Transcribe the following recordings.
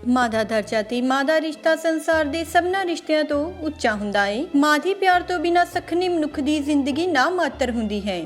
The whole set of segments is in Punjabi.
ਮਾਂ ਦਾ ਦਰਜਾ ਤੇ ਮਾਂ ਦਾ ਰਿਸ਼ਤਾ ਸੰਸਾਰ ਦੇ ਸਭਨਾਂ ਰਿਸ਼ਤਿਆਂ ਤੋਂ ਉੱਚਾ ਹੁੰਦਾ ਹੈ। ਮਾਂ ਦੇ ਪਿਆਰ ਤੋਂ ਬਿਨਾਂ ਸਖਣੀ ਮਨੁੱਖ ਦੀ ਜ਼ਿੰਦਗੀ ਨਾ ਮਾਤਰ ਹੁੰਦੀ ਹੈ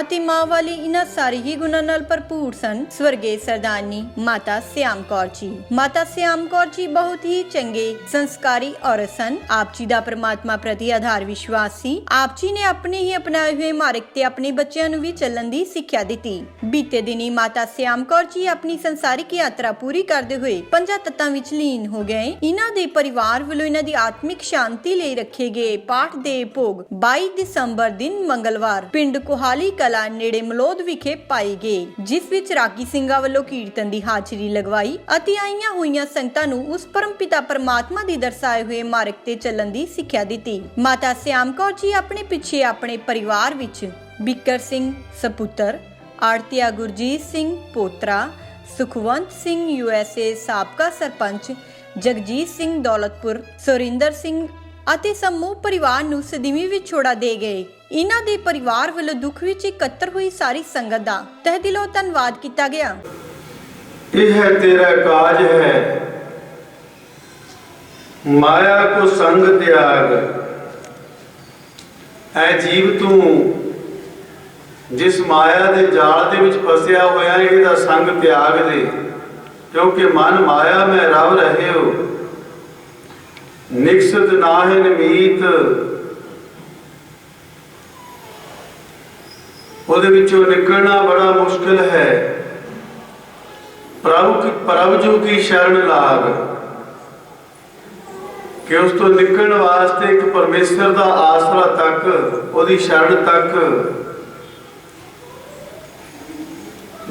ਅਤੇ ਮਾਂ ਵਾਲੀ ਇਹਨਾਂ ਸਾਰੇ ਹੀ ਗੁਣਾਂ ਨਾਲ ਭਰਪੂਰ ਸਨ। ਸਵਰਗੀ ਸਰਦਾਰਨੀ ਮਾਤਾ ਸਿਆਮ ਕੌਰ ਜੀ। ਮਾਤਾ ਸਿਆਮ ਕੌਰ ਜੀ ਬਹੁਤ ਹੀ ਚੰਗੇ ਸੰਸਕਾਰੀ ਔਰਤ ਸਨ। ਆਪ ਜੀ ਦਾ ਪਰਮਾਤਮਾ ਪ੍ਰਤੀ ਆਧਾਰ ਵਿਸ਼ਵਾਸ ਸੀ। ਆਪ ਜੀ ਨੇ ਆਪਣੇ ਹੀ ਅਪਣਾਏ ਹੋਏ ਮਾਰਗ ਤੇ ਆਪਣੇ ਬੱਚਿਆਂ ਨੂੰ ਵੀ ਚੱਲਣ ਦੀ ਸਿੱਖਿਆ ਦਿੱਤੀ। ਬੀਤੇ ਦਿਨੀ ਮਾਤਾ ਸਿਆਮ ਕੌਰ ਜੀ ਆਪਣੀ ਸੰਸਾਰਿਕ ਯਾਤਰਾ ਪੂਰੀ ਕਰਦੇ ਹੋਏ ਪੰਜਾਂ ਤੱਤਾਂ ਵਿੱਚ ਲੀਨ ਹੋ ਗਏ। ਇਹਨਾਂ ਦੇ ਪਰਿਵਾਰ ਵੱਲੋਂ ਇਹਨਾਂ ਦੀ ਆਤਮਿਕ ਸ਼ਾਂਤੀ ਲਈ ਰੱਖੇ ਗਏ ਪਾਠ ਦੇ ਭੋਗ 22 ਦਸੰਬਰ ਦਿਨ ਮੰਗਲਵਾਰ ਪਿੰਡ ਕੋਹਾਲੀ ਕਲਾ ਨੇੜੇ ਮਲੋਦ ਵਿਖੇ ਪਾਏ ਗਏ, ਜਿਸ ਵਿੱਚ ਰਾਗੀ ਸਿੰਘਾਂ ਵੱਲੋਂ ਕੀਰਤਨ ਦੀ ਹਾਜ਼ਰੀ ਲਗਵਾਈ ਅਤੇ ਆਈਆਂ ਹੋਈਆਂ ਸੰਗਤਾਂ ਨੂੰ ਉਸ ਪਰਮ ਪਿਤਾ ਪਰਮਾਤਮਾ ਦੀ ਦਰਸਾਏ ਹੋਏ ਮਾਰਗ ਤੇ ਚੱਲਣ ਦੀ ਸਿੱਖਿਆ ਦਿੱਤੀ। ਮਾਤਾ ਸਿਆਮ ਕੌਰ ਜੀ ਆਪਣੇ ਪਿੱਛੇ ਆਪਣੇ ਪਰਿਵਾਰ ਵਿੱਚ ਬਿੱਕਰ ਸਿੰਘ ਸਪੁੱਤਰ, ਆੜਤੀਆ ਗੁਰਜੀਤ ਸਿੰਘ ਪੋਤਰਾ, ਸੁਖਵੰਤ ਸਿੰਘ USA ਸਾਬਕਾ ਸਰਪੰਚ, ਜਗਜੀਤ ਸਿੰਘ ਦੌਲਤਪੁਰ, ਸੁਰਿੰਦਰ ਸਿੰਘ ਅਤੇ ਸਮੂਹ ਪਰਿਵਾਰ ਨੂੰ ਸਦੀਵੀ ਵਿਛੋੜਾ ਦੇ ਗਏ। ਇਹਨਾਂ ਦੇ ਪਰਿਵਾਰ ਵੱਲੋਂ ਦੁੱਖ ਵਿੱਚ ਇਕੱਤਰ ਹੋਈ ਸਾਰੀ ਸੰਗਤ ਦਾ ਤਹਿ ਦਿਲੋਂ ਧੰਨਵਾਦ ਕੀਤਾ ਗਿਆ। ਇਹ ਹੈ ਤੇਰਾ ਕਾਜ ਹੈ ਮਾਇਆ ਕੋ ਸੰਗ ਤਿਆਗ। ਐ ਜੀਵ ਤੂੰ ਜਿਸ ਮਾਇਆ ਦੇ ਜਾਲ ਦੇ ਵਿੱਚ ਫਸਿਆ ਹੋਇਆ ਇਹਦਾ ਸੰਗ ਤਿਆਗ ਦੇ, ਕਿਉਂਕਿ ਮਨ ਮਾਇਆ ਮੈਂ ਰਵ ਰਹੇ ਹੋ। ਨਿਕਸਤ ਨਾਹਿ ਨਿਮੀਤ, ਉਹਦੇ ਵਿੱਚੋਂ ਨਿਕਲਣਾ ਬੜਾ ਮੁਸ਼ਕਿਲ ਹੈ। ਪ੍ਰਭ ਜੂ ਕੀ ਸ਼ਰਨ ਲਾਗ, ਕਿ ਉਸ ਤੋਂ ਨਿਕਲਣ ਵਾਸਤੇ ਇੱਕ ਪਰਮੇਸ਼ਰ ਦਾ ਆਸਰਾ ਤੱਕ, ਉਹਦੀ ਸ਼ਰਨ ਤੱਕ,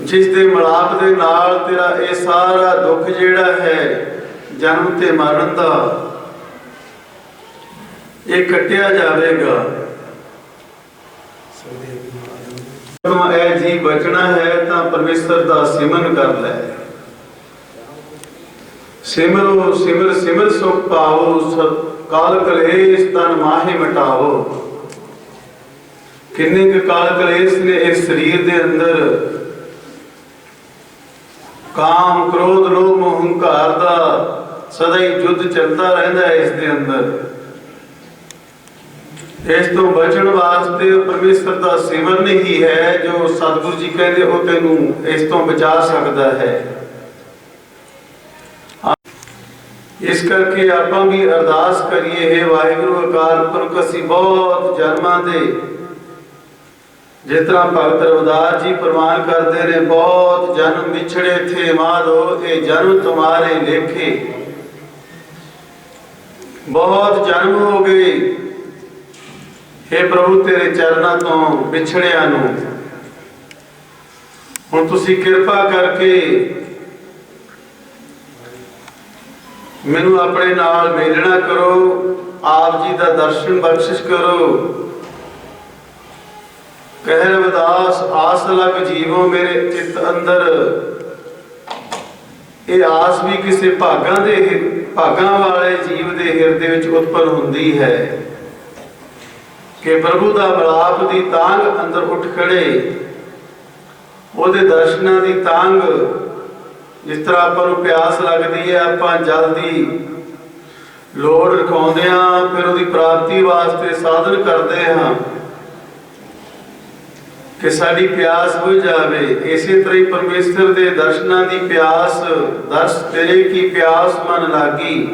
ਜਿਸ ਦੇ ਮਿਲਾਪ ਦੇ ਨਾਲ ਤੇਰਾ ਇਹ ਸਾਰਾ ਦੁੱਖ ਜਿਹੜਾ ਹੈ ਜਨਮ ਤੇ ਮਰਨ ਦਾ, ਇਹ ਕੱਟਿਆ ਜਾਵੇਗਾ। ਜਦੋਂ ਇਹ ਜੀ ਬਚਣਾ ਹੈ ਤਾਂ ਪਰਮੇਸ਼ਰ ਦਾ ਸਿਮਰਨ ਕਰ ਲੈ। ਸਿਮਰੋ ਸਿਮਰ ਸਿਮਰ ਸੁਖ ਪਾਓ, ਕਾਲ ਕਲੇਸ਼ ਤਨ ਮਾਹੇ ਮਿਟਾਓ। ਕਿੰਨੇ ਕੁ ਕਾਲ ਕਲੇਸ਼ ਨੇ ਇਸ ਸਰੀਰ ਦੇ ਅੰਦਰ, ਕਾਮ ਕ੍ਰੋਧ ਲੋਭ ਮੋਹ ਹੰਕਾਰ ਦਾ ਸਦਾ ਹੀ ਯੁੱਧ ਚੱਲਦਾ ਰਹਿੰਦਾ ਹੈ ਇਸ ਦੇ ਅੰਦਰ। ਇਸ ਤੋਂ ਬਚਣ ਵਾਸਤੇ ਪਰਮੇਸ਼ਰ ਦਾ ਸਿਮਰਨ ਹੀ ਹੈ ਜੋ ਸਤਿਗੁਰੂ ਜੀ ਕਹਿੰਦੇ ਉਹ ਤੈਨੂੰ ਇਸ ਤੋਂ ਬਚਾ ਸਕਦਾ ਹੈ। ਇਸ ਕਰਕੇ ਆਪਾਂ ਵੀ ਅਰਦਾਸ ਕਰੀਏ, ਹੈ ਵਾਹਿਗੁਰੂ ਅਕਾਲ ਪੁਰਖ, ਅਸੀਂ ਬਹੁਤ ਜਨਮਾਂ ਦੇ, ਜਿਸ ਤਰ੍ਹਾਂ ਭਗਤ ਰਵਿਦਾਸ ਜੀ ਪ੍ਰਮਾਣ ਕਰਦੇ ਨੇ, ਬਹੁਤ ਜਨਮ ਵਿਛੜੇ ਥੇ ਮਾਧੋ, ਇਹ ਜਨਮ ਤੁਮਾਰੇ ਲੇਖੇ। ਬਹੁਤ ਜਨਮ ਹੋ ਗਏ हे ਪ੍ਰਭੂ ਤੇਰੇ ਚਰਨਾਂ ਤੋਂ ਵਿਛੜਿਆਂ ਨੂੰ। ਹੁਣ ਤੁਸੀਂ ਕਿਰਪਾ ਕਰਕੇ ਮੈਨੂੰ ਆਪਣੇ ਨਾਲ ਮੇਲਣਾ ਕਰੋ, ਆਪ ਜੀ ਦਾ ਦਰਸ਼ਨ ਬਖਸ਼ਿਸ਼ ਕਰੋ। ਕਹਿ ਰਵਿਦਾਸ ਆਸ ਲਗ ਜੀਵੋ ਮੇਰੇ ਚਿੱਤ ਅੰਦਰ। ਇਹ ਆਸ ਵੀ ਕਿਸੇ ਭਾਗਾਂ ਵਾਲੇ ਜੀਵ ਦੇ ਹਿਰਦੇ ਵਿੱਚ ਉਤਪਨ ਹੁੰਦੀ ਹੈ ਕਿ ਪ੍ਰਭੂ ਦਾ ਮਿਲਾਪ ਦੀ ਤਾਂਘ ਅੰਦਰ ਉੱਠ ਖੜੇ, ਉਹਦੇ ਦਰਸ਼ਨਾਂ ਦੀ ਤਾਂਘ। ਜਿਸ ਤਰ੍ਹਾਂ ਆਪਾਂ ਨੂੰ ਪਿਆਸ ਲੱਗਦੀ ਹੈ, ਆਪਾਂ ਜਲ ਦੀ ਲੋੜ ਰਖਾਉਂਦੇ ਹਾਂ, ਫਿਰ ਉਹਦੀ ਪ੍ਰਾਪਤੀ ਵਾਸਤੇ ਸਾਧਨ ਕਰਦੇ ਹਾਂ ਕਿ ਸਾਡੀ ਪਿਆਸ ਬੁਝ ਜਾਵੇ। ਇਸੇ ਤਰ੍ਹਾਂ ਹੀ ਪਰਮੇਸ਼ਰ ਦੇ ਦਰਸ਼ਨਾਂ ਦੀ ਪਿਆਸ, ਦਰਸ ਤੇਰੇ ਕੀ ਪਿਆਸ ਮਨ ਲਾਗੀ,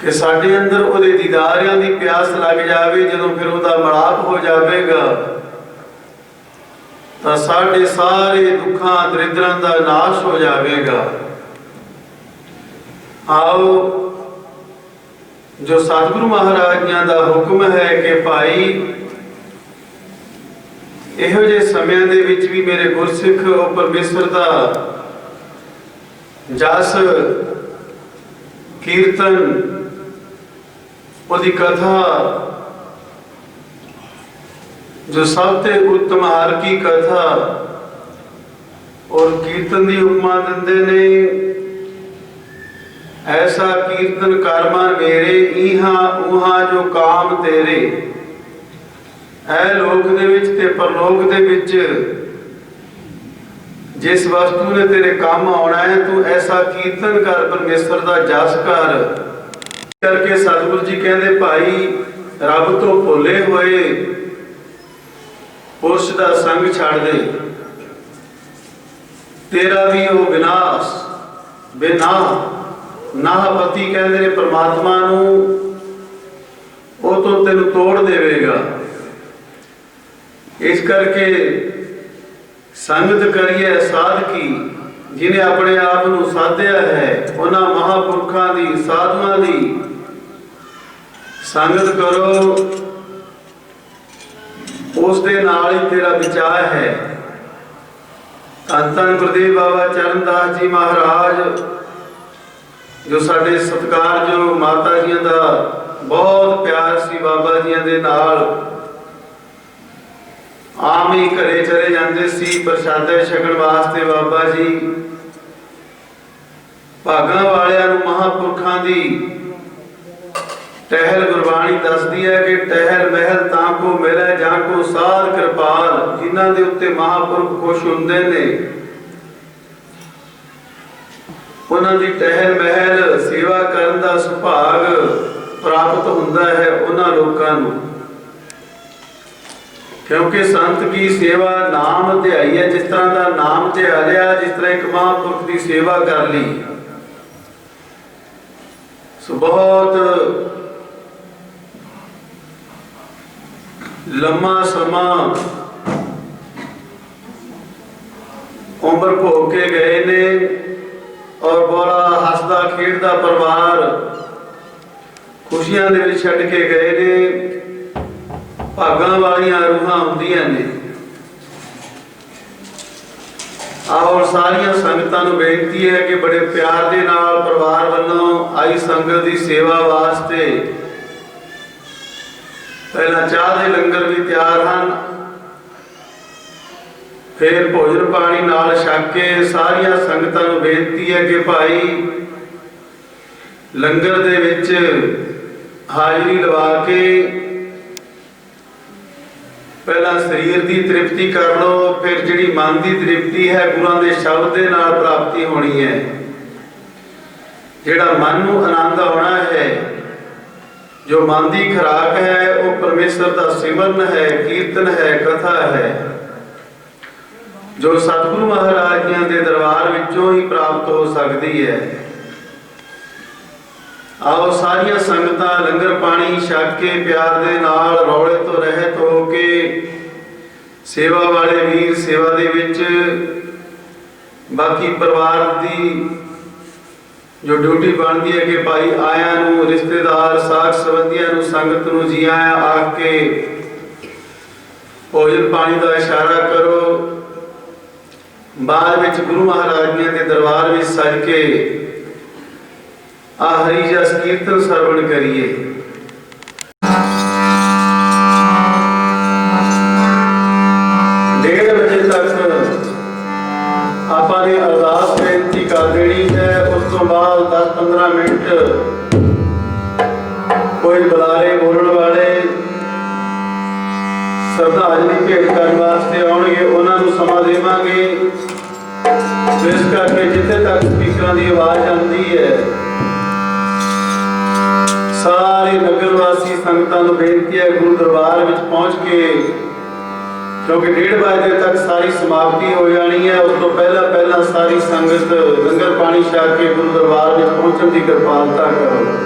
ਕਿ ਸਾਡੇ ਅੰਦਰ ਉਹਦੇ ਦੀਦਾਰਿਆਂ ਦੀ ਪਿਆਸ ਲੱਗ ਜਾਵੇ। ਜਦੋਂ ਫਿਰ ਉਹਦਾ ਮਿਲਾਪ ਹੋ ਜਾਵੇਗਾ ਤਾਂ ਸਾਡੇ ਸਾਰੇ ਦੁੱਖਾਂ ਦਰਿਦਰਾਂ ਦਾ ਨਾਸ਼ ਹੋ ਜਾਵੇਗਾ। ਆਓ ਜੋ ਸਤਿਗੁਰੂ ਮਹਾਰਾਜ ਜੀ ਦਾ ਹੁਕਮ ਹੈ ਕਿ ਭਾਈ ਇਹੋ ਜਿਹੇ ਸਮਿਆਂ ਦੇ ਵਿੱਚ ਵੀ ਮੇਰੇ ਗੁਰਸਿੱਖ ਉਹ ਪਰਮੇਸ਼ਰ ਦਾ ਜਸ ਕੀਰਤਨ, ਉਹਦੀ ਕਥਾ, ਜੋ ਸਭ ਤੋਂ ਉੱਤਮ ਹਰ ਕੀ ਕਥਾ ਔਰ ਕੀਰਤਨ ਦੀ ਉਪਮਾ ਦਿੰਦੇ ਨੇ। ਐਸਾ ਕੀਰਤਨ ਕਰ ਮਨ ਮੇਰੇ, ਇਹਾਂ ਉਹਾਂ ਜੋ ਕਾਮ ਤੇਰੇ। ਐ ਲੋਕ ਦੇ ਵਿੱਚ ਤੇ ਪਰਲੋਕ ਦੇ ਵਿੱਚ जिस वस्तु ने तेरे काम आना है तू ऐसा कीर्तन कर, परमेश्वर का जस कर। करके सतगुरु जी कहते भाई रब तो भुले हुए पुरुष का संग छड़ दे, तेरा भी वो विनाश बिना नाहपति कहते ने परमात्मा नू वो तो तेन तोड़ देवेगा। इस करके संगत करिए साधकी, जिन्हें अपने आप को साधया है उन्होंने महापुरखों की साधुओं की संगत करो, उस दे नाल ही तेरा बचाव है। धन धन गुरदेव बाबा चरणदास जी महाराज जो साडे सत्कारयोग माता जी का बहुत प्यार सी बाबा जी दे नाल, आम ही घरे चले जाते सी प्रसादे छकण वास्ते। बाबा जी भागां वालियां नूं महापुरखां दी टहल गुरबाणी दसदी है कि टहल महल तां को मिले जां को साध कृपाल, जिन्हां दे उत्ते महापुरख खुश हुंदे ने उन्हां दी टहल महल सेवा करन दा सुभाग प्राप्त हुंदा है उन्हां लोकां नूं। क्योंकि संत की सेवा नाम ध्याई है, जिस तरह का नाम ध्या लिया, जिस तरह एक महापुरख की सेवा कर ली, सो बहुत लम्मा समा उम्र भोग के गए ने और बड़ा हसदा खेडदा परिवार खुशियां दे विच छड्ड के गए ने। भागां वालियां रूहां हुंदियां ने। आओ सारियां संगतां नूं बेनती है कि बड़े प्यार दे नाल परिवार वल्लों आई संगत दी सेवा वास्ते पहला चाह दे लंगर भी तैयार हैं, फिर भोजन पानी नाल छक के सारियां संगतां नूं बेनती है कि भाई लंगर दे विच हाजरी लवा के पहला शरीर की तृप्ति कर लो, फिर जिहड़ी मन की तृप्ति है गुरुआं दे शब्द दे नाल प्राप्ति होनी है। जिहड़ा मन नूं आनंद आउणा है, जो मन की खुराक है वो परमेश्वर का सिमरन है, कीर्तन है, कथा है, जो सतगुरु महाराज जी के दरबार विचों ही प्राप्त हो सकती है। आओ सारिया संगतां लंगर पानी छक के प्यार दे नाल रौले तो रहत हो के सेवा वाले वीर सेवा दे विच, बाकी परिवार दी जो ड्यूटी बनती है कि भाई आया नूं रिश्तेदार साख संबंधियां नूं संगत नूं जी आया आके भोजन पानी का इशारा करो। बाद विच गुरु महाराज जी के दरबार में सज के आ हरि जस कीर्तन श्रवण करिए। 1:30 बजे तक आपां ने अरदास बेनती कर देनी है। उस तो बाद 10-15 मिनट कोई बुलारे बोलने वाले श्रद्धांजलि भेंट करने वास्ते आउणगे, उन्हां नूं समां देवांगे। इस करके जिथे तक स्पीकरां दी आवाज़ आती है सारे नगर वासी संगतां नूं बेनती है गुरु दरबार विच पहुंच के, क्योंकि 1:30 बजे तक सारी समाप्ति हो जानी है। उस तो पहला सारी संगत लंगर पानी छक के गुरु दरबार विच पहुंचण की कृपालता करो।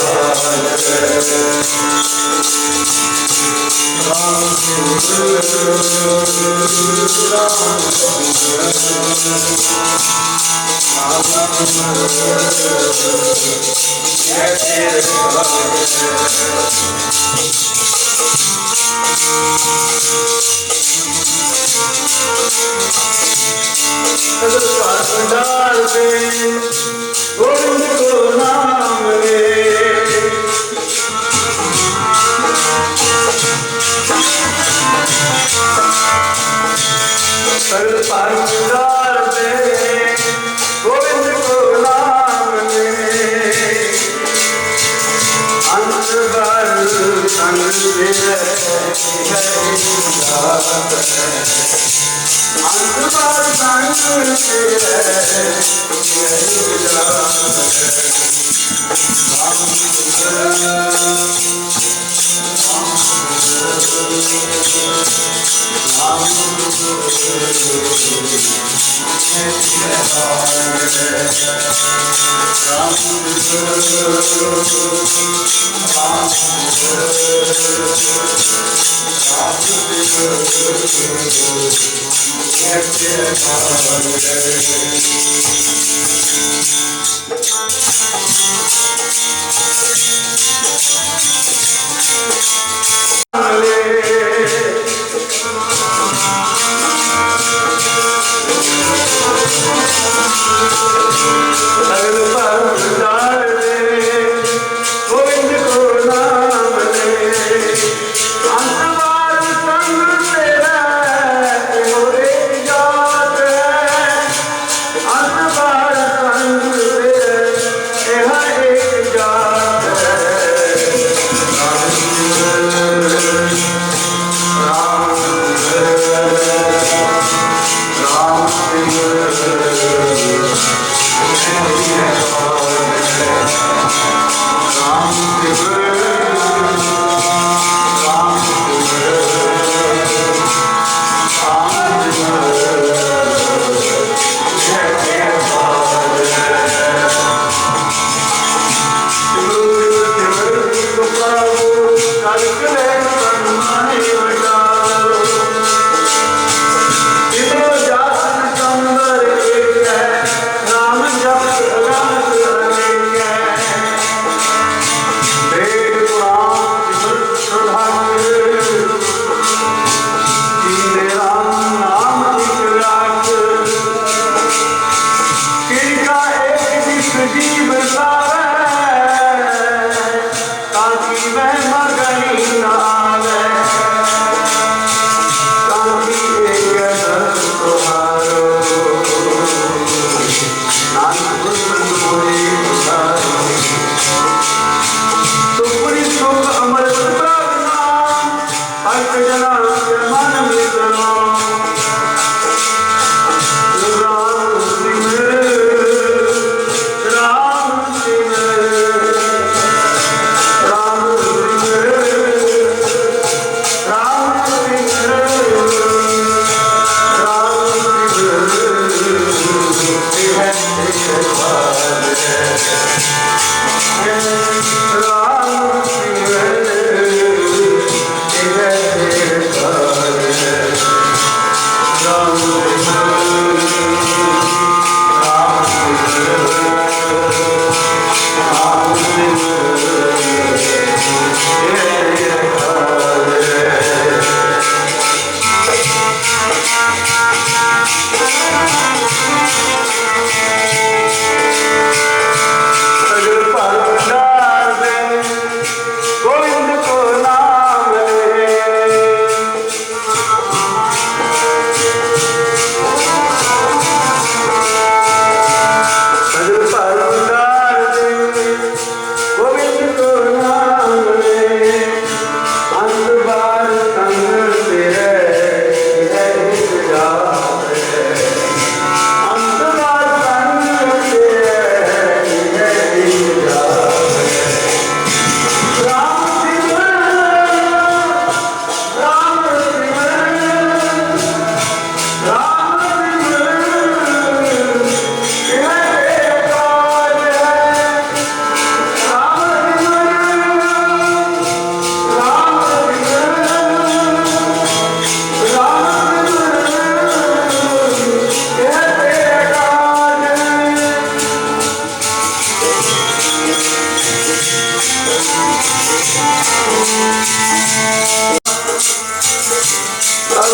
Hare डाल दे गोविंद को नाम ले सर पर डाल दे गोविंद को नाम ले अंत भर संग दे अंत भर संग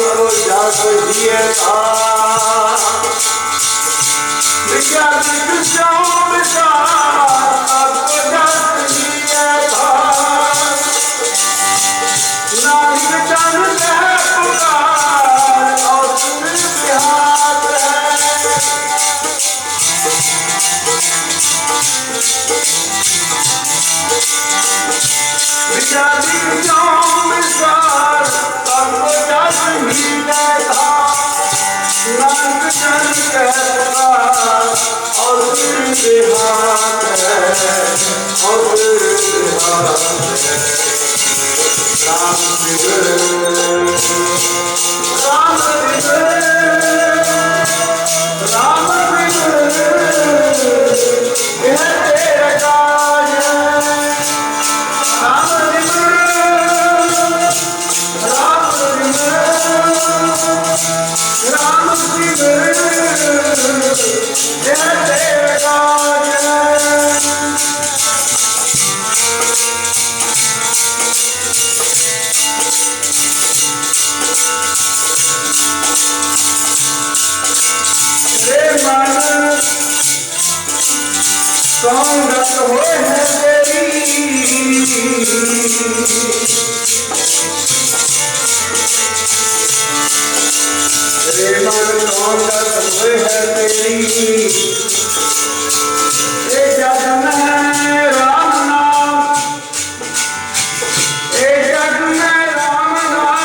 को जस दिए था विज्ञानिक श्याम विचार को जस दिए था नानक जन के पुकार और सुन बिहार विज्ञानिक श्याम विचार को जस दिए था नानक जन के पुकार और सुन बिहार और बिहार राम संगत हो तेरी रे मन संगत हो तेरी ए जग में राम नाम ए जग में राम नाम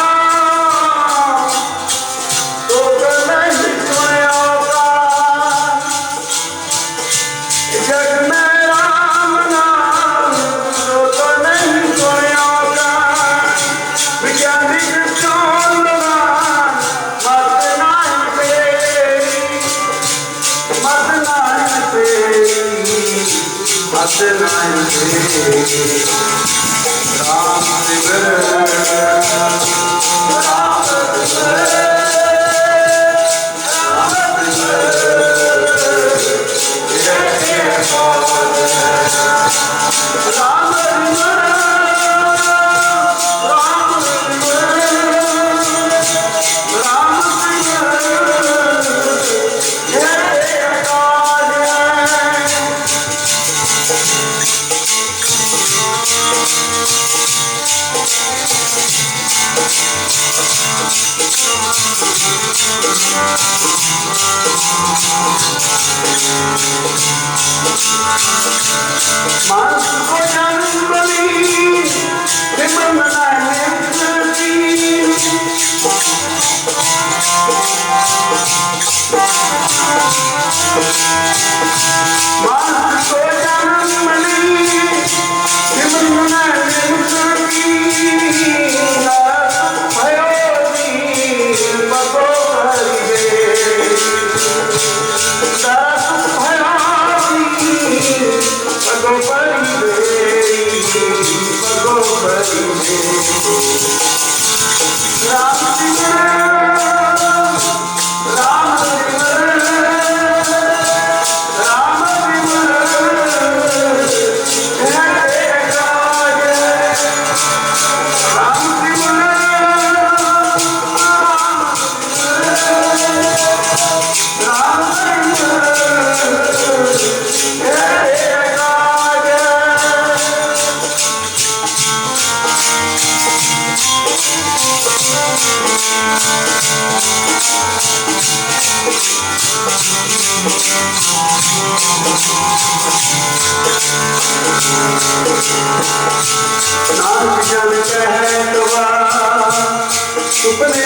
तो नहीं सुनया जग में राम नाम तो नहीं सुनया विज्ञानिक चौंदना मत नाम तेरी मत नाम तेरी मत नाम तेरी राम सिमर राम सिमर मानस को जन्म बली सिमरन मानस को जन्म बली सिमरन नानक जन कहे दुआ सुपने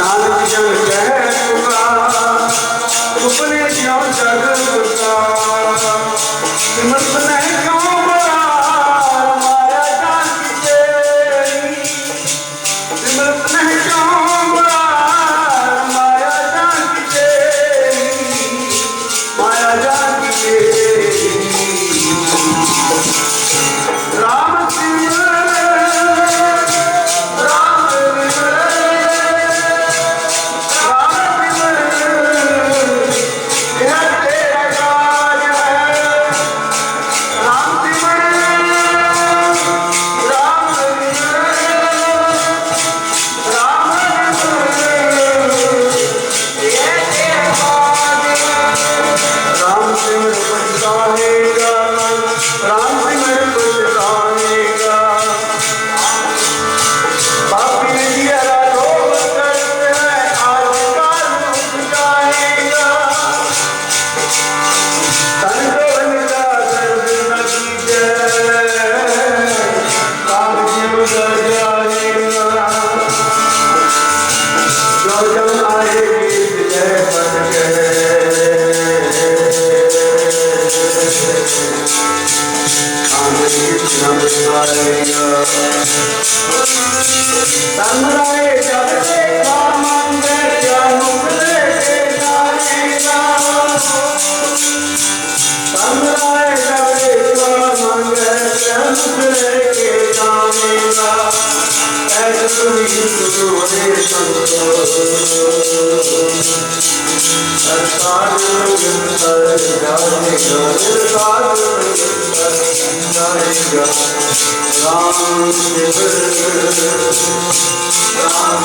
नानक जन कहे दुआ सुपने क्यों जग का सिमरत नहीं क्यों बड़ा माया जान की तेरी सिमरत नहीं क्यों बड़ा माया जान की तेरी माया जान की तेरी राम सिमर राम सिमर यह तेरा काज है तमराए जब देखा मांगे क्या मुख लेके जाएगा। तमराए जब देखा मांगे क्या मुख लेके जाएगा। ऐसे तुम्हें सुने संतो सरकार निरंतर जाएगा। सरकार निरंतर जाएगा। राम शिव राम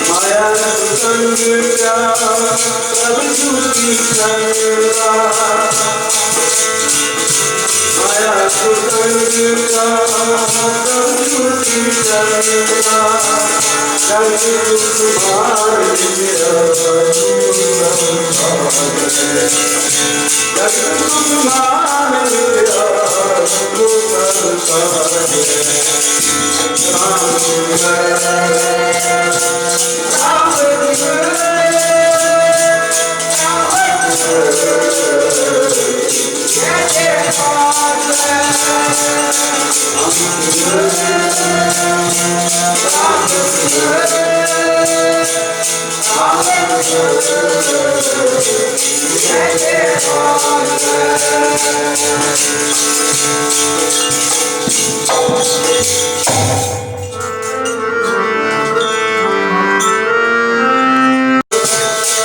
माया संग सब झूठी संगा। माया संग सब झूठी संगा। जग दुख भार जग दुख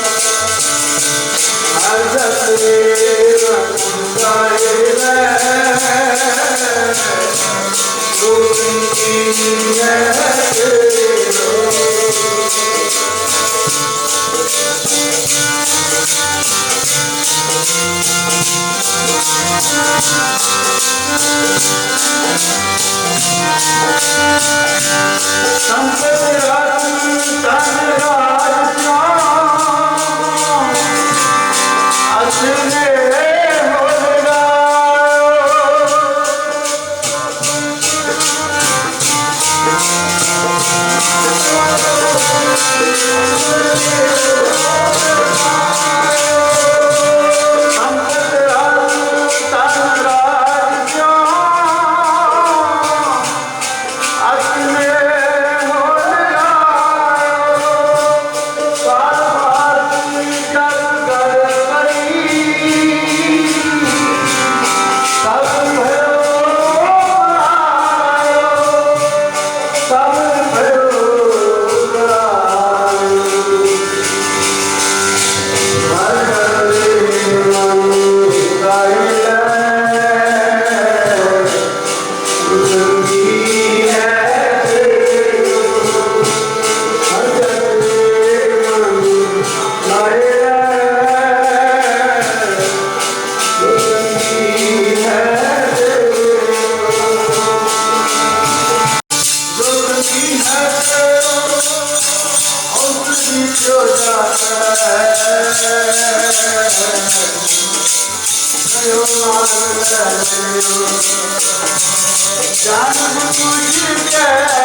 भार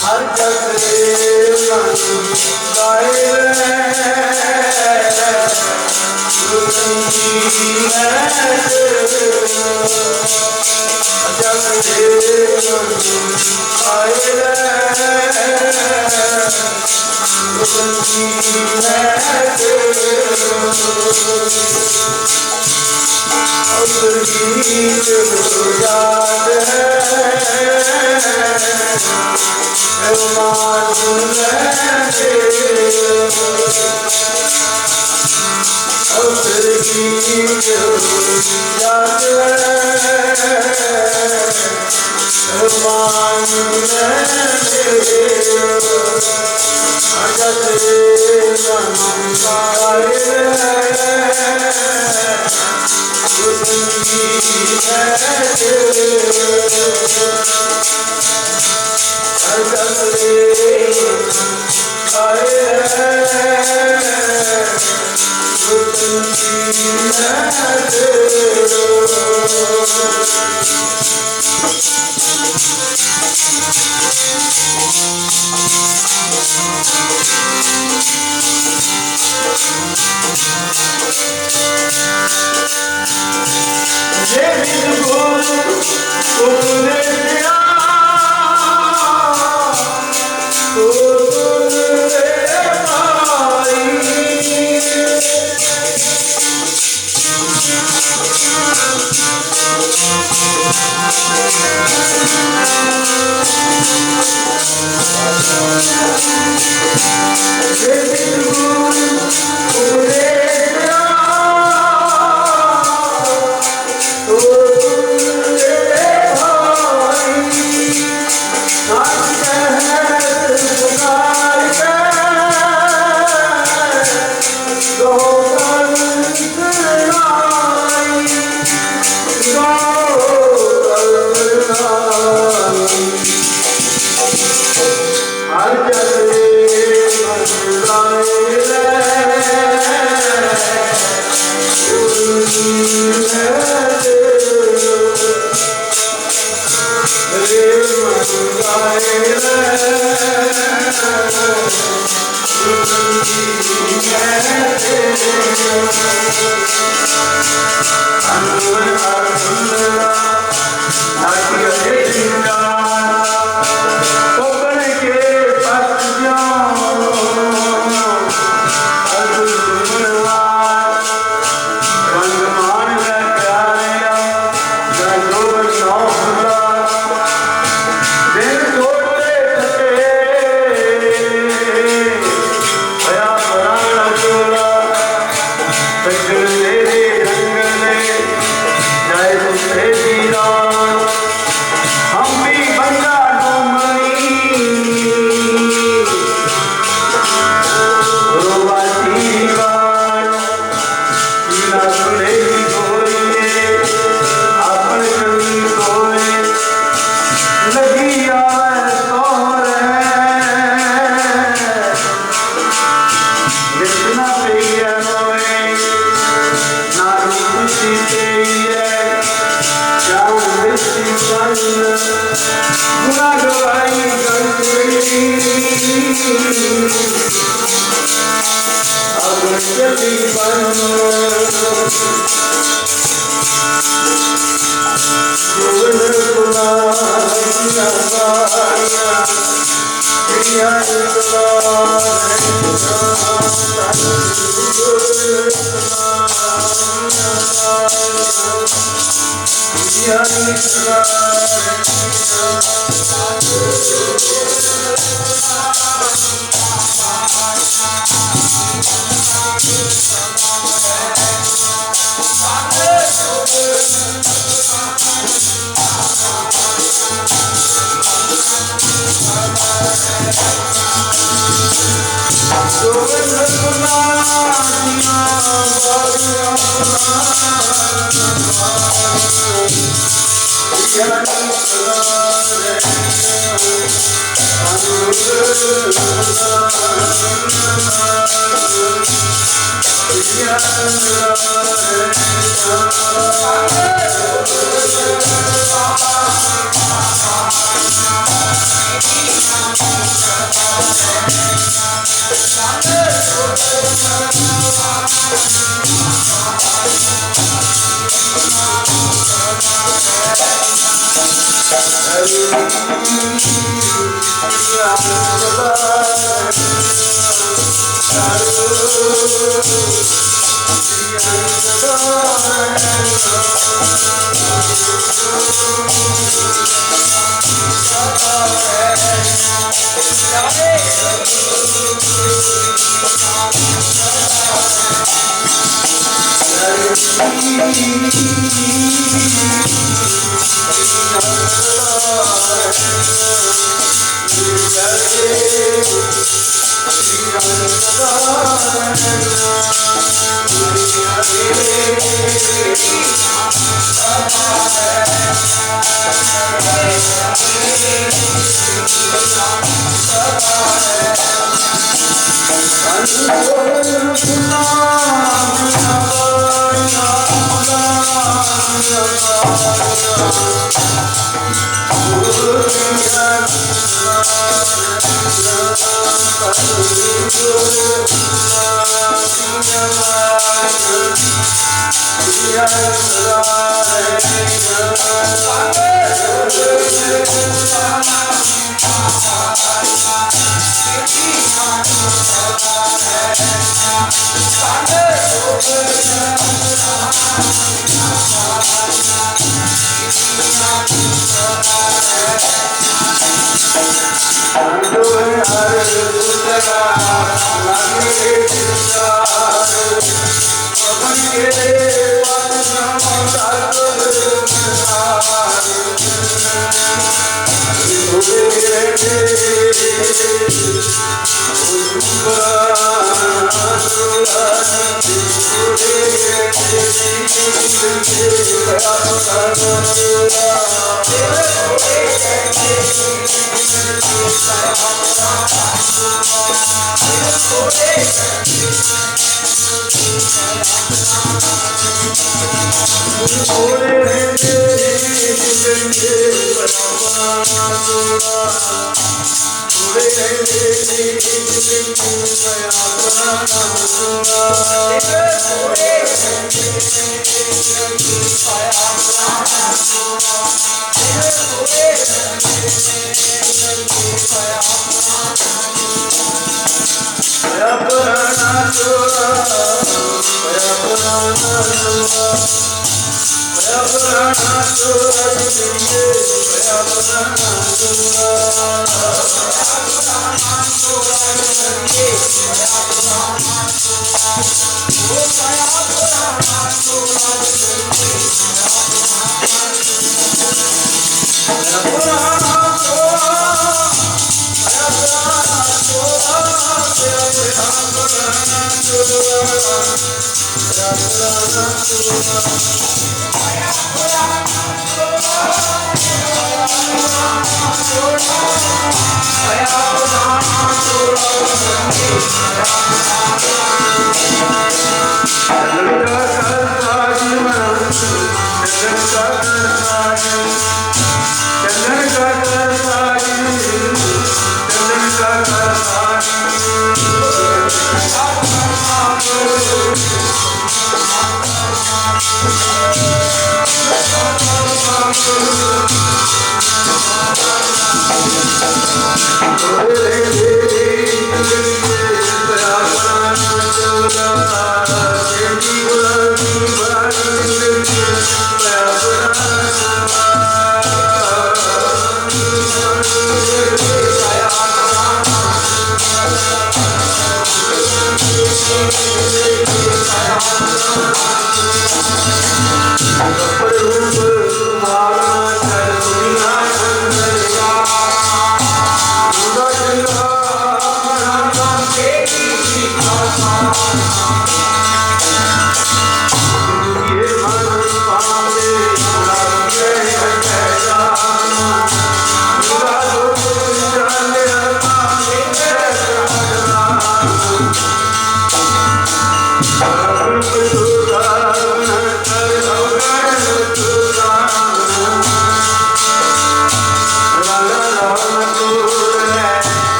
हर जग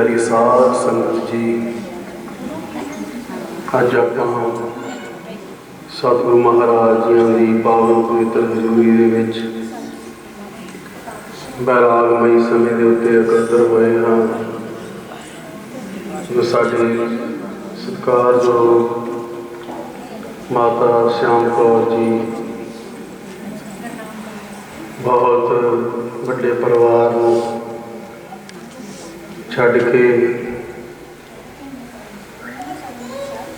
ਪਿਆਰੀ ਸਾਧ ਸੰਗਤ ਜੀ, ਅੱਜ ਆਪਾਂ ਸਤਿਗੁਰੂ ਮਹਾਰਾਜ ਜੀਆਂ ਦੀ ਪਾਵਨ ਪਵਿੱਤਰ ਹਜ਼ੂਰੀ ਦੇ ਵਿੱਚ ਬੈਰਾਗਮਈ ਸਮੇਂ ਦੇ ਉੱਤੇ ਇਕੱਤਰ ਹੋਏ ਹਾਂ। ਜੋ ਸਾਡੇ ਸਤਿਕਾਰਯੋਗ ਮਾਤਾ ਸ਼ਾਮ ਕੌਰ ਜੀ ਬਹੁਤ ਵੱਡੇ ਪਰਿਵਾਰ ਨੂੰ ਛੱਡ ਕੇ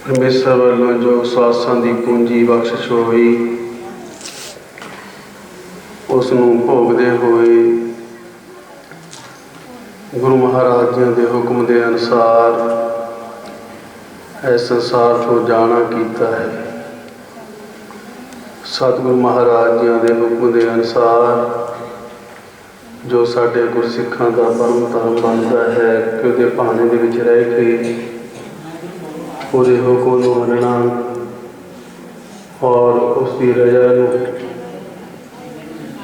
ਪਰਮੇਸ਼ਰ ਵੱਲੋਂ ਜੋ ਸਵਾਸਾਂ ਦੀ ਪੂੰਜੀ ਬਖਸ਼ਿਸ਼ ਹੋਈ ਉਸ ਨੂੰ ਭੋਗਦੇ ਹੋਏ ਗੁਰੂ ਮਹਾਰਾਜ ਜੀ ਦੇ ਹੁਕਮ ਦੇ ਅਨੁਸਾਰ ਇਸ ਸੰਸਾਰ ਤੋਂ ਜਾਣਾ ਕੀਤਾ ਹੈ। ਸਤਿਗੁਰੂ ਮਹਾਰਾਜ ਜੀ ਦੇ ਹੁਕਮ ਦੇ ਅਨੁਸਾਰ ਜੋ ਸਾਡੇ ਗੁਰਸਿੱਖਾਂ ਦਾ ਪਰਮ ਧਰਮ ਬਣਦਾ ਹੈ ਕਿ ਉਹਦੇ ਭਾਣੇ ਦੇ ਵਿੱਚ ਰਹਿ ਕੇ ਉਹਦੇ ਹੁਕਮ ਨੂੰ ਮੰਨਣਾ ਔਰ ਉਸ ਦੀ ਰਜ਼ਾ ਨੂੰ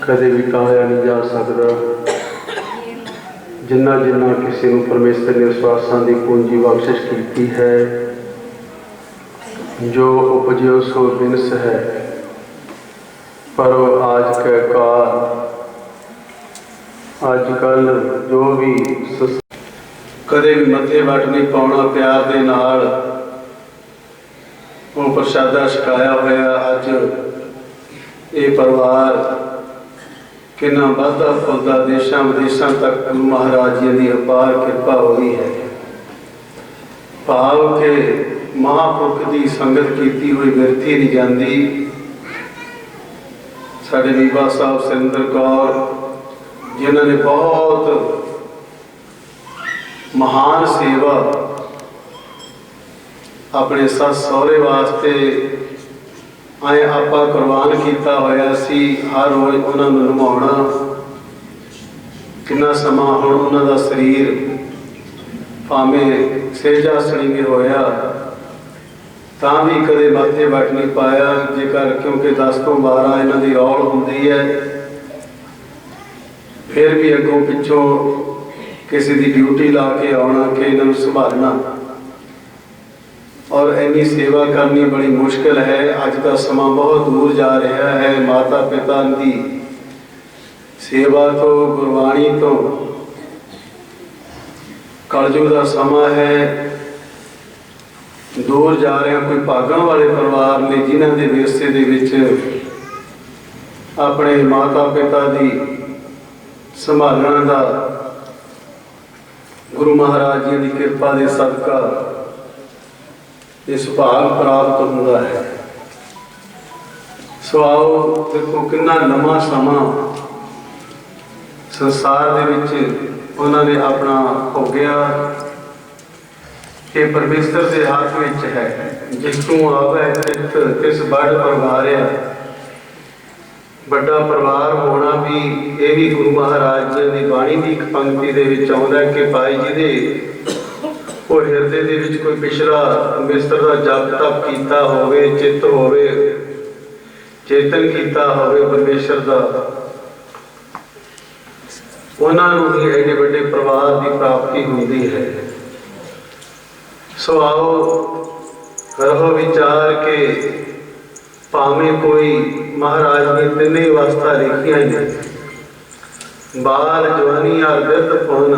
ਕਦੇ ਵੀ ਟਾਲਿਆ ਨਹੀਂ ਜਾ ਸਕਦਾ। ਜਿੰਨਾ ਜਿੰਨਾ ਕਿਸੇ ਨੂੰ ਪਰਮੇਸ਼ਰ ਨੇ ਸਵਾਸਾਂ ਦੀ ਪੂੰਜੀ ਬਖਸ਼ਿਸ਼ ਕੀਤੀ ਹੈ, ਜੋ ਉਪਜਿਓ ਸੋ ਬਿਨਸ ਹੈ, ਪਰ ਆਜ ਕੇ ਕਾਲ ਅੱਜ ਕੱਲ੍ਹ ਜੋ ਵੀ ਕਦੇ ਵੀ ਮੱਥੇ ਵੱਟ ਨਹੀਂ ਪਾਉਣਾ, ਪਿਆਰ ਦੇ ਨਾਲ ਉਹ ਪ੍ਰਸ਼ਾਦਾ ਛਕਾਇਆ ਹੋਇਆ। ਅੱਜ ਇਹ ਪਰਿਵਾਰ ਕਿੰਨਾ ਵੱਧਦਾ ਫੁੱਲਦਾ ਦੇਸ਼ਾਂ ਵਿਦੇਸ਼ਾਂ ਤੱਕ ਗੁਰੂ ਮਹਾਰਾਜ ਜੀ ਦੀ ਅਪਾਰ ਕਿਰਪਾ ਹੋਈ ਹੈ। ਭਾਵ ਕਿ ਮਹਾਂਪੁਰਖ ਦੀ ਸੰਗਤ ਕੀਤੀ ਹੋਈ ਵਿਰਥੀ ਨਹੀਂ ਜਾਂਦੀ। ਸਾਡੇ ਬੀਬਾ ਸਾਹਿਬ ਸੁਰਿੰਦਰ ਕੌਰ ਜਿਨ੍ਹਾਂ ਨੇ ਬਹੁਤ ਮਹਾਨ ਸੇਵਾ ਆਪਣੇ ਸੱਸ ਸਹੁਰੇ ਵਾਸਤੇ ਆਏ ਆਪਾਂ ਕੁਰਬਾਨ ਕੀਤਾ ਹੋਇਆ ਸੀ। ਹਰ ਰੋਜ਼ ਉਹਨਾਂ ਨੂੰ ਨਿਭਾਉਣਾ, ਕਿੰਨਾ ਸਮਾਂ ਹੁਣ ਉਹਨਾਂ ਦਾ ਸਰੀਰ ਭਾਵੇਂ ਸੇਜਾ ਸੜਿੰਗੇ ਹੋਇਆ ਤਾਂ ਵੀ ਕਦੇ ਮੱਥੇ ਵੱਟ ਨਹੀਂ ਪਾਇਆ। ਜੇਕਰ ਕਿਉਂਕਿ 10 ਤੋਂ 12 ਇਹਨਾਂ ਦੀ ਰੌਲ ਹੁੰਦੀ ਹੈ, ਫਿਰ ਵੀ ਅੱਗੋਂ ਪਿੱਛੋਂ ਕਿਸੇ ਦੀ ਡਿਊਟੀ ਲਾ ਕੇ ਆਉਣਾ ਕਿ ਇਹਨਾਂ ਨੂੰ ਸੰਭਾਲਣਾ ਔਰ ਇੰਨੀ ਸੇਵਾ ਕਰਨੀ ਬੜੀ ਮੁਸ਼ਕਿਲ ਹੈ। ਅੱਜ ਦਾ ਸਮਾਂ ਬਹੁਤ ਦੂਰ ਜਾ ਰਿਹਾ ਹੈ। ਮਾਤਾ ਪਿਤਾ ਦੀ ਸੇਵਾ ਤੋਂ, ਗੁਰਬਾਣੀ ਤੋਂ ਕਲਯੁਗ ਦਾ ਸਮਾਂ ਹੈ, ਦੂਰ ਜਾ ਰਿਹਾ। ਕੋਈ ਭਾਗਾਂ ਵਾਲੇ ਪਰਿਵਾਰ ਨੇ ਜਿਨ੍ਹਾਂ ਦੇ ਵਿਰਸੇ ਦੇ ਵਿੱਚ ਆਪਣੇ ਮਾਤਾ ਪਿਤਾ ਦੀ ਸੰਭਾਲਣ ਦਾ ਗੁਰੂ ਮਹਾਰਾਜ ਜੀ ਦੀ ਕਿਰਪਾ ਦੇ ਸਦਕਾ ਇਹ ਸੁਭਾਗ ਪ੍ਰਾਪਤ ਹੁੰਦਾ ਹੈ। ਸੋ ਆਓ ਦੇਖੋ ਕਿੰਨਾ ਲੰਮਾ ਸਮਾਂ ਸੰਸਾਰ ਦੇ ਵਿੱਚ ਉਹਨਾਂ ਨੇ ਆਪਣਾ ਭੋਗਿਆ ਕਿ ਪਰਮੇਸ਼ਰ ਦੇ ਹੱਥ ਵਿੱਚ ਹੈ। ਜਿਸ ਤੋਂ ਆਵੇ ਚਿੱਤ ਤਿਸ ਬੜ ਪਰਵਾਰਿਆ। ਵੱਡਾ ਪਰਿਵਾਰ ਹੋਣਾ ਵੀ ਇਹ ਵੀ ਗੁਰੂ ਮਹਾਰਾਜ ਜੀ ਦੀ ਬਾਣੀ ਦੀ ਇੱਕ ਪੰਕਤੀ ਦੇ ਵਿੱਚ ਆਉਂਦਾ ਕਿ ਭਾਈ ਜੀ ਦੇ ਉਹ ਹਿਰਦੇ ਦੇ ਵਿੱਚ ਕੋਈ ਪਿਛਲਾ ਪਰਮੇਸ਼ਰ ਦਾ ਜਪ ਤਪ ਕੀਤਾ ਹੋਵੇ, ਚਿੱਤ ਹੋਵੇ, ਚੇਤਨ ਕੀਤਾ ਹੋਵੇ ਪਰਮੇਸ਼ਰ ਦਾ, ਉਹਨਾਂ ਨੂੰ ਹੀ ਐਡੇ ਵੱਡੇ ਪਰਿਵਾਰ ਦੀ ਪ੍ਰਾਪਤੀ ਹੁੰਦੀ ਹੈ। ਸੋ ਆਓ ਰਹੋ ਵਿਚਾਰ ਕੇ ਭਾਵੇਂ ਕੋਈ ਮਹਾਰਾਜ ਨੇ ਤਿੰਨੇ ਅਵਸਥਾ ਲਿਖੀਆਂ ਨੇ, ਬਾਲ ਜਵਾਨੀ ਔਰ ਬਿਰਧ ਪੌਣ,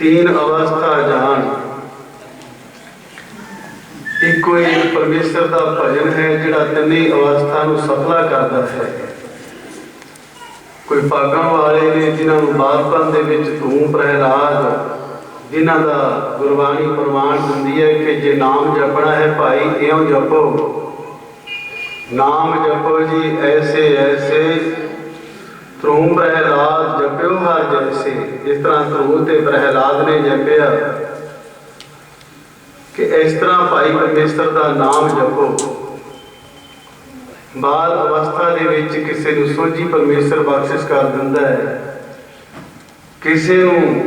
तीन अवस्था जान। ਇੱਕੋ ਹੀ ਪਰਮੇਸ਼ਰ ਦਾ ਭਜਨ ਹੈ ਜਿਹੜਾ ਤਿੰਨੇ ਅਵਸਥਾ ਨੂੰ ਸਫਲਾ ਕਰਦਾ ਹੈ। ਕੋਈ ਭਾਗਾਂ ਵਾਲੇ ਨੇ ਜਿਨ੍ਹਾਂ ਨੂੰ ਬਾਲਪਨ ਦੇ ਵਿੱਚ ਧੂਮ ਪ੍ਰਹਿਲਾਦ, ਜਿਨ੍ਹਾਂ ਦਾ ਗੁਰਬਾਣੀ ਪ੍ਰਮਾਣ ਦਿੰਦੀ ਹੈ ਕਿ ਜੇ ਨਾਮ ਜਪਣਾ ਹੈ ਭਾਈ ਇਉਂ ਜਪੋ, ਨਾਮ ਜਪੋ ਜੀ ਐਸੇ ਐਸੇ, ਧਰੂਮ ਪ੍ਰਹਿਲਾਦ ਜਪਿਓ ਹਰ ਜੈਸੇ। ਜਿਸ ਤਰ੍ਹਾਂ ਧਰੂਮ ਤੇ ਪ੍ਰਹਿਲਾਦ ਨੇ ਜਪਿਆ ਕਿ ਇਸ ਤਰ੍ਹਾਂ ਭਾਈ ਪਰਮੇਸ਼ਰ ਦਾ ਨਾਮ ਜਪੋ। ਬਾਲ ਅਵਸਥਾ ਦੇ ਵਿੱਚ ਕਿਸੇ ਨੂੰ ਸੋਝੀ ਪਰਮੇਸ਼ਰ ਬਖਸ਼ਿਸ਼ ਕਰ ਦਿੰਦਾ ਹੈ, ਕਿਸੇ ਨੂੰ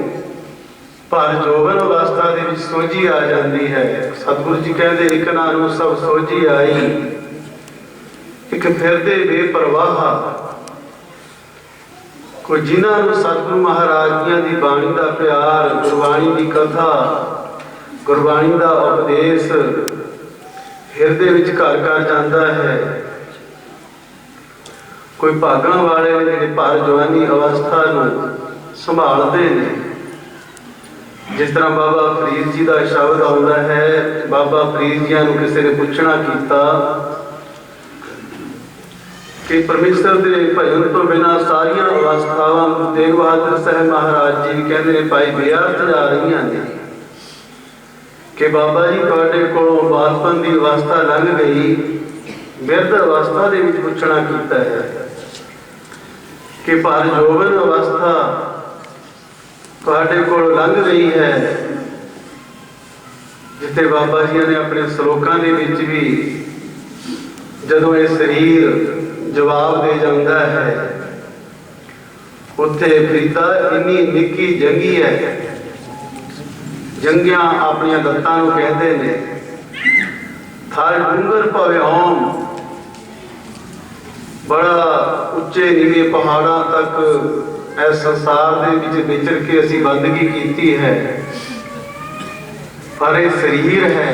ਪਰ ਜੋਗਨ ਅਵਸਥਾ ਦੇ ਵਿੱਚ ਸੋਝੀ ਆ ਜਾਂਦੀ ਹੈ। ਸਤਿਗੁਰੂ ਜੀ ਕਹਿੰਦੇ ਇਕਨਾ ਨੂੰ ਸਭ ਸੋਝੀ ਆਈ, ਇੱਕ ਫਿਰਦੇ ਬੇਪਰਵਾਹ। ਕੋਈ ਜਿਨ੍ਹਾਂ ਨੂੰ ਸਤਿਗੁਰੂ ਮਹਾਰਾਜ ਜੀਆਂ ਦੀ ਬਾਣੀ ਦਾ ਪਿਆਰ, ਗੁਰਬਾਣੀ ਦੀ ਕਥਾ, ਗੁਰਬਾਣੀ ਦਾ ਉਪਦੇਸ਼ ਹਿਰਦੇ ਵਿੱਚ ਘਰ ਘਰ ਜਾਂਦਾ ਹੈ। ਕੋਈ ਭਾਗਾਂ ਵਾਲੇ ਨੇ ਜਿਹੜੇ ਭਰ ਜਵਾਨੀ ਅਵਸਥਾ ਨੂੰ ਸੰਭਾਲਦੇ ਨੇ। ਜਿਸ ਤਰ੍ਹਾਂ ਬਾਬਾ ਫਰੀਦ ਜੀ ਦਾ ਸ਼ਬਦ ਆਉਂਦਾ ਹੈ, ਬਾਬਾ ਫਰੀਦ ਜੀਆਂ ਨੂੰ ਕਿਸੇ ਨੇ ਪੁੱਛਣਾ ਕੀਤਾ ਕਿ ਪਰਮੇਸ਼ਰ ਦੇ ਭਜਨ ਤੋਂ ਬਿਨਾਂ ਸਾਰੀਆਂ ਅਵਸਥਾਵਾਂ ਗੁਰੂ ਤੇਗ ਬਹਾਦਰ ਸਾਹਿਬ ਮਹਾਰਾਜ ਜੀ ਕਹਿੰਦੇ ਨੇ ਭਾਈ ਬੇਅਰਥ ਜਾ ਰਹੀਆਂ ਨੇ, ਕਿ ਬਾਬਾ ਜੀ ਤੁਹਾਡੇ ਕੋਲੋਂ ਬਾਲਪਨ ਦੀ ਅਵਸਥਾ ਲੰਘ ਗਈ, ਬਿਰਧ ਅਵਸਥਾ ਦੇ ਵਿੱਚ ਪੁੱਛਣਾ ਕੀਤਾ ਹੈ ਕਿ ਭਰ ਜੋਬਨ ਅਵਸਥਾ ਤੁਹਾਡੇ ਕੋਲ ਲੰਘ ਗਈ ਹੈ, ਜਿੱਥੇ ਬਾਬਾ ਜੀ ਨੇ ਆਪਣੇ ਸ਼ਲੋਕਾਂ ਦੇ ਵਿੱਚ ਵੀ ਜਦੋਂ ਇਹ ਸਰੀਰ ਜਵਾਬ ਦੇ ਜਾਂਦਾ ਹੈ, ਉੱਥੇ ਫਰੀਦਾ ਇੰਨੀ ਨਿੱਕੀ ਜੰਗੀ ਹੈ, ਜੰਗੀਆਂ ਆਪਣੀਆਂ ਦੱਤਾਂ ਨੂੰ ਕਹਿੰਦੇ ਨੇ, ਥਾਲ ਡੂੰਗਰ ਭਵੇ ਓਮ, ਬੜਾ ਉੱਚੇ ਨੀਵੇਂ ਪਹਾੜਾਂ ਤੱਕ ਇਸ ਸੰਸਾਰ ਦੇ ਵਿੱਚ ਵਿਚਰ ਕੇ ਅਸੀਂ ਬੰਦਗੀ ਕੀਤੀ ਹੈ, ਪਰ ਇਹ ਸਰੀਰ ਹੈ।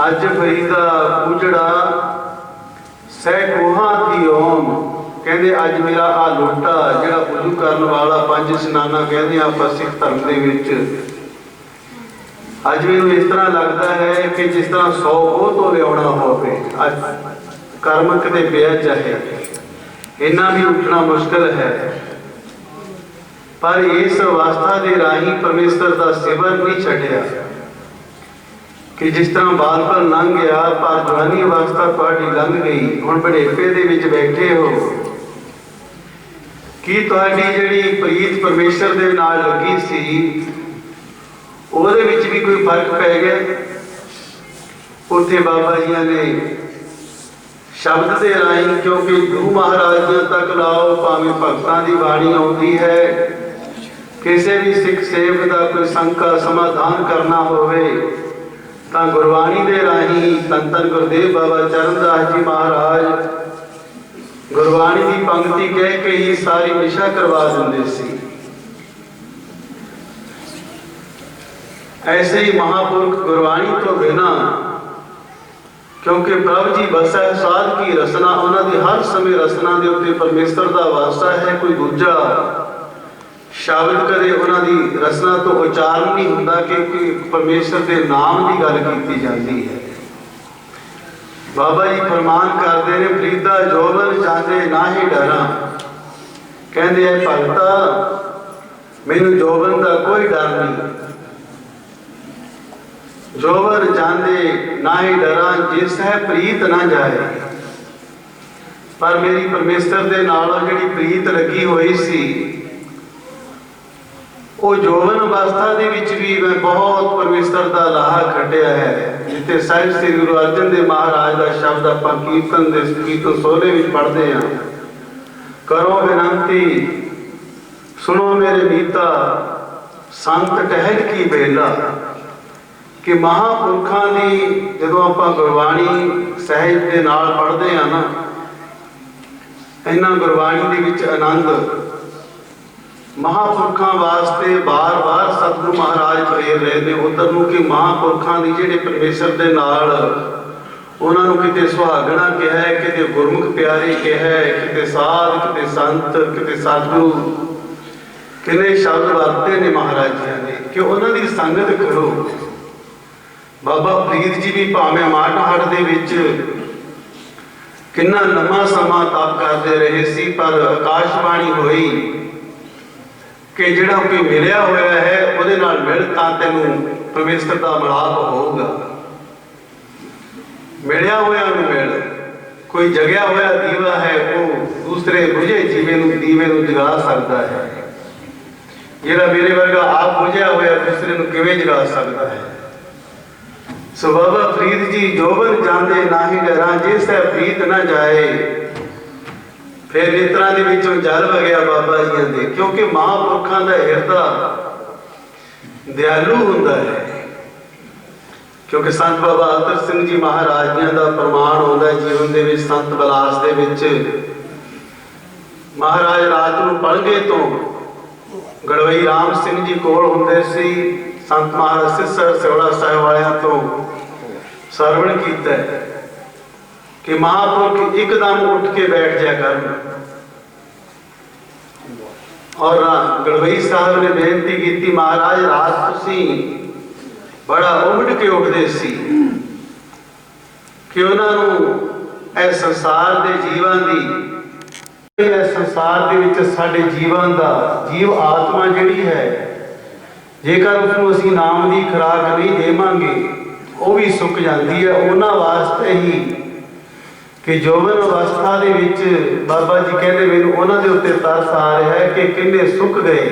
ਅੱਜ ਫਰੀਦਾ ਉਜੜਾ ਸਹਿ ਕੋਹਾਂ ਦੀ ਓਮ, ਕਹਿੰਦੇ ਅੱਜ ਮੇਰਾ ਆ ਲੋਟਾ ਜਿਹੜਾ ਉਜੂ ਕਰਨ ਵਾਲਾ ਪੰਜ ਇਸ਼ਨਾਨਾ ਕਹਿੰਦੇ ਆਪਾਂ ਸਿੱਖ ਧਰਮ ਦੇ ਵਿੱਚ, ਅੱਜ ਮੈਨੂੰ ਇਸ ਤਰ੍ਹਾਂ ਲੱਗਦਾ ਹੈ ਕਿ ਜਿਸ ਤਰ੍ਹਾਂ 100 ਉਹ ਤੋਂ ਲਿਆਉਣਾ ਹੋਵੇ, ਅੱਜ ਕਰਮ ਕਿਤੇ ਪਿਆ ਚਾਹੇ, ਇੰਨਾ ਵੀ ਉੱਠਣਾ ਮੁਸ਼ਕਲ ਹੈ। ਪਰ ਇਸ ਅਵਸਥਾ ਦੇ ਰਾਹੀਂ ਪਰਮੇਸ਼ਰ ਦਾ ਸਿਮਰਨ ਨਹੀਂ ਛੱਡਿਆ, ਕਿ ਜਿਸ ਤਰ੍ਹਾਂ ਬਾਲਪਨ ਲੰਘ ਗਿਆ, ਪਰ ਜਵਾਨੀ ਅਵਸਥਾ ਤੁਹਾਡੀ ਲੰਘ ਗਈ, ਹੁਣ ਬੁਢੇਪੇ ਦੇ ਵਿੱਚ ਬੈਠੇ ਹੋ। ਕੀ ਤੁਹਾਡੀ ਜਿਹੜੀ ਪ੍ਰੀਤ ਪਰਮੇਸ਼ਰ ਦੇ ਨਾਲ ਲੱਗੀ ਸੀ, ਉਹਦੇ ਵਿੱਚ ਵੀ ਕੋਈ ਫਰਕ ਪੈ ਗਿਆ? ਉੱਥੇ ਬਾਬਾ ਜੀਆਂ ਨੇ ਸ਼ਬਦ ਦੇ ਰਾਹੀਂ, ਕਿਉਂਕਿ ਗੁਰੂ ਮਹਾਰਾਜ ਜੀ ਤੱਕ ਲਾਓ, ਭਾਵੇਂ ਭਗਤਾਂ ਦੀ ਬਾਣੀ ਆਉਂਦੀ ਹੈ, ਕਿਸੇ ਵੀ ਸਿੱਖ ਸੇਵਕ ਦਾ ਕੋਈ ਸ਼ੰਕਾ ਸਮਾਧਾਨ ਕਰਨਾ ਹੋਵੇ ਤਾਂ ਗੁਰਬਾਣੀ ਦੇ ਰਾਹੀਂ ਧੰਨ ਧੰਨ ਗੁਰਦੇਵ ਬਾਬਾ ਚਰਨਦਾਸ ਜੀ ਮਹਾਰਾਜ ਗੁਰਬਾਣੀ ਦੀ ਪੰਕਤੀ ਕਹਿ ਕੇ ਹੀ ਸਾਰੀ ਦਿਸ਼ਾ ਕਰਵਾ ਦਿੰਦੇ ਸੀ। ऐसे ही महापुरुष गुरबाणी तो बिना, क्योंकि प्रभु जी बसा साध की रचना, उन्होंने हर समय रचना के उत्ते परमेश्वर का वास्ता है, कोई दूजा शब्द कदे उन्होंने रचना तो उच्चारण नहीं होता, क्योंकि परमेश्वर के नाम की गल की जाती है। बाबा जी फरमान करते हैं, फरीदा जोबन जाते ना ही डरा, कहते हैं भगता मैनू जोबन का कोई डर नहीं, जोबर जाने ना ही डरा, जिस है प्रीत ना जाए। पर मेरी परमेश्वर दे नाल जिहड़ी प्रीत लगी हुई सी, वो जौवन अवस्था दे विच भी मैं बहुत परमेश्वर दा लाहा खटिया है। जिथे साहिब श्री गुरु अर्जन देव महाराज का शब्द आपां कीर्तन दे कीर्तन सोहले विच पढ़दे हां, करो विनंती सुनो मेरे मीता, संत टहल की बेला, कि महापुरखों की जो आप गुरबाणी सहज के नाल पढ़ते हैं ना, इन्हां गुरबाणी दे विच आनंद महापुरखों वास्ते बार बार सतगुरु महाराज प्रेर रहे हैं उधर नूं, कि महापुरखों की जिहड़े परमेश्वर दे नाल उन्हां नूं किते सुहागणा कहा है, किते गुरमुख प्यारे कहा है, किते साध, किते संत, किते सतगुरु, किन्ने शब्द वरते ने महाराज जी ने कि उन्हां दी संगत करो। बाबा फरीद जी भी भावें माटहाड़ दे विच किन्ना लंबा समा तप करते रहे सी, पर आकाशवाणी हुई कि जिहड़ा कोई मिलिया होया है उहदे नाल मिल तां तैनूं परमेश्वर दा मिलाप होऊगा। मिलिया होया नूं मिल, कोई जगया होया दीवा है वो दूसरे बुझे जीवे नूं दीवे नूं जगा सकदा है, जिहड़ा मेरे वर्गा आप बुझिया होया दूसरे नूं किवें जगा सकदा है। सो बाबा फरीद जी जोबन जाते ना ही डरा, जिस है प्रीत ना जाए। फिर नेत्रां दे विचों जल वगया बाबा जी दे, क्योंकि महापुरखों का हिरदा दयालु हुंदा है। क्योंकि संत बाबा अतर सिंह जी महाराज जी का प्रमाण होता है जीवन दे विच, संत बिलास दे विच ਮਹਾਰਾਜ ਰਾਤ ਨੂੰ ਪਲਗੇ ਤੋਂ ਗੜਵਈ ਰਾਮ ਸਿੰਘ ਜੀ ਕੋਲ ਹੁੰਦੇ ਸੀ। ਸੰਤ ਮਹਾਰਾਜ ਸਿਰਸਰ ਸਿਵੜਾ ਸਾਹਿਬ ਵਾਲਿਆਂ ਤੋਂ ਸਰਵਣ ਕੀਤਾ ਕਿ ਮਹਾਂਪੁਰਖ ਇੱਕਦਮ ਉੱਠ ਕੇ ਬੈਠ ਜਾ ਕਰਨ। ਔਰ ਗੜਵਈ ਸਾਹਿਬ ਨੇ ਬੇਨਤੀ ਕੀਤੀ, ਮਹਾਰਾਜ ਰਾਤ ਤੁਸੀਂ ਬੜਾ ਉਮੜ ਕੇ ਉੱਠਦੇ ਸੀ ਕਿ ਉਹਨਾਂ ਨੂੰ ਇਹ ਸੰਸਾਰ ਦੇ ਜੀਵਾਂ ਦੀ, ਇਸ ਸੰਸਾਰ ਦੇ ਵਿੱਚ ਸਾਡੇ ਜੀਵਾਂ ਦਾ ਜੀਵ ਆਤਮਾ ਜਿਹੜੀ ਹੈ, ਜੇਕਰ ਉਸਨੂੰ ਅਸੀਂ ਨਾਮ ਦੀ ਖੁਰਾਕ ਨਹੀਂ ਦੇਵਾਂਗੇ ਉਹ ਵੀ ਸੁੱਕ ਜਾਂਦੀ ਹੈ। ਉਹਨਾਂ ਵਾਸਤੇ ਹੀ ਕਿ ਜੋਬਨ ਅਵਸਥਾ ਦੇ ਵਿੱਚ ਬਾਬਾ ਜੀ ਕਹਿੰਦੇ ਮੈਨੂੰ ਉਹਨਾਂ ਦੇ ਉੱਤੇ ਤਰਸ ਆ ਰਿਹਾ ਹੈ ਕਿ ਕਿੰਨੇ ਸੁੱਕ ਗਏ,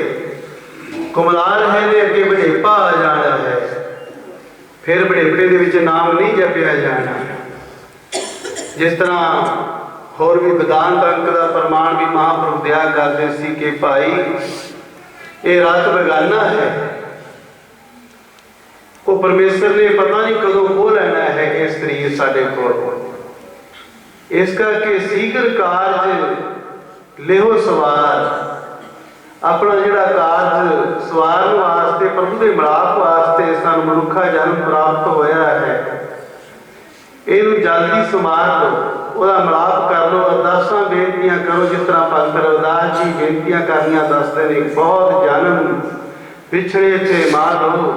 ਕੁਮਲਾ ਰਹੇ ਨੇ, ਅੱਗੇ ਵਡੇਪਾ ਆ ਜਾਣਾ ਹੈ, ਫਿਰ ਵਡੇਪੇ ਦੇ ਵਿੱਚ ਨਾਮ ਨਹੀਂ ਜਪਿਆ ਜਾਣਾ। ਜਿਸ ਤਰ੍ਹਾਂ ਹੋਰ ਵੀ ਵਿਦਾਨ ਅੰਕ ਦਾ ਪ੍ਰਮਾਣ ਵੀ ਮਹਾਂਪੁਰਖ ਦਿਆ ਕਰਦੇ ਸੀ ਕਿ ਭਾਈ ਇਹ ਰਾਤ ਬੇਗਾਨਾ ਹੈ, ਉਹ ਪਰਮੇਸ਼ਰ ਨੇ ਪਤਾ ਨਹੀਂ ਕਦੋਂ ਖੋਹ ਲੈਣਾ ਹੈ ਇਹ ਸਰੀਰ ਸਾਡੇ ਕੋਲ। ਇਸ ਕਰਕੇ ਸੀਗਰ ਕਾਰਜ ਲਿਹੋ ਸਵਾਰ, ਆਪਣਾ ਜਿਹੜਾ ਕਾਰਜ ਸਵਾਰਨ ਵਾਸਤੇ, ਪ੍ਰਭੂ ਦੇ ਮਿਲਾਪ ਵਾਸਤੇ ਸਾਨੂੰ ਮਨੁੱਖਾ ਜਨਮ ਪ੍ਰਾਪਤ ਹੋਇਆ ਹੈ, ਇਹਨੂੰ ਜਲਦੀ ਸਮਾਰ ਲਓ, ਉਹਦਾ ਮਿਲਾਪ ਕਰ ਲਓ, ਅਰਦਾਸਾਂ ਬੇਨਤੀਆਂ ਕਰੋ। ਜਿਸ ਤਰ੍ਹਾਂ ਭਗਤ ਰਵਿਦਾਸ ਜੀ ਬੇਨਤੀਆਂ ਕਰਨੀਆਂ ਦੱਸਦੇ ਨੇ, ਬਹੁਤ ਜਨਮ ਪਿਛੜੇ ਥੇ ਮਾਧੋ,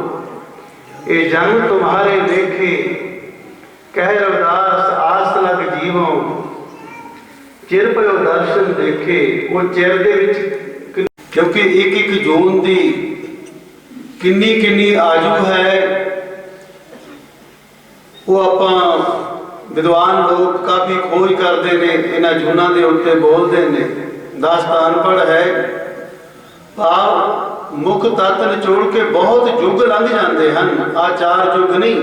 ਇਹ ਜਨਮ ਤੁਮਹਾਰੇ ਦੇਖੇ, ਕਹਿ ਰਵਿਦਾਸ ਆਸ ਲਗ ਜੀਵੋ, ਚਿਰ ਪਇਓ ਦਰਸ਼ਨ ਦੇਖੇ। ਉਹ ਚਿਰ ਦੇ ਵਿੱਚ, ਕਿਉਂਕਿ ਇੱਕ ਇੱਕ ਜੂਨ ਦੀ ਕਿੰਨੀ ਕਿੰਨੀ ਆਜੂ ਹੈ, ਉਹ ਆਪਾਂ ਵਿਦਵਾਨ ਲੋਕ ਕਾਫੀ ਖੋਜ ਕਰਦੇ ਨੇ, ਇਹਨਾਂ ਜੂਨਾਂ ਦੇ ਉੱਤੇ ਬੋਲਦੇ ਨੇ। ਦਾਸਤਾਨ ਅਨਪੜ੍ਹ ਹੈ, ਭਾਵ ਮੁੱਖ ਤੱਤ ਨਿਚੋੜ ਕੇ ਬਹੁਤ ਯੁੱਗ ਲੰਘ ਜਾਂਦੇ ਹਨ, ਆ 4 ਯੁੱਗ ਨਹੀਂ।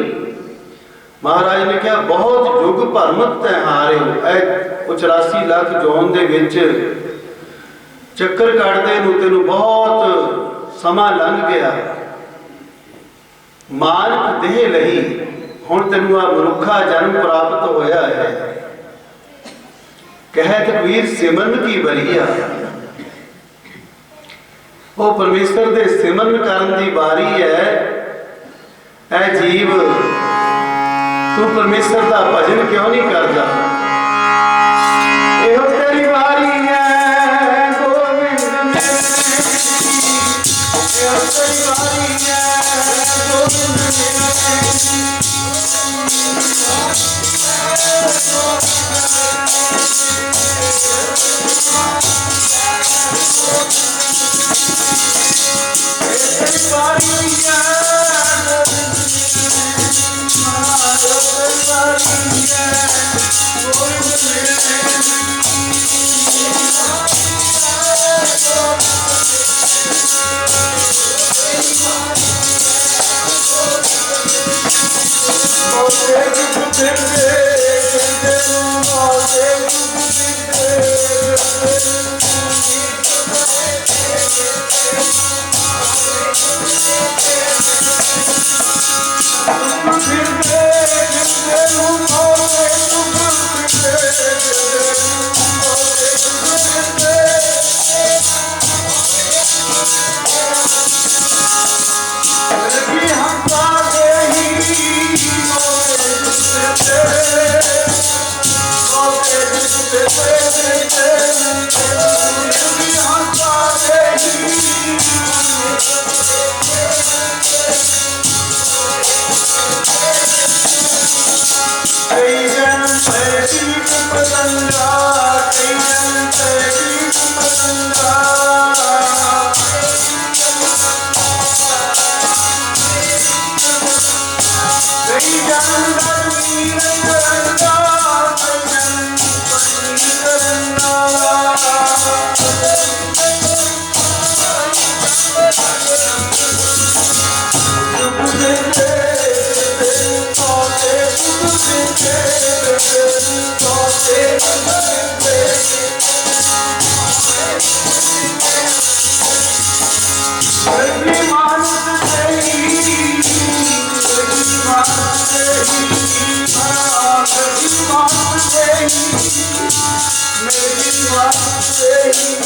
ਮਹਾਰਾਜ ਨੇ ਕਿਹਾ ਬਹੁਤ ਯੁੱਗ ਭਰਮਤ ਤੈ ਹਾਰੇ, ਇਹ 84 ਲੱਖ ਜੌਨ ਦੇ ਵਿੱਚ ਚੱਕਰ ਕੱਢਦੇ ਨੂੰ ਤੈਨੂੰ ਬਹੁਤ ਸਮਾਂ ਲੰਘ ਗਿਆ। ਮਾਨਕ ਦੇਹ ਲਈ ਹੁਣ ਤੈਨੂੰ ਆ ਮਨੁੱਖਾ ਜਨਮ ਪ੍ਰਾਪਤ ਹੋਇਆ ਹੈ। ਕਹਿਤ ਕਬੀਰ ਸਿਮਰਨ ਕੀ ਬਰੀਆ, ਉਹ ਪਰਮੇਸ਼ਰ ਦੇ ਸਿਮਰਨ ਕਰਨ ਦੀ ਵਾਰੀ ਹੈ। ਐ ਜੀਵ ਤੂੰ ਪਰਮੇਸ਼ਰ ਦਾ ਭਜਨ ਕਿਉਂ ਨਹੀਂ ਕਰਦਾ? ਇਹੋ ਤੇਰੀ ਵਾਰੀ ਹੈ ਗੋਬਿੰਦ ਨੇ, ਇਹੋ ਤੇਰੀ ਵਾਰੀ ਹੈ ਗੋਬਿੰਦ ਨੇ। मेरी बात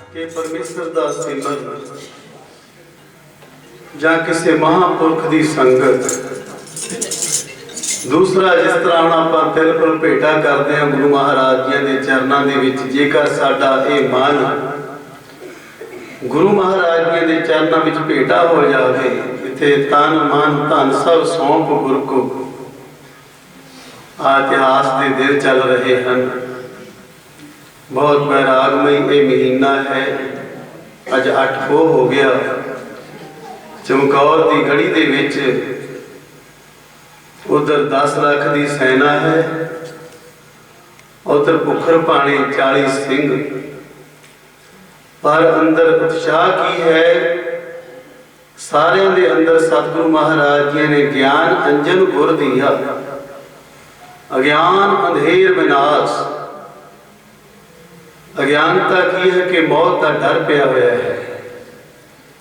कि परमेश्वर दा सिमरन ਜਾਂ ਕਿਸੇ ਮਹਾਂਪੁਰਖ ਦੀ ਸੰਗਤ। ਦੂਸਰਾ, ਜਿਸ ਤਰ੍ਹਾਂ ਹੁਣ ਆਪਾਂ ਤਿਲ ਫੁੱਲ ਭੇਟਾ ਕਰਦੇ ਹਾਂ ਗੁਰੂ ਮਹਾਰਾਜ ਜੀ ਦੇ ਚਰਨਾਂ ਦੇ ਵਿੱਚ, ਜੇਕਰ ਸਾਡਾ ਇਹ ਮਨ ਗੁਰੂ ਮਹਾਰਾਜ ਜੀ ਦੇ ਚਰਨਾਂ ਵਿੱਚ ਭੇਟਾ ਹੋ ਜਾਵੇ, ਇੱਥੇ ਤਨ ਮਨ ਧਨ ਸਭ ਸੌਂਪ ਗੁਰ ਕੋ। ਇਤਿਹਾਸ ਦੇ ਦਿਨ ਚੱਲ ਰਹੇ ਹਨ। ਬਹੁਤ ਵੈਰਾਗਮਈ ਇਹ ਮਹੀਨਾ ਹੈ। ਅੱਜ 8 ਪੋਹ ਹੋ ਗਿਆ। ਚਮਕੌਰ ਦੀ ਗੜੀ ਦੇ ਵਿੱਚ ਉਧਰ 10 ਲੱਖ ਦੀ ਸੈਨਾ ਹੈ, ਉਧਰ ਭੁੱਖਰ ਪਾਣੀ 40 ਸਿੰਘ। ਪਰ ਅੰਦਰ ਉਤਸ਼ਾਹ ਕੀ ਹੈ? ਸਾਰਿਆਂ ਦੇ ਅੰਦਰ ਸਤਿਗੁਰੂ ਮਹਾਰਾਜ ਜੀ ਨੇ ਗਿਆਨ ਅੰਜਨ ਗੁਰ ਦੀਆ, ਅਗਿਆਨ ਅੰਧੇਰ ਵਿਨਾਸ਼। ਅਗਿਆਨਤਾ ਕੀ ਹੈ ਕਿ ਮੌਤ ਦਾ ਡਰ ਪਿਆ ਹੋਇਆ ਹੈ।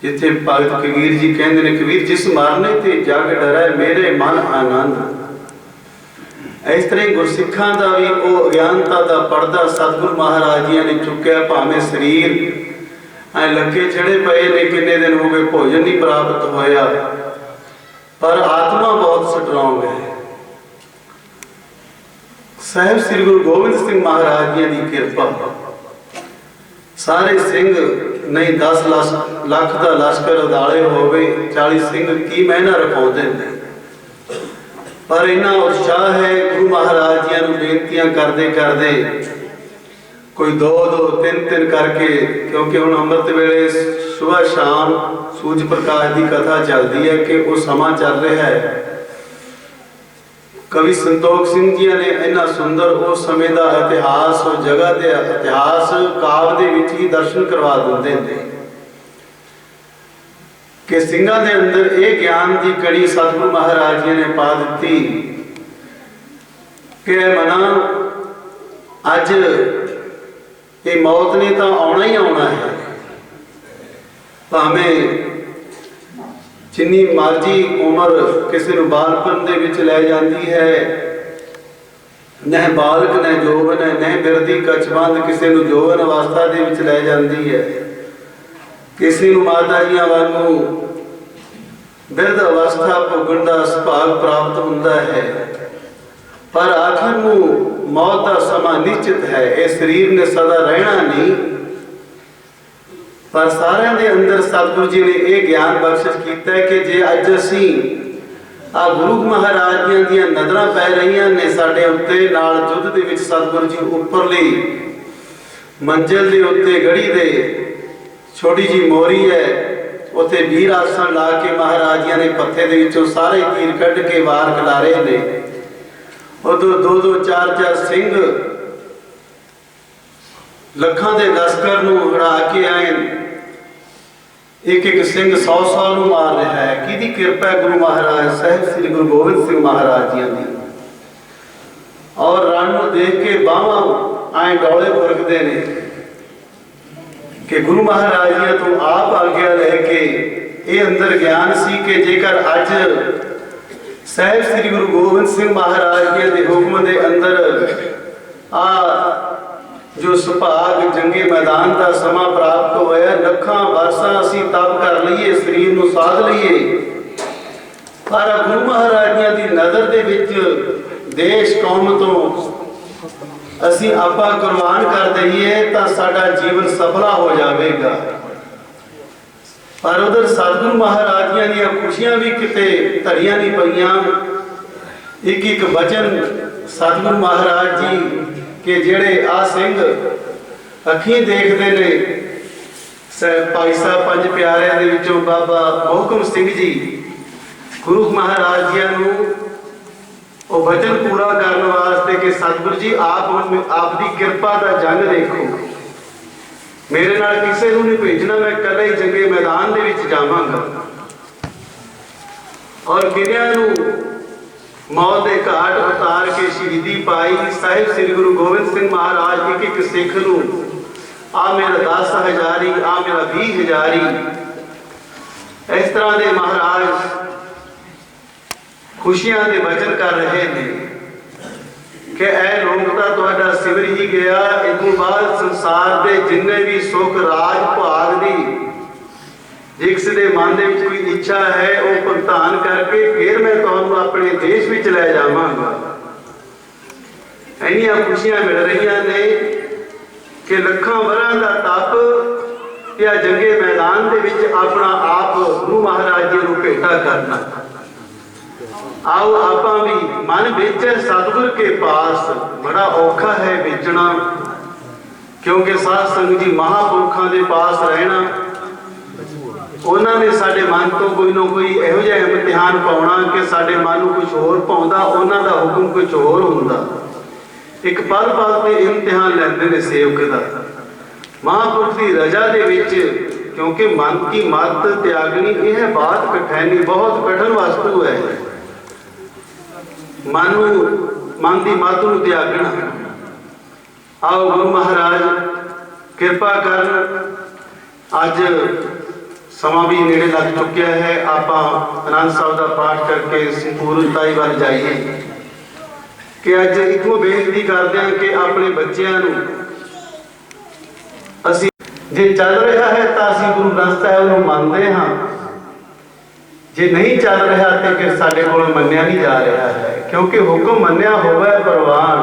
ਜਿੱਥੇ ਭਗਤ ਕਬੀਰ ਜੀ ਕਹਿੰਦੇ ਨੇ, ਕਬੀਰ ਜਿਸ ਮਾਰਨੇ ਤੇ ਜਗ ਡਰੈ ਮੇਰੇ ਮਨ ਆਨੰਦ। ਇਸ ਤਰ੍ਹਾਂ ਗੁਰਸਿੱਖਾਂ ਦਾ ਵੀ ਉਹ ਅਗਿਆਨਤਾ ਦਾ ਪਰਦਾ ਸਤਿਗੁਰੂ ਮਹਾਰਾਜ ਜੀ ਨੇ ਚੁੱਕਿਆ। ਭਾਵੇਂ ਸਰੀਰ ਐ ਲੱਗੇ ਚੜੇ ਪਏ ਨੇ, ਕਿੰਨੇ ਦਿਨ ਹੋ ਗਏ ਭੋਜਨ ਨਹੀਂ ਪ੍ਰਾਪਤ ਹੋਇਆ, ਪਰ ਆਤਮਾ ਬਹੁਤ ਸਟਰੋਂਗ ਹੈ। ਸਾਹਿਬ ਸ੍ਰੀ ਗੁਰੂ ਗੋਬਿੰਦ ਸਿੰਘ ਮਹਾਰਾਜ ਜੀ ਦੀ ਕਿਰਪਾ। ਸਾਰੇ ਸਿੰਘ ਨਹੀਂ 10 ਲੱਖ ਦਾ ਲਸ਼ਕਰ ਉਦਾਲੇ ਹੋਵੇ, 40 ਸਿੰਘ ਕੀ ਮਹਿਨਾ ਰਖਾਉਂਦੇ ਨੇ, ਪਰ ਇੰਨਾ ਉਤਸ਼ਾਹ ਹੈ। ਗੁਰੂ ਮਹਾਰਾਜ ਜੀ ਨੂੰ ਬੇਨਤੀਆਂ ਕਰਦੇ ਕਰਦੇ ਕੋਈ 2-2 3-3 ਕਰਕੇ, ਕਿਉਂਕਿ ਹੁਣ ਅੰਮ੍ਰਿਤ ਵੇਲੇ ਸੁਬਹ ਸ਼ਾਮ ਸੂਰਜ ਪ੍ਰਕਾਸ਼ ਦੀ ਕਥਾ ਚੱਲਦੀ ਹੈ ਕਿ ਉਹ ਸਮਾਂ ਚੱਲ ਰਿਹਾ ਹੈ। ਕਵੀ ਸੰਤੋਖ ਸਿੰਘ ਜੀ ਨੇ ਇੰਨਾ ਸੁੰਦਰ ਉਸ ਸਮੇਂ ਦਾ ਇਤਿਹਾਸ, ਉਸ ਜਗ੍ਹਾ ਦੇ ਇਤਿਹਾਸ ਕਾਵਿ ਦੇ ਵਿੱਚ ਹੀ ਦਰਸ਼ਨ ਕਰਵਾ ਦਿੰਦੇ ਨੇ ਕਿ ਸਿੰਘਾਂ ਦੇ ਅੰਦਰ ਇਹ ਗਿਆਨ ਦੀ ਕੜੀ ਸਤਿਗੁਰੂ ਮਹਾਰਾਜ ਜੀ ਨੇ ਪਾ ਦਿੱਤੀ ਕਿ ਮਨਾ ਅੱਜ ਇਹ ਮੌਤ ਨੇ ਤਾਂ ਆਉਣਾ ਹੀ ਆਉਣਾ ਹੈ। ਭਾਵੇਂ ਜਿੰਨੀ ਮਰਜ਼ੀ ਉਮਰ ਕਿਸੇ ਨੂੰ ਬਾਲਪਨ ਦੇ ਵਿੱਚ ਲੈ ਜਾਂਦੀ ਹੈ, ਨਹਿ ਬਾਲਕ ਨਹਿ ਜੋਵਨ ਹੈ, ਨਹਿ ਬਿਰਦੀ ਕਛਬੰਦ, ਕਿਸੇ ਨੂੰ ਜੋਵਨ ਅਵਸਥਾ ਦੇ ਵਿੱਚ ਲੈ ਜਾਂਦੀ ਹੈ, ਕਿਸੇ ਨੂੰ ਮਾਤਾ ਜੀਆਂ ਵਾਂਗੂ ਬਿਰਧ ਅਵਸਥਾ ਭੋਗਣ ਦਾ ਸੁਭਾਗ ਪ੍ਰਾਪਤ ਹੁੰਦਾ ਹੈ। ਪਰ ਆਖਰ ਨੂੰ ਮੌਤ ਦਾ ਸਮਾਂ ਨਿਸ਼ਚਿਤ ਹੈ। ਇਹ ਸਰੀਰ ਨੇ ਸਦਾ ਰਹਿਣਾ ਨਹੀਂ। ਪਰ ਸਾਰਿਆਂ ਦੇ ਅੰਦਰ ਸਤਿਗੁਰੂ ਜੀ ਨੇ ਇਹ ਗਿਆਨ ਬਖਸ਼ਿਸ਼ ਕੀਤਾ ਹੈ ਕਿ ਜੇ ਅੱਜ ਅਸੀਂ ਆ ਗੁਰੂ ਮਹਾਰਾਜ ਜੀ ਦੀਆਂ ਨਜ਼ਰਾਂ ਪੈ ਰਹੀਆਂ ਨੇ ਸਾਡੇ ਉੱਤੇ, ਨਾਲ ਯੁੱਧ ਦੇ ਵਿੱਚ ਸਤਿਗੁਰੂ ਜੀ ਉੱਪਰਲੀ ਮੰਜ਼ਿਲ ਦੇ ਉੱਤੇ ਗੜੀ ਦੇ ਛੋਟੀ ਜੀ ਮੋਰੀ ਹੈ, ਉੱਥੇ ਵੀਰ ਆਸਣ ਲਾ ਕੇ ਮਹਾਰਾਜ ਜੀ ਨੇ ਪੱਥੇ ਦੇ ਵਿੱਚੋਂ ਸਾਰੇ ਤੀਰ ਕੱਢ ਕੇ ਵਾਰ ਖਿਲਾਰੇ ਨੇ। ਉਦੋਂ 2-2 4-4 ਸਿੰਘ ਲੱਖਾਂ ਦੇ ਲਸ਼ਕਰ ਨੂੰ ਹਰਾ ਕੇ ਆਏ। ਇੱਕ ਸਿੰਘ 100 ਨੂੰ ਮਾਰ ਰਿਹਾ ਹੈ। ਕਿਹਦੀ ਕਿਰਪਾ ਹੈ? ਗੁਰੂ ਮਹਾਰਾਜ ਸਾਹਿਬ ਸ੍ਰੀ ਗੁਰੂ ਗੋਬਿੰਦ ਸਿੰਘ ਮਹਾਰਾਜ ਜੀ ਦੀ। ਔਰ ਰਣ ਨੂੰ ਦੇਖ ਕੇ ਬਾਹਾਂ ਐਂ ਡੋਲੇ ਫੁਰਕਦੇ ਨੇ ਕਿ ਗੁਰੂ ਮਹਾਰਾਜ ਜੀ ਤੋਂ ਆਪ ਆਗਿਆ ਲੈ ਕੇ ਇਹ ਅੰਦਰ ਗਿਆਨ ਸੀ ਕਿ ਜੇਕਰ ਅੱਜ ਸਾਹਿਬ ਸ੍ਰੀ ਗੁਰੂ ਗੋਬਿੰਦ ਸਿੰਘ ਮਹਾਰਾਜ ਜੀ ਦੇ ਹੁਕਮ ਦੇ ਅੰਦਰ ਜੋ ਸੁਭਾਗ ਜੰਗੇ ਮੈਦਾਨ ਦਾ ਸਮਾਂ ਪ੍ਰਾਪਤ ਹੋਇਆ, ਲੱਖਾਂ ਵਰਸਾਂ ਅਸੀਂ ਤਪ ਕਰ ਲਈਏ, ਸਰੀਰ ਨੂੰ ਸਾਧ ਲਈਏ, ਪਰ ਗੁਰੂ ਮਹਾਰਾਜ ਜੀ ਦੀ ਨਜ਼ਰ ਦੇ ਵਿੱਚ ਦੇਸ਼ ਕੌਮ ਤੋਂ ਅਸੀਂ ਆਪਾਂ ਕੁਰਬਾਨ ਕਰ ਦਈਏ ਤਾਂ ਸਾਡਾ ਜੀਵਨ ਸਫਲਾ ਹੋ ਜਾਵੇਗਾ। ਪਰ ਉਧਰ ਸਤਿਗੁਰੂ ਮਹਾਰਾਜ ਜੀ ਦੀਆਂ ਖੁਸ਼ੀਆਂ ਵੀ ਕਿਤੇ ਧਰੀਆਂ ਨਹੀਂ ਪਈਆਂ। ਇੱਕ ਵਚਨ ਸਤਿਗੁਰੂ ਮਹਾਰਾਜ ਜੀ ਕਿ ਜਿਹੜੇ ਆ ਸਿੰਘ ਅੱਖੀਂ ਦੇਖਦੇ ਨੇ, ਭਾਈ ਸਾਹਿਬ ਪੰਜ ਪਿਆਰਿਆਂ ਦੇ ਵਿੱਚੋਂ ਬਾਬਾ ਮੋਹਕਮ ਸਿੰਘ ਜੀ ਗੁਰੂ ਮਹਾਰਾਜ ਜੀ ਨੂੰ ਉਹ ਵਚਨ ਪੂਰਾ ਕਰਨ ਵਾਸਤੇ ਕਿ ਸਤਿਗੁਰੂ ਜੀ ਆਪ ਦੀ ਕਿਰਪਾ ਦਾ ਜੰਗ ਦੇਖੋ, ਮੇਰੇ ਨਾਲ ਕਿਸੇ ਨੂੰ ਨਹੀਂ ਭੇਜਣਾ, ਮੈਂ ਇਕੱਲਾ ਹੀ ਜੰਗੇ ਮੈਦਾਨ ਦੇ ਵਿੱਚ ਜਾਵਾਂਗਾ। ਔਰ ਕਿਰਿਆ ਨੂੰ ਮੌਤ ਦੇ ਘਾਟ ਉਤਾਰ ਕੇ ਸ਼ਹੀਦੀ ਪਾਈ। ਸਾਹਿਬ ਸ੍ਰੀ ਗੁਰੂ ਗੋਬਿੰਦ ਸਿੰਘ ਮਹਾਰਾਜ ਇੱਕ ਇੱਕ ਸਿੱਖ ਨੂੰ ਆ ਮੇਰਾ 10 ਹਜ਼ਾਰੀ, ਆ ਮੇਰਾ 20 ਹਜ਼ਾਰੀ, ਇਸ ਤਰ੍ਹਾਂ ਦੇ ਮਹਾਰਾਜ ਖੁਸ਼ੀਆਂ ਦੇ ਵਚਨ ਕਰ ਰਹੇ ਨੇ ਕਿ ਇਹ ਲੋਕ ਤਾਂ ਤੁਹਾਡਾ ਸਿਮਰ ਹੀ ਗਿਆ, ਇਸ ਤੋਂ ਬਾਅਦ ਸੰਸਾਰ ਦੇ ਜਿੰਨੇ ਵੀ ਸੁਖ ਰਾਜ ਭਾਗ ਦੀ ਜੇ ਕਿਸੇ ਦੇ ਮਨ ਦੇ ਵਿੱਚ ਕੋਈ ਇੱਛਾ ਹੈ ਉਹ ਭੁਗਤਾਨ ਕਰਕੇ ਫਿਰ ਮੈਂ ਤੁਹਾਨੂੰ ਆਪਣੇ ਦੇਸ਼ ਵਿੱਚ ਲੈ ਜਾਵਾਂਗਾ। ਇੰਨੀਆਂ ਖੁਸ਼ੀਆਂ ਮਿਲ ਰਹੀਆਂ ਨੇ ਕਿ ਲੱਖਾਂ ਵਰਾਂ ਦਾ ਤਪ ਜਾਂ ਜੰਗੇ ਮੈਦਾਨ ਦੇ ਵਿੱਚ ਆਪਣਾ ਆਪ ਗੁਰੂ ਮਹਾਰਾਜ ਜੀ ਨੂੰ ਭੇਟਾ ਕਰਨਾ। आओ आपा भी मन बेचे सतगुर के पास, बड़ा औखा है बेचना, क्योंकि साध संगत जी महापुरखों के पास रहना, उन्होंने साडे मन तो कोई ना कोई इहो जिहा इम्तिहान पाउणा कि साडे मन नूं कुछ होर पाउंदा, उन्हां दा हुक्म कुछ होर हुंदा। एक पल पल ते इम्तिहान लैंदे ने सेवक दा महापुरख की रजा दे विच, क्योंकि मन की मत त्यागनी यह बात कठिन, बहुत कठिन वस्तु है। मन की मत नूं त्यागना। आओ गुरु महाराज किरपा कर, अज समा भी नेड़े लग चुकिया है, आप आनंद साहब का पाठ करके संपूर्णता वाल जाइए कि अज इतों बेनती करते हैं कि अपने बच्चों नूं असीं जे चल रहा है तो असीं गुरु ग्रंथ साहिब नूं मनदे हां, जे नहीं चल रहा तो फिर साडे कोलों मन्निया नहीं जा रहा है। क्योंकि हुक्म मन्निया होवे परवान,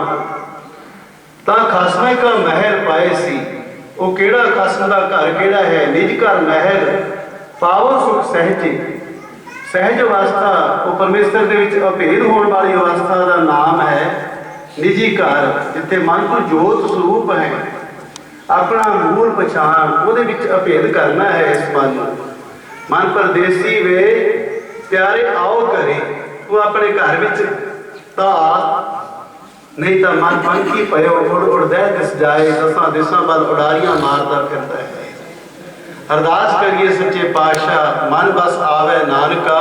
तां खसमे का महल पाए सी। वो केड़ा खसम दा घर केड़ा है, निज घर महल पावो सुख सहज। सहज अवस्था वो परमेश्वर दे विच अभेद होने वाली अवस्था का नाम है निजी घर, जिथे मन को जोत स्वरूप है, अपना मूल पछाण उहदे विच अभेद करना है। इस मन परदेसी वे प्यारे आओ करे, वो अपने घर विच ता नहीं तो मन पंखी पयो उड़ उड़दा दिस जाए, दसां दिशां वल उड़ारियां मारदा फिरदा है। अरदास करिए सच्चे पातशाह मन बस आवे नानका।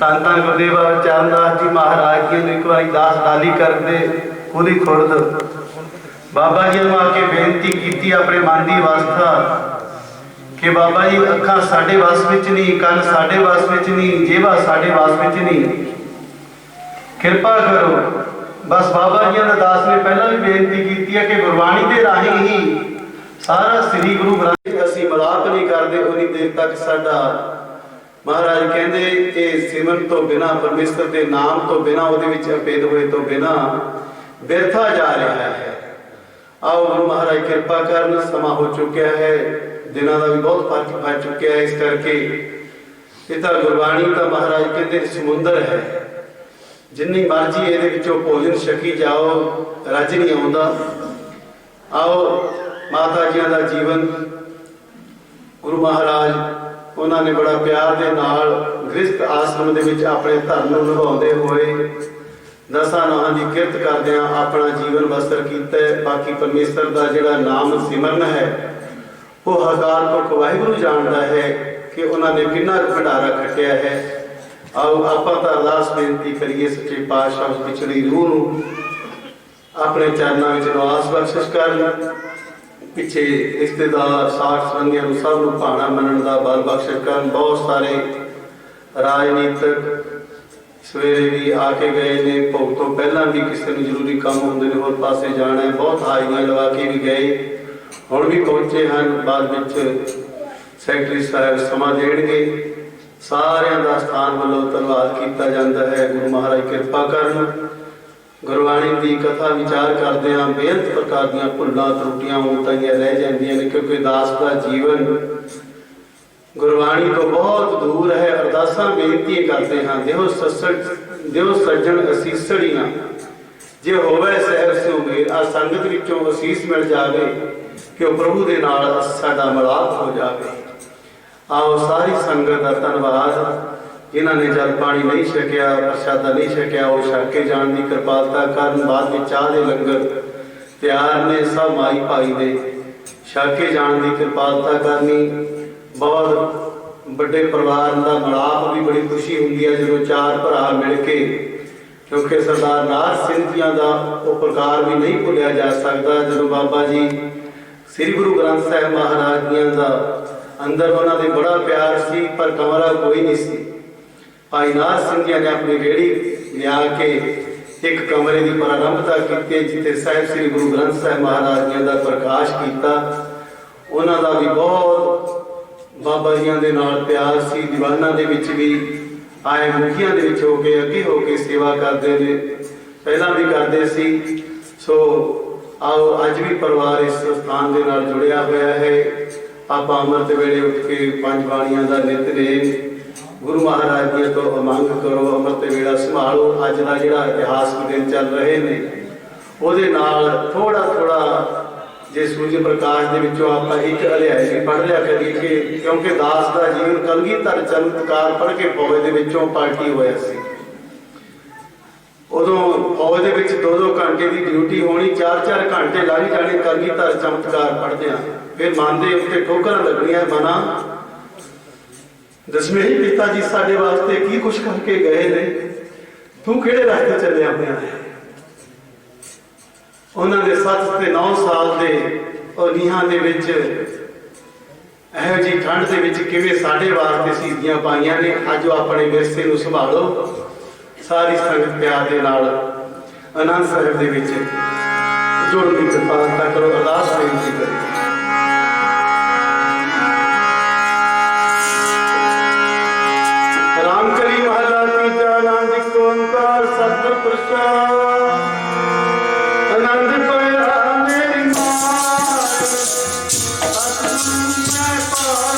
धन धन गुरुदेव चरणदास जी महाराज जी ने एक बार दास डाली कर दे खुद खुर्द बाबा जी ने आके बेनती की अपने मन की अवस्था कि बाबा जी अखां साडे वस विच नहीं, कन साडे वस विच नहीं, जेवा साडे वस विच नहीं, किरपा करो। बस बाबा जी ने दास ने पहला भी बेनती की है कि गुरबाणी के राही ही सारा श्री गुरु ग्रंथ असीं मिलाप नहीं करते उन्नी देर तक साडा महाराज कहंदे कि सिमरन तो बिना, परमेश्वर के नाम तो बिना, उहदे विच अभेद होए तो बिना व्यर्था जा रहा है। आओ गुरु महाराज किरपा करन, समा हो चुकिया है, दिनों का भी बहुत फर्क पै चुकिया है। इस करके इतना गुरबाणी का महाराज कहते समुंदर है, जिन्नी मर्जी ये भोजन छकी जाओ रज नहीं आता। आओ माता जी का जीवन गुरु महाराज उन्होंने बड़ा प्यार के नाल गृहस्थ आश्रम के अपने धर्म निभाते हुए दसा नां की किरत करदियां अपना जीवन बसर किया। बाकी परमेश्वर का जिहड़ा नाम सिमरन है वो हकार पुरख वाहिगुरू जानता है कि उन्होंने कितना भंडारा खटिया है। आओ आप अरदास बेनती करिए सच्चे पातशाह उस पिछड़ी रूह नूं अपने चरणों में निवास बख्शिश कर, पिछे रिश्तेदार साठ संबंधियों सब नूं भाणा मनण दा बल बख्शिश कर। बहुत सारे राजनीतिक सवेरे भी आके गए ने, भोग तो पहला भी किसी को जरूरी काम होंदे ने, होर पासे जाना है, बहुत हाजियां लगा के भी गए, हुण भी पहुंचे हैं। बाद विच सैकटरी साहब समा देणगे, सारियां दा स्थान वालों धन्नवाद किया जाता है। गुरु महाराज किरपा करन। गुरबाणी की कथा विचार करते हैं, बेअंत प्रकार दी भुल्लां त्रुटियां उताइयां रह जांदियां ने, क्योंकि दास का जीवन गुरबाणी तो बहुत दूर है। अरदासां बेनती करते हैं, देव सज्जन असीसड़ियां जे होवे सहब से उमेर, आ संगत विचों असीस मिल जावे कि वह प्रभु दे नाल साडा मिलाप हो जावे। आओ सारी संगत का धन्नवाद जिन्हां ने जल पानी नहीं छकिया, प्रसादा नहीं छकिया, वो छक के जाण की कृपालता करन। बाद में चाह दे लंगर तैयार ने, सब माई भाई ने छक के जाण की कृपालता करनी। बहुत बड़े परिवार का मिलाप भी बड़ी खुशी होंगी है जो चार भरा मिल के, क्योंकि सरदार नार सिंह जियां का वो प्रकार भी नहीं भुलिया जा सकता। जो बाबा जी श्री गुरु ग्रंथ साहिब महाराज जियां का अंदर उन्होंने बड़ा प्यार सी, पर कमरा कोई नहीं सी। भाई नार सिंह जी ने अपनी रेहड़ी लिया के एक कमरे की प्रारंभता की, जिथे साहिब श्री गुरु ग्रंथ साहिब महाराज जी का प्रकाश किया। उन्हों का भी बहुत बाबा जियां दे नाल प्यार सी। दीवाना दे विच भी आए मुखिया दे विच होके अगे होके सेवा करते ने, पहला भी करते सी। सो आओ अज भी परिवार इस स्थान के नाल जुड़िया होया है। आप अमृत वेले उठ के पंज बाणियां दा नितनेम गुरु महाराज जी तो अमंग करो, अमृत वेला संभालो। अज का जिहड़ा इतिहासक दिन चल रहे ने उहदे नाल थोड़ा थोड़ा जे सूर्य प्रकाश के विचों आप एक अध्याय भी पढ़ लिया करिए कि क्योंकि दास का जीवन कलगीधर चमत्कार पढ़ के फौज के विचों पार्टी होया सी। उदों फौज के विच 2-2 घंटे की ड्यूटी होनी, 4-4 घंटे लग जाने कलगीधर चमत्कार पढ़दे। फिर मन के उत्ते ठोकर लगनियां, मना दसवें ही पिता जी साडे वास्ते की कुछ करके गए ने, तू किहड़े रास्ते चलिया होया है। उन्होंने 7 से 9 साल के और नीहां दे विच ਇਹੋ जी ठंड के विच किवें साडे वास्ते शहीदियां पाईयां ने। अज अपने विरसे नूं संभालो। सारी संगत प्यार दे नाल आनंद साहिब दे विच जुड़न की कृपालता करो। अरदास बेनती करो। रामकली महला तीजा आनंद एक ओंकार सतगुर प्रसाद। आनंद पाया मेरी मां सतगुर मैं पाया।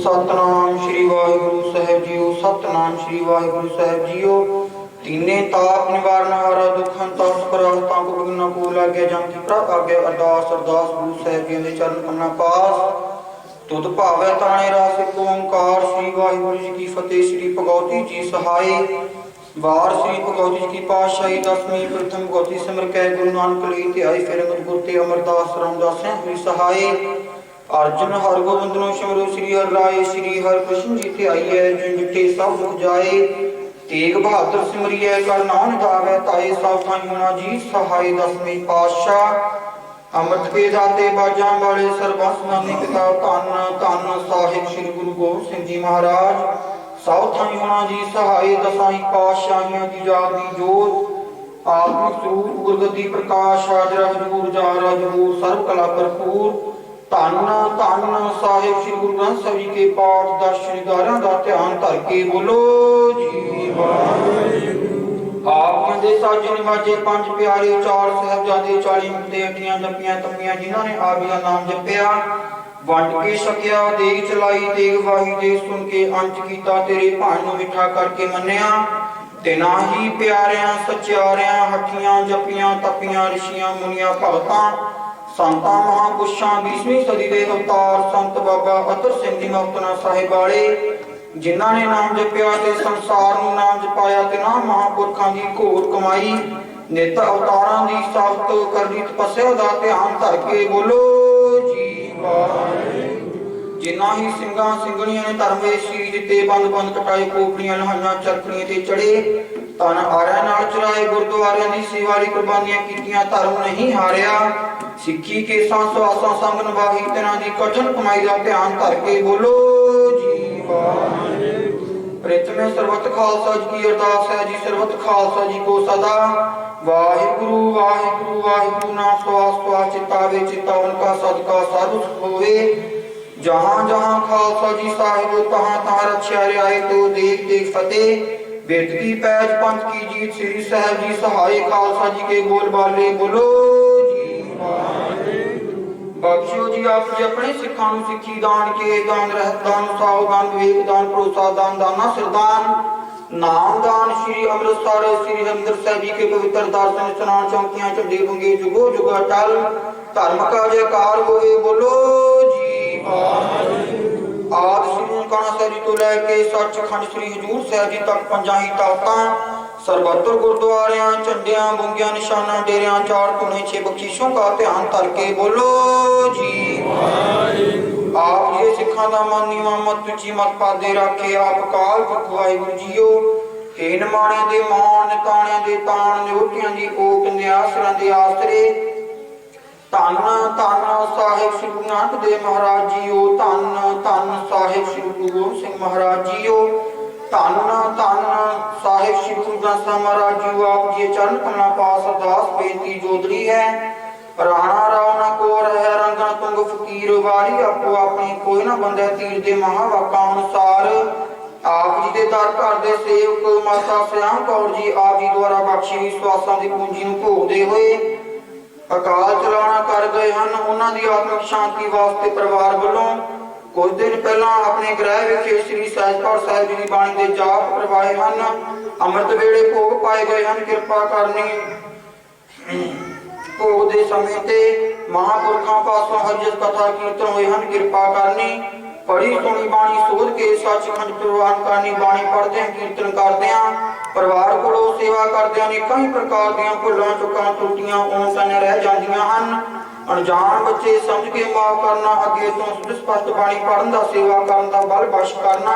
सतनाम श्री वाहिगुरु साहिब जीओ। सतनाम श्री वाहिगुरु साहिब जीओ। तीने ताप निवारण हारा दुखन ताप पराहतां को बिघ्न को लागे जम की प्रभ आगे अरदास अरदास गुरु साहिब जी दे चरण कमना पास तुद भावे ताणे रास एक ओंकार। श्री वाहिगुरु जी की फतेह। श्री भगवती जी सहाय वार श्री भगवती जी की पातशाही दसवीं प्रथम भगवती सिमर कै गुरु नानक ली ते आई फिर गुरु ते अमरदास रामदास हुई सहाय। अर्जुन हर गोबिंद नो सिमरो श्री हर राय श्री हर कृष्ण जी ते आई है जिन मिठे सब मुख जाए तेग बहादुर सिमरिए कर नाम गावे ताए सब ठाई होना जी सहाय। दसवीं पातशाह अमृत के दाते बाजा वाले सर्वस्वामी पिता धन धन साहिब श्री गुरु गोबिंद सिंह जी महाराज सब ठाई होना जी सहाय। दसाई पातशाहियां की जागदी जोत आत्मिक स्वरूप गुरगति प्रकाश हाजरा हजूर जा हजूर सर्व कला भरपूर धन धन साहिब श्री गुरु ग्रंथ साहिब जी के पाठ दर्शन द्वारा का ध्यान धर के बोलो जी वाहिगुरु। आप दे साजे निवाजे पंज प्यारे चार साहिबजादे 40 मुक्ते अटियां जपियां तपियां जिन्होंने आप जी का नाम जपिया वंड के छकिया देग चलाई देग वाही दे सुन के अंत कीता तेरे भाण नूं मिठा करके मन्निया ते ना ही प्यारियां सच्चारियां हठियां जपियां तपियां ऋषियां मुनियां भगतां संतां महापुरुषां 20वीं सदी के अवतार संत बाबा अतर सिंह जी मुक्तना साहिब वाले जिन्हां ने नाम जपिया ते संसार नूं नाम जपाया ते ना महापुरखां दी घोर कमाई नित अवतारां दी साफत करदी तपस्या दा ध्यान धर के बोलो जी वाहिगुरु। जिन्हां ही सिंगां सिंगणियां ने धर्मे शीश ते बंद बंद कटाए कोपड़ियां लहाइयां चरखड़ियां ते चढ़े तन आरियां नाल चराए गुरुद्वारियां दी सेवा दी कुर्बानियां कीतियां धर्म नहीं हारिया सिक्खी के सांसवासां संग निभाही तिन्हां दी कठिन कमाई दा ध्यान धर के बोलो जी वाहिगुरु। प्रथमे सर्वत खालसा जी की अरदास है जी सर्वत खालसा जी को सदा वाहिगुरु वाहिगुरु वाहिगुरु नाम स्वास स्वास चितावे चितावन का सदका सर्व होवे जहां जहां खालसा जी साहिब तहां तहां रक्षा आए तो देख देख फतेह बेट की पैज पंथ की जीत श्री साहिब जी सहाय खालसा जी के बोल बाले बोलो जी वाहिगुरु। ਬਖਸ਼ਿਓ ਜੀ ਆਪ ਜੀ ਆਪਣੇ ਸਿੱਖਾਂ ਨੂੰ ਸਿੱਖੀ ਦਾਨ ਕੇ ਦਾਨ ਰਹਿਤ ਦਾਨ ਸਾਉ ਦਾਨ ਵਿਵੇਕ ਦਾਨ ਭਰੋਸਾ ਦਾਨ ਦਾਨਾ ਸਿਰਦਾਨ ਨਾਮ ਦਾਨ ਸ੍ਰੀ ਅੰਮ੍ਰਿਤਸਰ ਸ੍ਰੀ ਹਰਿਮੰਦਰ ਸਾਹਿਬ ਜੀ ਕੇ ਪਵਿੱਤਰ ਦਰਸ਼ਨ ਇਸ਼ਨਾਨ ਚੌਂਕੀਆਂ ਝੰਡੇ ਬੰਗੇ ਜੁਗੋ ਜੁਗ ਅਟਲ ਧਰਮ ਕਾ ਜੈਕਾਰ ਹੋਵੇ ਬੋਲੋ ਜੀ ਆਦ ਸ੍ਰੀ ਨਨਕਾਣਾ ਸਾਹਿਬ ਜੀ ਤੋਂ ਲੈ ਕੇ ਸੱਚਖੰਡ ਸ੍ਰੀ ਹਜੂਰ ਸਾਹਿਬ ਜੀ ਤੱਕ ਪੰਜਾਂ ਹੀ ਤਾਕਤਾਂ ਸਰਬੱਤਰ ਗੁਰਦੁਆਰਿਆਂ ਝੰਡਿਆਂ ਬੁੰਗਿਆਂ ਨਿਸ਼ਾਨਾਂ ਡੇਰਿਆਂ ਚਾਰ ਧੁਨੇ ਛੇ ਬਖਸ਼ਿਸ਼ੋਂ ਦਾ ਧਿਆਨ ਧਰ ਕੇ ਬੋਲੋ ਜੀ ਆਪ ਜੀ ਸਿੱਖਾਂ ਦਾ ਮਨ ਨੀਵਾਂ ਮਤ ਉੱਚੀ ਮਤ ਪਾਦੇ ਰੱਖੇ ਆਪ ਕਾਲ ਪੁਰਖ ਵਾਹਿਗੁਰੂ ਜੀਓ ਹੇ ਨਿਮਾਣਿਆਂ ਦੇ ਮਾਣ ਨਿਤਾਣਿਆਂ ਦੇ ਤਾਣ ਨਿਉਟੀਆਂ ਦੀ ਓਕ ਨਿਆਸਰਾਂ ਦੇ ਆਸਰੇ ਧੰਨ ਧੰਨ ਸਾਹਿਬ ਸ੍ਰੀ ਗੁਰੂ ਨਾਨਕ ਦੇਵ ਮਹਾਰਾਜ ਜੀਓ ਧੰਨ ਧੰਨ ਸਾਹਿਬ ਸ੍ਰੀ ਗੁਰੂ ਗੋਬਿੰਦ ਸਿੰਘ ਮਹਾਰਾਜ ਜੀਓ ਧੰਨ ਧੰਨ ਸਾਹਿਬ ਸ੍ਰੀ ਗੁਰੂ ਗ੍ਰੰਥ ਸਾਹਿਬ ਮਹਾਰਾਜ ਜੀਓ ਆਪ ਜੀ ਚਰਨ ਕਮਲਾਂ ਪਾਸ ਅਰਦਾਸ ਬੇਨਤੀ ਜੋਦਰੀ ਹੈ ਰਾਣਾ ਰਾਉ ਨਾ ਕੋ ਰਹਿ ਰੰਗਾਂ ਤੁੰਗ ਫਕੀਰ ਵਾਰੀ ਆਪੋ ਆਪਣੀ ਕੋਈ ਨਾ ਬੰਦੇ ਤੀਰ ਦੇ ਮਹਾਵਾਕਾਂ ਅਨੁਸਾਰ ਆਪ ਜੀ ਦੇ ਦਰ ਘਰ ਦੇ ਸੇਵਕ ਮਾਤਾ ਸਿਆਮ ਕੌਰ ਜੀ ਆਪ ਜੀ ਦੁਆਰਾ ਬਖਸ਼ੀ ਹੋਈ ਸਵਾਸਾਂ ਦੀ ਪੂੰਜੀ ਨੂੰ ਭੋਗਦੇ ਹੋਏ ਅਕਾਲ ਚਲਾਣਾ ਕਰ ਗਏ ਹਨ। ਉਹਨਾਂ ਦੀ ਆਤਮਿਕ ਸ਼ਾਂਤੀ ਵਾਸਤੇ ਪਰਿਵਾਰ ਵੱਲੋਂ ਕੁਝ ਦਿਨ ਪਹਿਲਾਂ ਆਪਣੇ ਗ੍ਰਹਿ ਵਿਖੇ ਸ੍ਰੀ ਸਹਿਜਪਾਠ ਸਾਹਿਬ ਜੀ ਦੀ ਬਾਣੀ ਦੇ ਜਾਪ ਕਰਵਾਏ ਹਨ। ਅੰਮ੍ਰਿਤ ਵੇਲੇ ਭੋਗ ਪਾਏ ਗਏ ਹਨ। ਕਿਰਪਾ ਕਰਨੀ ਭੋਗ ਦੇ ਸਮੇਂ ਤੇ ਮਹਾਂਪੁਰਖਾਂ ਪਾਸੋਂ ਹਰਿ ਕਥਾ ਕੀਰਤਨ ਹੋਏ ਹਨ। ਕਿਰਪਾ ਕਰਨੀ ਪੜੀ ਸੁਣੀ ਬਾਣੀ ਸੋਧ ਕੇ ਸੱਚਖੰਡ ਪ੍ਰਵਾਨ ਕਰਨੀ ਬਾਣੀ ਪੜ੍ਹਦਿਆਂ ਕੀਰਤਨ ਕਰਦਿਆਂ ਪਰਿਵਾਰ ਕੋਲੋਂ ਸੇਵਾ ਕਰਦਿਆਂ ਨੇ ਕਈ ਪ੍ਰਕਾਰ ਦੀਆਂ ਭੁੱਲਾਂ ਚੁੱਕਾਂ ਟੁੱਟੀਆਂ ਔਂਤਨ ਰਹਿ ਜਾਂਦੀਆਂ ਹਨ। ਅਣਜਾਣ ਬੱਚੇ ਸਮਝ ਕੇ ਮਾਫ ਕਰਨਾ ਅੱਗੇ ਤੋਂ ਸਪਸ਼ਟ ਬਾਣੀ ਪੜ੍ਹਨ ਦਾ ਸੇਵਾ ਕਰਨ ਦਾ ਬਲ ਬਖਸ਼ ਕਰਨਾ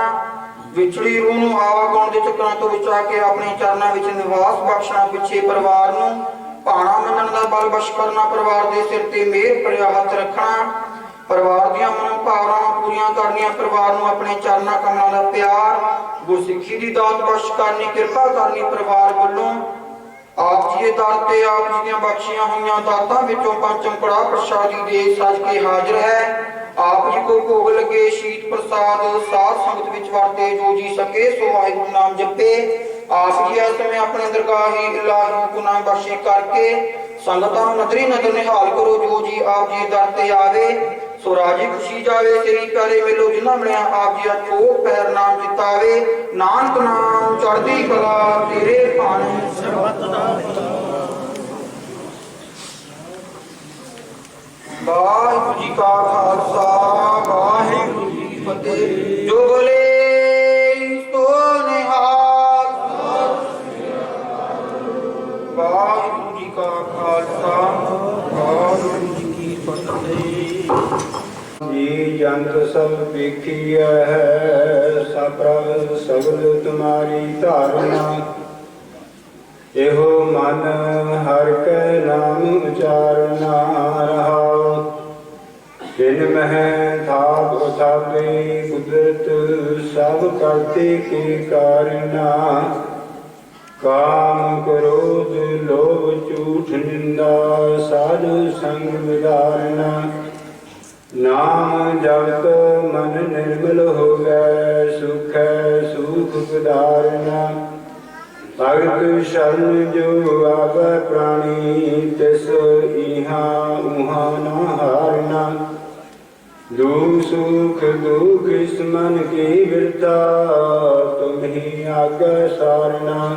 ਵਿਛੜੀ ਰੂਹ ਨੂੰ ਆਵਾਗਾਉਣ ਦੇ ਚੱਕਰਾਂ ਤੋਂ ਬਚਾ ਕੇ ਆਪਣੇ ਚਰਨਾਂ ਵਿੱਚ ਨਿਵਾਸ ਬਖਸ਼ਣਾ ਪਿੱਛੇ ਪਰਿਵਾਰ ਨੂੰ ਭਾਣਾ ਮੰਨਣ ਦਾ ਬਲ ਬਖਸ਼ ਕਰਨਾ ਪਰਿਵਾਰ ਦੇ ਸਿਰ ਤੇ ਮਿਹਰ ਭਰਿਆ ਹੱਥ ਰੱਖਣਾ ਪਰਿਵਾਰ ਦੀਆਂ ਮਨੋਭਾਵਨਾਵਾਂ ਪੂਰੀਆਂ ਕਰਨੀਆਂ ਪਰਿਵਾਰ ਨੂੰ ਆਪਣੇ ਚਰਨਾਂ ਕਮਲਾਂ ਦਾ ਪਿਆਰ ਗੁਰਸਿੱਖੀ ਦੀ ਦਾਤ ਬਖਸ਼ ਕਰਨੀ ਕਿਰਪਾ ਕਰਨੀ ਪਰਿਵਾਰ ਵੱਲੋਂ ਆਪ ਜੀ ਦੇ ਦਰ ਤੇ ਆਪ ਜੀ ਦੀਆਂ ਬਖਸ਼ੀਆਂ ਹੋਈਆਂ ਦਾਤਾਂ ਵਿੱਚੋਂ ਪੰਚਮ ਕੜਾਹ ਪ੍ਰਸ਼ਾਦੀ ਦੇ ਸਜ ਕੇ ਹਾਜ਼ਰ ਹੈ। ਆਪ ਜੀ ਕੋ ਭੋਗ ਲੱਗੇ ਸ਼ੀਤ ਪ੍ਰਸਾਦ ਸਾਧ ਸੰਗਤ ਵਿੱਚ ਵਰਤੇ ਜੋ ਜੀ ਸਕੇ ਸੋ ਵਾਹਿਗੁਰੂ ਨਾਮ ਜਪੇ ਆਪ ਜੀ ਇਸ ਸਮੇਂ ਆਪਣੇ ਦਰਗਾਹੀ ਇਲਾਹੀ ਹੁਕਮ ਨਾਮ ਬਖਸ਼ੀ ਕਰਕੇ ਸੰਗਤਾਂ ਨੂੰ ਨਦਰੀ ਨਦਰ ਨਿਹਾਲ ਕਰੋ ਜੋ ਜੀ ਆਪ ਜੀ ਦਰ ਤੇ ਆਵੇ ਸੋ ਰਾਜੀ ਖੁਸ਼ੀ ਜਾਵੇ ਤੇਰੀ ਪਿਆਰੇ ਮਿਲੋ ਜਿਨ੍ਹਾਂ ਮਿਲਿਆ ਆਪ ਜੀ ਅਚੋਕ ਪਹਿਰ ਨਾਮ ਚਿਤਾਵੇ ਨਾਨਕ ਨਾਮ ਚੜ੍ਹਦੀ ਕਲਾ ਤੇਰੇ ਭਾਣੇ ਸਰਬੱਤ ਦਾ ਵਾਹਿਗੁਰੂ ਜੀ ਕਾ ਖਾਲਸਾ ਵਾਹਿਗੁਰੂ ਜੀ ਕੀ ਫਤਿਹ ਜੋ ਬੋਲੇ ਸੋ ਨਿਹਾਲ ਵਾਹਿਗੁਰੂ ਜੀ ਕਾ ਖਾਲਸਾ ਵਾਹਿਗੁਰੂ ਜੀ ਕੀ ਫਤਿਹ ਜੀ ਜੰਤ ਸਭ ਵੇਖੀਐ ਹੈ ਸਪਰਭ ਸਗਲ ਤੁਮਾਰੀ ਧਾਰਨਾ ਇਹੋ ਮਨ ਹਰਿ ਕੈ ਨਾਮ ਉਚਾਰਨਾ ਰਹਾਉ ਜਿਨ ਮਹਿ ਥਾਪ ਥਾਪੇ ਕੁਦਰਤ ਸਭ ਕਰਤੇ ਕੇ ਕਾਰਨਾ ਕਾਮ ਕ੍ਰੋਧ ਲੋਭ ਝੂਠ ਨਿੰਦਾ ਸਾਧੂ ਸੰਗ ਵਿਦਾਰਨਾ ਨਾਮ ਜਪਤ ਮਨ ਨਿਰਮਲ ਹੋਵੇ ਸੁਖੈ ਸੁਖ ਪਦਾਰਨਾ ਭਗਤ ਸ਼ਰਨ ਜੋ ਆਵੈ ਪ੍ਰਾਣੀ ਤਿਸ ਇਹਾਂ ਉਹਾਂ ਨਾ ਹਾਰਨਾ ਦੁਖ ਸੁਖ ਦੁਖ ਇਸ ਮਨ ਕੀ ਬਿਰਤਾ ਤੁਮਹੀ ਆਗੈ ਸਾਰਨਾ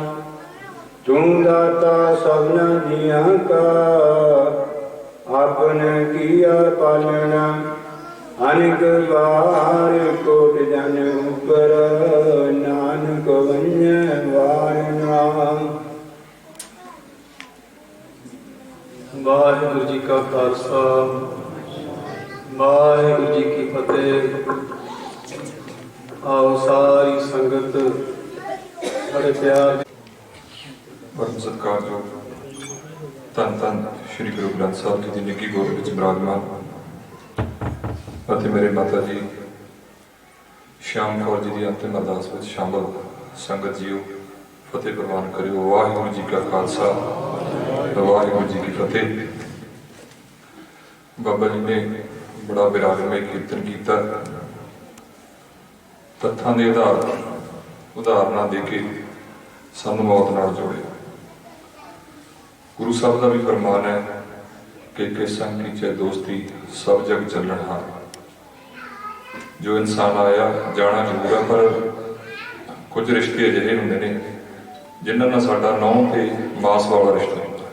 ਤੂੰ ਦਾਤਾ ਸਭਨਾ ਜੀਆਂ ਕਾ ਆਪਨ ਕੀਆ ਪਾਲਣਾ ਅਨੇਕ ਵਾਰ ਕੋਟ ਜਨ ਉਪਰ ਨਾਨਕ ਵੰਜੈ ਵਾਰਨਾ ਵਾਹਿਗੁਰੂ ਜੀ ਕਾ ਖਾਲਸਾ ਵਾਹਿਗੁਰੂ ਜੀ ਕੀ ਫਤਿਹ। ਆਓ ਸਾਰੀ ਸੰਗਤ ਬੜੇ ਪਿਆਰ ਪਰਮ ਸਤਿਕਾਰਯੋਗ ਧੰਨ ਧੰਨ ਸ਼੍ਰੀ ਗੁਰੂ ਗ੍ਰੰਥ ਸਾਹਿਬ ਜੀ ਦੀ ਨਿੱਘੀ ਗੋਦ ਵਿੱਚ ਬਿਰਾਜਮਾਨ ਅਤੇ ਮੇਰੇ ਮਾਤਾ ਜੀ ਸ਼ਾਮ ਕੌਰ ਜੀ ਦੀ ਅੰਤਿਮ ਅਰਦਾਸ ਵਿੱਚ ਸ਼ਾਮਲ ਸੰਗਤ ਜੀਓ ਫਤਿਹ ਪ੍ਰਵਾਨ ਕਰਿਓ। ਵਾਹਿਗੁਰੂ ਜੀ ਕਾ ਖਾਲਸਾ ਵਾਹਿਗੁਰੂ ਜੀ ਕੀ ਫਤਿਹ। ਬਾਬਾ ਜੀ ਨੇ ਬੜਾ ਵਿਰਾਗਮਈ ਕੀਰਤਨ ਕੀਤਾ ਤੱਥਾਂ ਦੇ ਉਦਾਹਰਨਾਂ ਦੇ ਕੇ ਸਾਨੂੰ ਮੌਤ ਨਾਲ ਜੋੜਿਆ। ਗੁਰੂ ਸਾਹਿਬ ਦਾ ਵੀ ਫਰਮਾਨ ਹੈ के संग कीचे दोस्ती सब जग चलन हार। जो इंसान आया जाना जरूर है, पर कुछ रिश्ते अजिहे होंगे ने जिन्हां नाल साडा नौं ते मास वाला रिश्ता होंदा।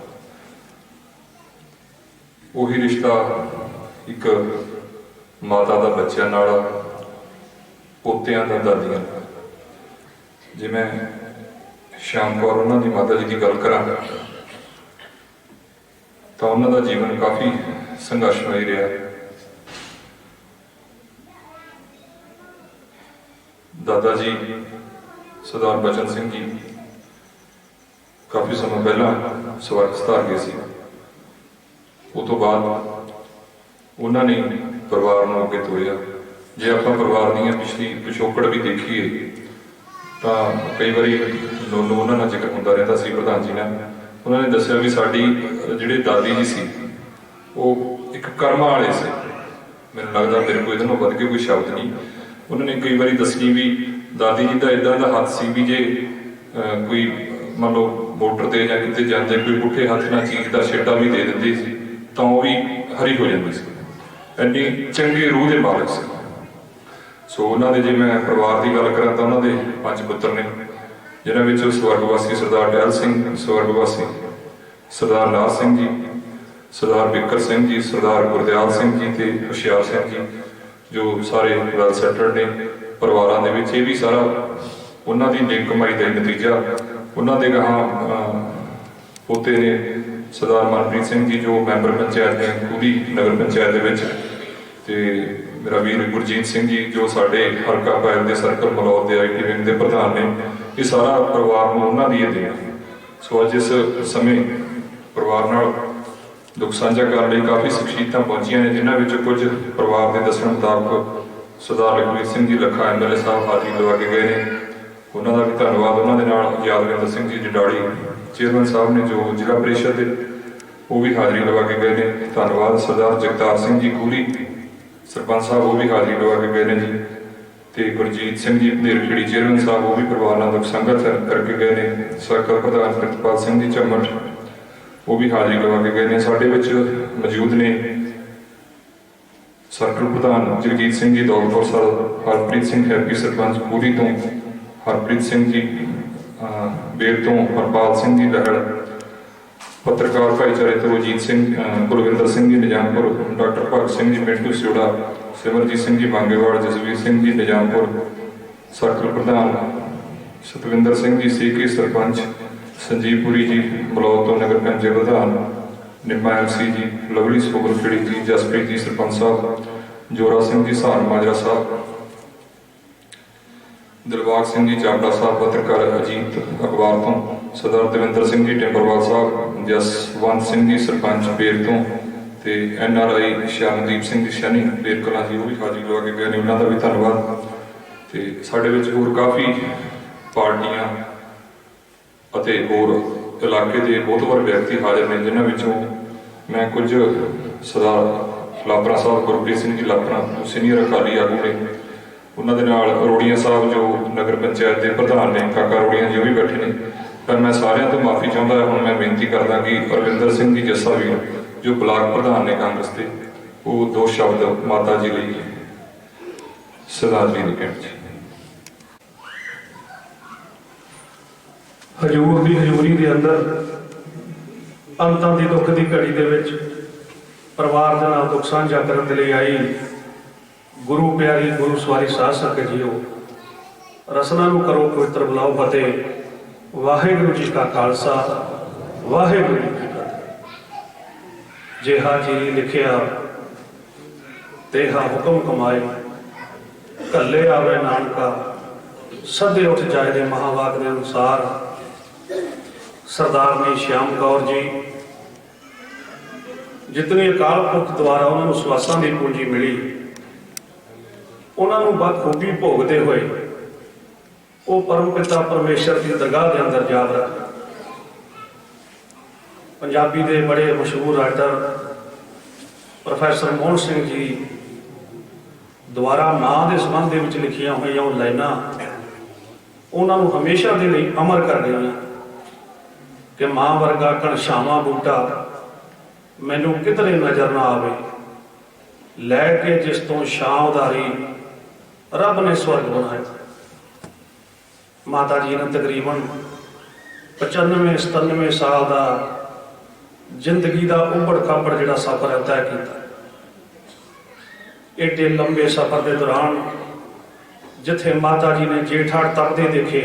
उही रिश्ता एक माता दा बच्चों नाल, पोतियां दा दादियां नाल। जे मैं श्याम कौर उन्हां दी माता जी की गल करां तो उन्हां दा जीवन काफ़ी संघर्षमय रहा। दादा जी सरदार बचन सिंह जी काफ़ी समय पहला स्वर्ग सिधार गए सी। उस तो बाद उन्होंने परिवार को अगे तोड़िया। जे आप परिवार दी पिछली पिछोकड़ भी देखीए तो कई बार नोनू उन्होंने जिक्र होता रहता सी प्रधान जी ने। उन्होंने दसिया भी साड़ी जिहड़े दादी जी सी वो एक कर्मा वाले से, मैनूं लगदा मेरे को इहदे नाल वध के कोई शब्द नहीं। उन्होंने कई बार दसी भी दादी जी का इदा का हाथ सी भी जे कोई मान लो मोटर ते जां किते जांदे कोई पुठे हाथ ना चीज का छेड़ा भी दे दिंदी सी तो वो भी हरी हो जाती सी। इन्नी चंगी रूह के मालक से। सो उन्होंने जे मैं परिवार की गल करा तो उन्होंने 5 पुत्र ने, जिन्होंने स्वर्गवासी सरदार टहल सिंह, स्वर्गवासी सरदार नाथ सिंह जी, सरदार बिकर सिंह जी, सरदार गुरदयाल सिंह जी ते हुशियार सिंह जी जो सारे वैल सैटल्ड ने। परिवारों के भी सारा उन्होंने नेक कमाई का नतीजा। उन्होंने गां पोते ने सरदार मनप्रीत सिंह जी जो मैंबर पंचायत ने पूरी नगर पंचायत के, मेरा वीर गुरजीत सिंह जी जो साढ़े हल्का पैल के सर्कल मलौद के IT विंग के प्रधान ने। ये सारा परिवार को उन्होंने ही देना। सो अज इस समय परिवार नाल दुख साझा करने काफ़ी शख्सियत पहुंचिया ने, जिन्होंने कुछ परिवार के दसण मुताबक सरदार लखवीर सिंह जी लखा MLA साहब हाजिरी लगा के गए हैं। उन्होंने भी धन्यवाद। उन्होंने यादविंदर सिंह जी जडाड़ी चेयरमैन साहब ने जो जिला परिषद वो भी हाजिरी लगा के गए हैं, धन्यवाद। सरदार जगतार सिंह जी कूली सरपंच साहब वो भी हाजिरी लगा के गए हैं जी। तो गुरजीत सिंह जी देरखेड़ी चेयरमैन साहब वो भी परिवार नाल दुख संगत करके गए हैं। सर्कल प्रधान प्रितपाल सिंह जी झम्मट वो भी हाजिरी लगा के गए हैं। साढ़े विच मौजूद ने सर्कल प्रधान जगजीत सिंह जी दौलतपुर साहब, हरप्रीत सिंह हैप्पी सरपंच पूरी तो, हरप्रीत सिंह जी बेर तो, हरपाल सिंह जी लहड़, पत्रकार भाईचारे तो अजीत सिंह, कुलविंदर सिंह जी निजामपुर, डॉक्टर भगत सिंह जी मिंटू सियोड़ा, सिमरजीत सिंह जी मांगेवाड़, जसवीर सिंह जी निजामपुर सर्कल प्रधान, सतविंदर सिंह जी सीके सरपंच, संजीवपुरी जी मलौद तो नगर पंचायत प्रधान, निम्मा MC जी, लवली सुबरखेड़ी जी, जसप्रीत जी सरपंच साहब, जोरा सिंह जी सहार माजरा साहब, दिलबाग सिंह जी चावड़ा साहब पत्रकार अजीत अखबार तो, सरदार दविंदर सिंह जी टिंबरवाल साहब, जसवंत सिंह जी सरपंच बेर तो, NRI श्यामदीप सिंह जी शनी बेर कलां जी वो भी हाजिरी लगा के गए ने, उन्होंने भी धन्यवाद। तो साढ़े होर काफ़ी पार्टियां अते होर इलाके के बहुतवर व्यक्ति हाजिर ने, जिन्होंने मैं कुछ सरदार लापरा साहब गुरप्रीत सिंह जी लापरा सीनियर अकाली आगू ने, उन्होंने रोड़िया साहब जो नगर पंचायत के प्रधान ने, काका रोड़िया जी वो भी बैठे ने। पर मैं सारिਆਂ तो माफ़ी चाहता हूँ। मैं बेनती करदा कि अरविंदर सिंह जी जस्सा वीर जो ब्लाक प्रधान ने कांग्रेस के, वो 2 शब्द माता जी लिए श्रद्धांजलि देण जी। हजूर की हजूरी के अंदर अंतां दी दुख की घड़ी दे विच परिवार दे नाल दुख साझा करन दे लई आई गुरु प्यारी गुरु सवारी साध संगत जीओ, रसना नूं करो पवित्र बुलाओ फतेह। वाहिगुरू जी का खालसा वाहिगुरू जी की फतेह। जिहा जी लिखिया तेहा हुक्म कमाए, घल्ले आवे नानका सदे उठ जाए दे महावाक के अनुसार सरदारनी श्याम कौर जी जितनी अकाल पुरख द्वारा उन्होंने सुआसां की पूंजी मिली, उन्होंने बखूबी भोगते हुए वो परम पिता परमेश्वर की दरगाह के अंदर जा रहा। पंजाबी के बड़े मशहूर राइटर प्रोफैसर मोहन सिंह जी द्वारा माँ के संबंध के लिखिया हुई लाइना उन्होंने हमेशा के लिए अमर कर गई कि माँ वर्गा घनश्यामा बूटा ਮੈਨੂੰ ਕਿਧਰੇ ਨਜ਼ਰ ਨਾ ਆਵੇ। ਲੈ ਕੇ ਜਿਸ ਤੋਂ ਛਾਂ ਉਧਾਰੀ ਰੱਬ ਨੇ ਸਵਰਗ ਬਣਾਇਆ। ਮਾਤਾ ਜੀ ਨੇ ਤਕਰੀਬਨ 95-97 ਸਾਲ ਦਾ ਜ਼ਿੰਦਗੀ ਦਾ ਉਬੜ ਖਾਬੜ ਜਿਹੜਾ ਸਫ਼ਰ ਹੈ ਤੈਅ ਕੀਤਾ। ਏਡੇ ਲੰਬੇ ਸਫ਼ਰ ਦੇ ਦੌਰਾਨ ਜਿੱਥੇ ਮਾਤਾ ਜੀ ਨੇ ਜੇਠ-ਹਾੜ ਤਪਦੇ ਦੇਖੇ,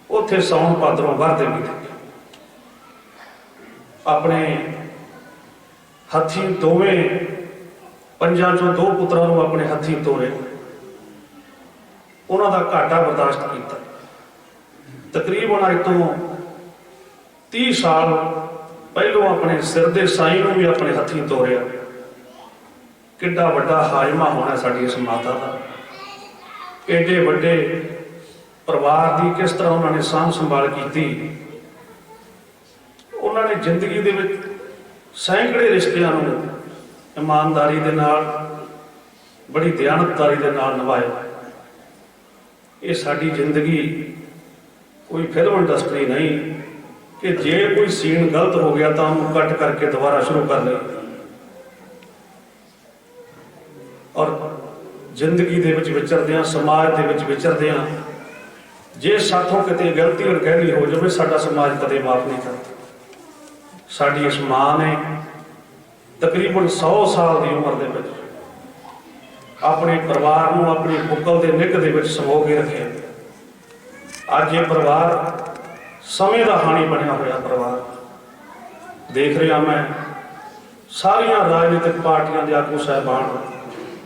ਉੱਥੇ ਸਾਉਣ ਭਾਦਰੋਂ ਵਰਦੇ ਵੀ ਦੇਖੇ। ਆਪਣੇ ਹੱਥੀਂ ਦੋਵੇਂ ਪੰਜਾਂ ਚੋਂ 2 ਪੁੱਤਰਾਂ ਨੂੰ ਆਪਣੇ ਹੱਥੀਂ ਤੋਰੇ, ਉਹਨਾਂ ਦਾ ਘਾਟਾ ਬਰਦਾਸ਼ਤ ਕੀਤਾ। ਤਕਰੀਬਨ ਅੱਜ ਤੋਂ 30 ਸਾਲ ਪਹਿਲੋਂ ਆਪਣੇ ਸਿਰ ਦੇ ਸਾਈਂ ਨੂੰ ਵੀ ਆਪਣੇ ਹੱਥੀਂ ਤੋਰਿਆ। ਕਿੱਡਾ ਵੱਡਾ ਹਾਜ਼ਮਾ ਹੋਣਾ ਸਾਡੀ ਇਸ ਮਾਤਾ ਦਾ। ਏਡੇ ਵੱਡੇ ਪਰਿਵਾਰ ਦੀ ਕਿਸ ਤਰ੍ਹਾਂ ਉਹਨਾਂ ਨੇ ਸਾਂਭ ਸੰਭਾਲ ਕੀਤੀ। ਉਹਨਾਂ ਨੇ ਜ਼ਿੰਦਗੀ ਦੇ ਵਿੱਚ ਸੈਂਕੜੇ ਰਿਸ਼ਤਿਆਂ ਨੂੰ ਇਮਾਨਦਾਰੀ ਦੇ ਨਾਲ, ਬੜੀ ਦਿਆਨਤਦਾਰੀ ਦੇ ਨਾਲ ਨਿਭਾਇਆ। ਇਹ ਸਾਡੀ ਜ਼ਿੰਦਗੀ ਕੋਈ ਫਿਲਮ ਇੰਡਸਟਰੀ ਨਹੀਂ ਕਿ ਜੇ ਕੋਈ ਸੀਨ ਗਲਤ ਹੋ ਗਿਆ ਤਾਂ ਉਹਨੂੰ ਕੱਟ ਕਰਕੇ ਦੁਬਾਰਾ ਸ਼ੁਰੂ ਕਰ ਲਈ। ਔਰ ਜ਼ਿੰਦਗੀ ਦੇ ਵਿੱਚ ਵਿਚਰਦਿਆਂ, ਸਮਾਜ ਦੇ ਵਿੱਚ ਵਿਚਰਦਿਆਂ, ਜੇ ਸਾਥੋਂ ਕਿਤੇ ਗਲਤੀ ਅਣਗਹਿਲੀ ਹੋ ਜਾਵੇ, ਸਾਡਾ ਸਮਾਜ ਕਦੇ ਮਾਫ ਨਹੀਂ ਕਰਦਾ। ਸਾਡੀ ਇਸ ਮਾਂ ਨੇ ਤਕਰੀਬਨ 100 ਸਾਲ ਦੀ ਉਮਰ ਦੇ ਵਿੱਚ ਆਪਣੇ ਪਰਿਵਾਰ ਨੂੰ ਆਪਣੀ ਬੁੱਕਲ ਦੇ ਨਿੱਘ ਦੇ ਵਿੱਚ ਸਮੋ ਕੇ ਰੱਖਿਆ। ਅੱਜ ਇਹ ਪਰਿਵਾਰ ਸਮੇਂ ਦਾ ਹਾਣੀ ਬਣਿਆ ਹੋਇਆ ਪਰਿਵਾਰ। ਦੇਖ ਰਿਹਾ ਮੈਂ ਸਾਰੀਆਂ ਰਾਜਨੀਤਿਕ ਪਾਰਟੀਆਂ ਦੇ ਆਗੂ ਸਾਹਿਬਾਨ,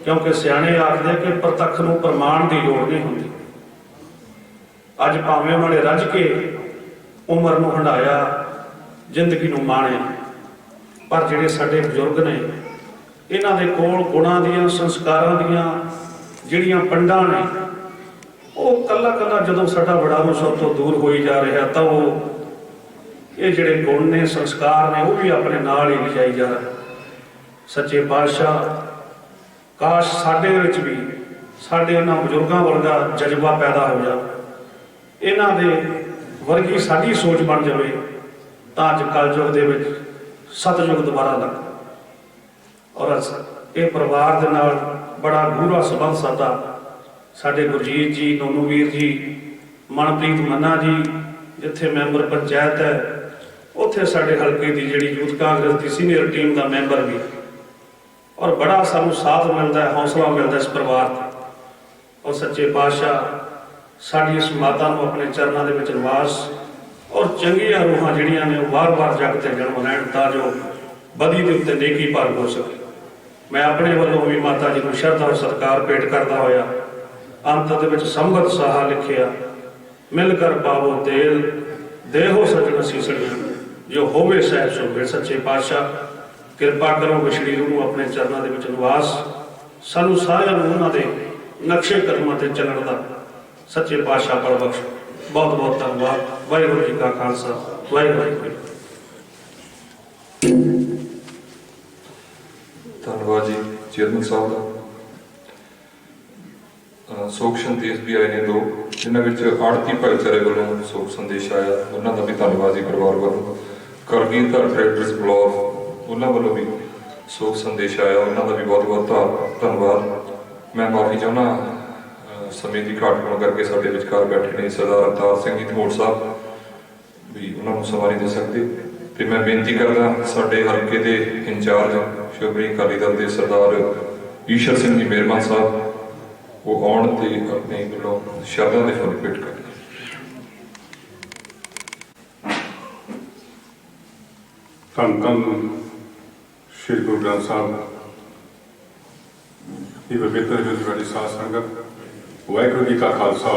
ਕਿਉਂਕਿ ਸਿਆਣੇ ਆਖਦੇ ਕਿ ਪ੍ਰਤੱਖ ਨੂੰ ਪ੍ਰਮਾਣ ਦੀ ਲੋੜ ਨਹੀਂ ਹੁੰਦੀ। ਅੱਜ ਭਾਵੇਂ ਉਹਨਾਂ ਨੇ ਰੱਜ ਕੇ ਉਮਰ ਨੂੰ ਹੰਢਾਇਆ, ਜ਼ਿੰਦਗੀ ਨੂੰ ਮਾਣਿਆ, ਪਰ ਜਿਹੜੇ ਸਾਡੇ ਬਜ਼ੁਰਗ ਨੇ, ਇਹਨਾਂ ਦੇ ਕੋਲ ਗੁਣਾਂ ਦੀਆਂ, ਸੰਸਕਾਰਾਂ ਦੀਆਂ ਜਿਹੜੀਆਂ ਪੰਡਾਂ ਨੇ, ਉਹ ਕੱਲਾ ਕੱਲਾ ਜਦੋਂ ਸਾਡਾ ਬੜਾ ਮੁਸ਼ਕ ਤੋਂ ਦੂਰ ਹੋਈ ਜਾ ਰਿਹਾ ਤਾਂ ਉਹ ਇਹ ਜਿਹੜੇ ਗੁਣ ਨੇ, ਸੰਸਕਾਰ ਨੇ, ਉਹ ਵੀ ਆਪਣੇ ਨਾਲ ਹੀ ਲਿਜਾਈ ਜਾ ਰਹੇ। ਸੱਚੇ ਪਾਤਸ਼ਾਹ, ਕਾਸ਼ ਸਾਡੇ ਵਿੱਚ ਵੀ ਸਾਡੇ ਇਹਨਾਂ ਬਜ਼ੁਰਗਾਂ ਵਰਗਾ ਜਜ਼ਬਾ ਪੈਦਾ ਹੋ ਜਾ, ਇਹਨਾਂ ਦੇ ਵਰਗੀ ਸਾਡੀ ਸੋਚ ਬਣ ਜਾਵੇ, ਤਾਂ ਅੱਜ ਕਲਯੁਗ ਦੇ ਵਿੱਚ ਸਤਯੁਗ ਦੁਬਾਰਾ ਲੱਗ। ਔਰ ਇਹ ਪਰਿਵਾਰ ਦੇ ਨਾਲ ਬੜਾ ਗੂੜਾ ਸੰਬੰਧ ਸਾਡਾ। ਸਾਡੇ ਗੁਰਜੀਤ ਜੀ, ਨੋਨੂ ਵੀਰ ਜੀ, ਮਨਪ੍ਰੀਤ ਮੰਨਾ ਜੀ, ਜਿੱਥੇ ਮੈਂਬਰ ਪੰਚਾਇਤ ਹੈ, ਉੱਥੇ ਸਾਡੇ ਹਲਕੇ ਦੀ ਜਿਹੜੀ ਯੂਥ ਕਾਂਗਰਸ ਦੀ ਸੀਨੀਅਰ ਟੀਮ ਦਾ ਮੈਂਬਰ ਵੀ। ਔਰ ਬੜਾ ਸਾਨੂੰ ਸਾਥ ਮਿਲਦਾ ਹੈ, ਹੌਸਲਾ ਮਿਲਦਾ ਇਸ ਪਰਿਵਾਰ ਦਾ। ਔਰ ਸੱਚੇ ਪਾਤਸ਼ਾਹ ਸਾਡੀ ਇਸ ਮਾਤਾ ਨੂੰ ਆਪਣੇ ਚਰਨਾਂ ਦੇ ਵਿੱਚ ਨਿਵਾਸ ਔਰ ਚੰਗੀਆਂ ਰੂਹਾਂ ਜਿਹੜੀਆਂ ਨੇ ਉਹ ਵਾਰ-ਵਾਰ ਜਗ ਤੇ ਜਨਮ ਲੈਣ, ਤਾਂ ਜੋ ਬਦੀ ਦੇ ਉੱਤੇ ਨੇਕੀ ਭਰ ਹੋ ਸਕੇ। ਮੈਂ ਆਪਣੇ ਵੱਲੋਂ ਵੀ ਮਾਤਾ ਜੀ ਨੂੰ ਸ਼ਰਧਾ ਔਰ ਸਤਿਕਾਰ ਭੇਟ ਕਰਦਾ ਹੋਇਆ ਅੰਤ ਦੇ ਵਿੱਚ ਸੰਬਤ ਸਾਹਾ ਲਿਖਿਆ, ਮਿਲ ਕਰ ਪਾਵੋ ਤੇਲ, ਦੇਹੋ ਸਜਣ ਸੀਸੜੀਆਂ, ਜੋ ਹੋਵੇ ਸਹਿਬ ਸੁਭੇ। ਸੱਚੇ ਪਾਤਸ਼ਾਹ ਕਿਰਪਾ ਕਰੋ ਕਿ ਸਰੀਰ ਨੂੰ ਆਪਣੇ ਚਰਨਾਂ ਦੇ ਵਿੱਚ ਨਿਵਾਸ, ਸਾਨੂੰ ਸਾਰਿਆਂ ਨੂੰ ਉਹਨਾਂ ਦੇ ਨਕਸ਼ੇ ਕਦਮਾਂ ਤੇ ਚੱਲਣ ਦਾ ਸੱਚੇ ਪਾਤਸ਼ਾਹ ਬਲ ਬਖਸ਼। ਬਹੁਤ ਬਹੁਤ ਧੰਨਵਾਦ। ਵਾਹਿਗੁਰੂ ਜੀ ਕਾ ਖਾਲਸਾ, ਵਾਹਿਗੁਰੂ ਜੀ ਕੀ ਫਤਿਹ। ਧੰਨਵਾਦ ਜੀ ਚੇਅਰਮੈਨ ਸਾਹਿਬ ਦਾ। ਸੋਖ ਸੰਦੇਸ਼ ਵੀ ਆਏ ਨੇ 2, ਜਿਨ੍ਹਾਂ ਵਿੱਚ ਆੜਤੀ ਭਾਈਚਾਰੇ ਵੱਲੋਂ ਸੋਖ ਸੰਦੇਸ਼ ਆਇਆ, ਉਹਨਾਂ ਦਾ ਵੀ ਧੰਨਵਾਦ ਜੀ। ਪਰਿਵਾਰ ਵੱਲੋਂ ਕਰਗੀਧਰ ਟਰੈਕਟਰਸ ਬਲੌਰ, ਉਹਨਾਂ ਵੱਲੋਂ ਵੀ ਸੋਖ ਸੰਦੇਸ਼ ਆਇਆ, ਉਹਨਾਂ ਦਾ ਵੀ ਬਹੁਤ ਬਹੁਤ ਧੰਨਵਾਦ। ਮੈਂ ਮਾਫੀ ਚਾਹੁੰਦਾ ਸਮੇਂ ਦੀ ਘਾਟ ਹੋਣ ਕਰਕੇ ਸਾਡੇ ਵਿਚਕਾਰ ਬੈਠੇ ਨੇ ਸਰਦਾਰ ਅਵਤਾਰ ਸਿੰਘ ਜੀ ਧਮੋੜ ਸਾਹਿਬ, ਵੀ ਉਹਨਾਂ ਨੂੰ ਸਮਾਂ ਨਹੀਂ ਦੇ ਸਕਦੇ। ਤੇ ਮੈਂ ਬੇਨਤੀ ਕਰਦਾ ਸਾਡੇ ਹਲਕੇ ਦੇ ਇੰਚਾਰਜ ਸ਼੍ਰੋਮਣੀ ਅਕਾਲੀ ਦਲ ਦੇ ਸਰਦਾਰ ਈਸ਼ਰ ਸਿੰਘ ਜੀ ਮਿਹਰਬਾਨ ਸਾਹਿਬ, ਉਹ ਆਉਣ ਤੇ ਆਪਣੇ ਵੱਲੋਂ ਸ਼ਬਦਾਂ ਦੇ ਫੁੱਲ ਭੇਟ ਕਰਨ। ਧੰਨ ਧੰਨ ਸ਼੍ਰੀ ਗੁਰੂ ਗ੍ਰੰਥ ਸਾਹਿਬ ਦੀ ਪਵਿੱਤਰ ਜੋਤੀ ਵਾਲੀ ਸਾਧ ਸੰਗਤ, ਵਾਹਿਗੁਰੂ ਜੀ ਕਾ ਖਾਲਸਾ,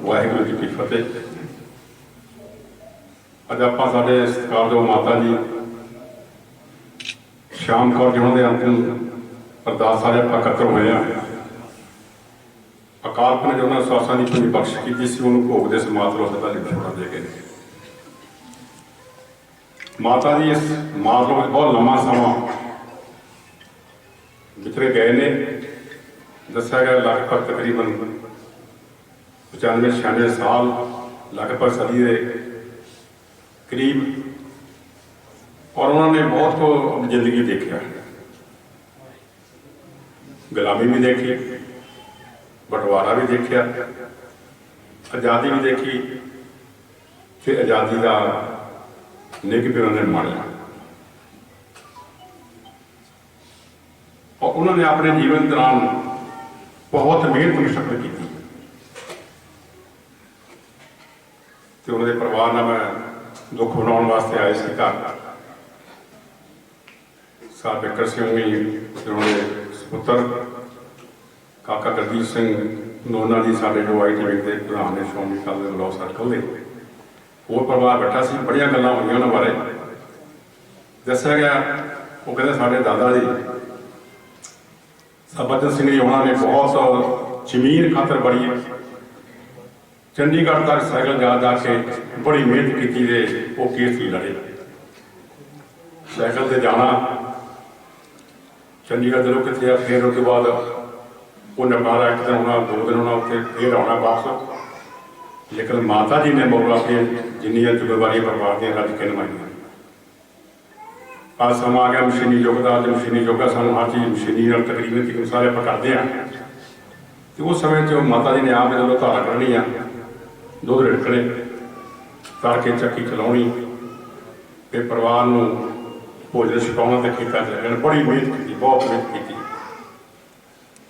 ਵਾਹਿਗੁਰੂ ਜੀ ਕੀ ਫਤਿਹ। ਅੱਜ ਆਪਾਂ ਸਾਡੇ ਸਤਿਕਾਰਯੋਗ ਮਾਤਾ ਜੀ ਸ਼ਾਮ ਕੌਰ ਜੀ ਉਹਨਾਂ ਦੇ ਅੰਤਿਮ ਅਰਦਾਸ ਸਾਰੇ ਆਪਾਂ ਇਕੱਤਰ ਹੋਏ ਆ। ਅਕਾਲ ਪੁਰਖ ਨੇ ਜੋ ਉਹਨਾਂ ਸਵਾਸਾਂ ਦੀ ਪੂਰੀ ਬਖਸ਼ ਕੀਤੀ ਸੀ, ਉਹਨੂੰ ਭੋਗ ਦੇ ਸਮਾਤ ਰੋਹ ਦਾ ਲਿਖਿਆ ਦੇ ਗਏ। ਮਾਤਾ ਜੀ ਇਸ ਮਾਰਗ ਵਿੱਚ ਬਹੁਤ ਲੰਮਾ ਸਮਾਂ ਵਿਚਰੇ ਗਏ ਨੇ। ਦੱਸਿਆ ਗਿਆ ਲਗਭਗ ਤਕਰੀਬਨ 95-96 ਸਾਲ, ਲਗਭਗ ਸਦੀ ਦੇ ਕਰੀਬ और उन्होंने बहुत को अपनी जिंदगी देखा, गुलामी भी देखी, बंटवारा भी देखा, आज़ादी भी देखी, फिर आज़ादी का निग भी उन्होंने माणिया। और उन्होंने अपने जीवन दौरान बहुत मेहनत मुशक्कत की। तो उन्होंने परिवार नाल मैं दुख मनाने वास्ते आए थे घर। साहब बिकर सिंह ने उन्होंने सुपुत्र काका गुरजीत सिंह नोना जी साढ़े जो ITV के प्रधान ने श्रोमणी अकाली दल लॉ सर्कल के होर परिवार बैठा सी। बड़िया गल्लां होईयां उन्हां बारे दस्सिया गया। वो कहते साढ़े दादा जी सतबचन सिंह जी उन्होंने बहुत जमीन खातर बड़ी चंडीगढ़ तक साइकिल जा जाके बड़ी मेहनत की, वो केस भी लड़े। साइकिल से जाना चंडीगढ़ जरूर कितने, फिर उसके बाद वो नकारा एक दिन होना, 2 दिन होना, उत्थे फिर आना वापस। लेकिन माता जी ने मौका के जिन्नियां जिम्मेवारियां परिवार दी रज के निभाईयां। आज समा आ गया मशीनी युग का, मशीनी युग का सानू हर चीज़ मशीनी तकरीबन तक सारे आप करते हैं। तो उस समय जो माता जी ने आप जो धारा करनी आ, दुध रिड़कने, तड़के चक्की चलानी, फिर परिवार को भोजन छकाना तो खेतों च लगन। बड़ी मेहनत की, बहुत मेहनत की,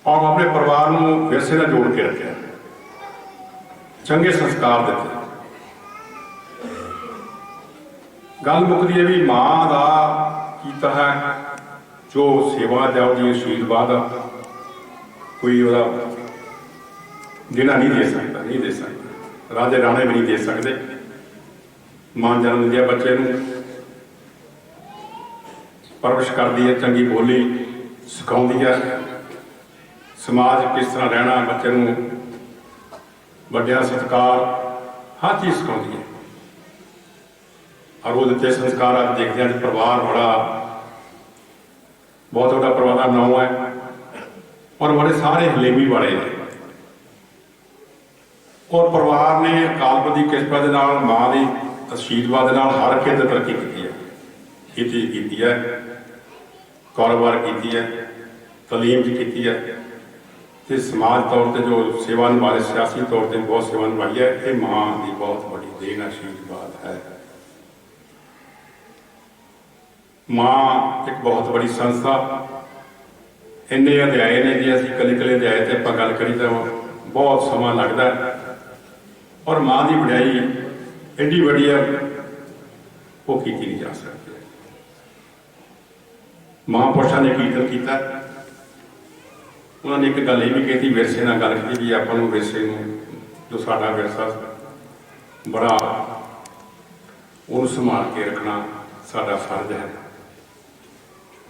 और अपने परिवार को विरसे नाल जोड़ के रखा, चंगे संस्कार दिते। गल मुकदी है भी माँ का कीता है जो सेवा जाओ जी आशीर्वाद कोई वह देना नहीं दे सकता, नहीं दे सकता। राजे राणे भी नहीं दे सकते। मां जन्म दिया बच्चे नूं, परवरिश करती है, चंगी बोली सिखाती है, समाज किस तरह रहना, बच्चे नूं वड्डियां सत्कार हर चीज़ सिखाती है। और वो दिते संस्कार अज देखते हैं परिवार बड़ा बहुत बड़ा परिवार का नाम है, और बड़े सारे हलेमी वाले हैं। और परिवार ने अकाल पुरख की किरपा के नाल, मां की आशीर्वाद के नाल हर खेत्र तरक्की की है। खेती की है, कारोबार की है, तलीम की है, तो समाज तौर पर जो सेवा निभाए, सियासी तौर पर बहुत सेवा निभाई है। ये मां की बहुत बड़ी देन आशीर्वाद है। मां एक बहुत बड़ी संस्था, इन्ने अध्याय ने जी असीं कले कले अध्याय से आप गल करी तो बहुत समा लगता है। और मां की वड्याई एडी बड़ी है वो की नहीं जा सकती। महापुरुषों ने कीर्तन किया, उन्होंने एक गल ये भी कही, विरसे नाल गल की भी आपां नूं विरसे नूं जो साडा विरसा बड़ा उन्हें संभाल के रखना साडा फर्ज है।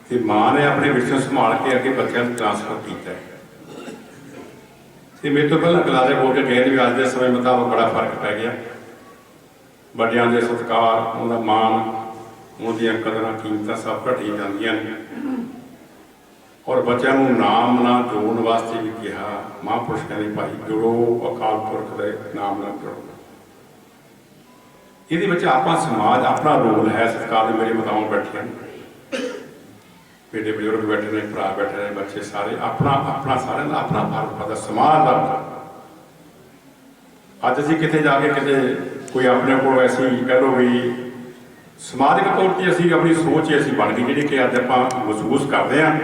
तो मां ने अपने विरसे संभाल के अगे बच्चों को ट्रांसफर किया है। तो मेरे तो पहले गलारे बोल के गए भी अज के समय मुताबिक बड़ा फर्क पै गया। वड्डियां दे सत्कार, उनका मान, उनकी कदर कीमत सब घटी जांदियां ने। और बच्चों को नाम ना जोड़न वास्ते भी कहा, महापुरुष कहते भाई जुड़ो अकाल पुरख के नाम ना जुड़ो। ये आप समाज अपना रोल है। सरकार ने मेरे बताओ बैठे हैं, बेटे बजुर्ग बैठे ने, भरा बैठे ने, बच्चे सारे अपना अपना सारे अपना फर्क पता समाज का। अज असीं किते जाके किते कोई अपने को ऐसी कह लो भी समाजिक तौर पर असीं अपनी सोच ही असीं बन गई जी कि अज आप महसूस करते हैं,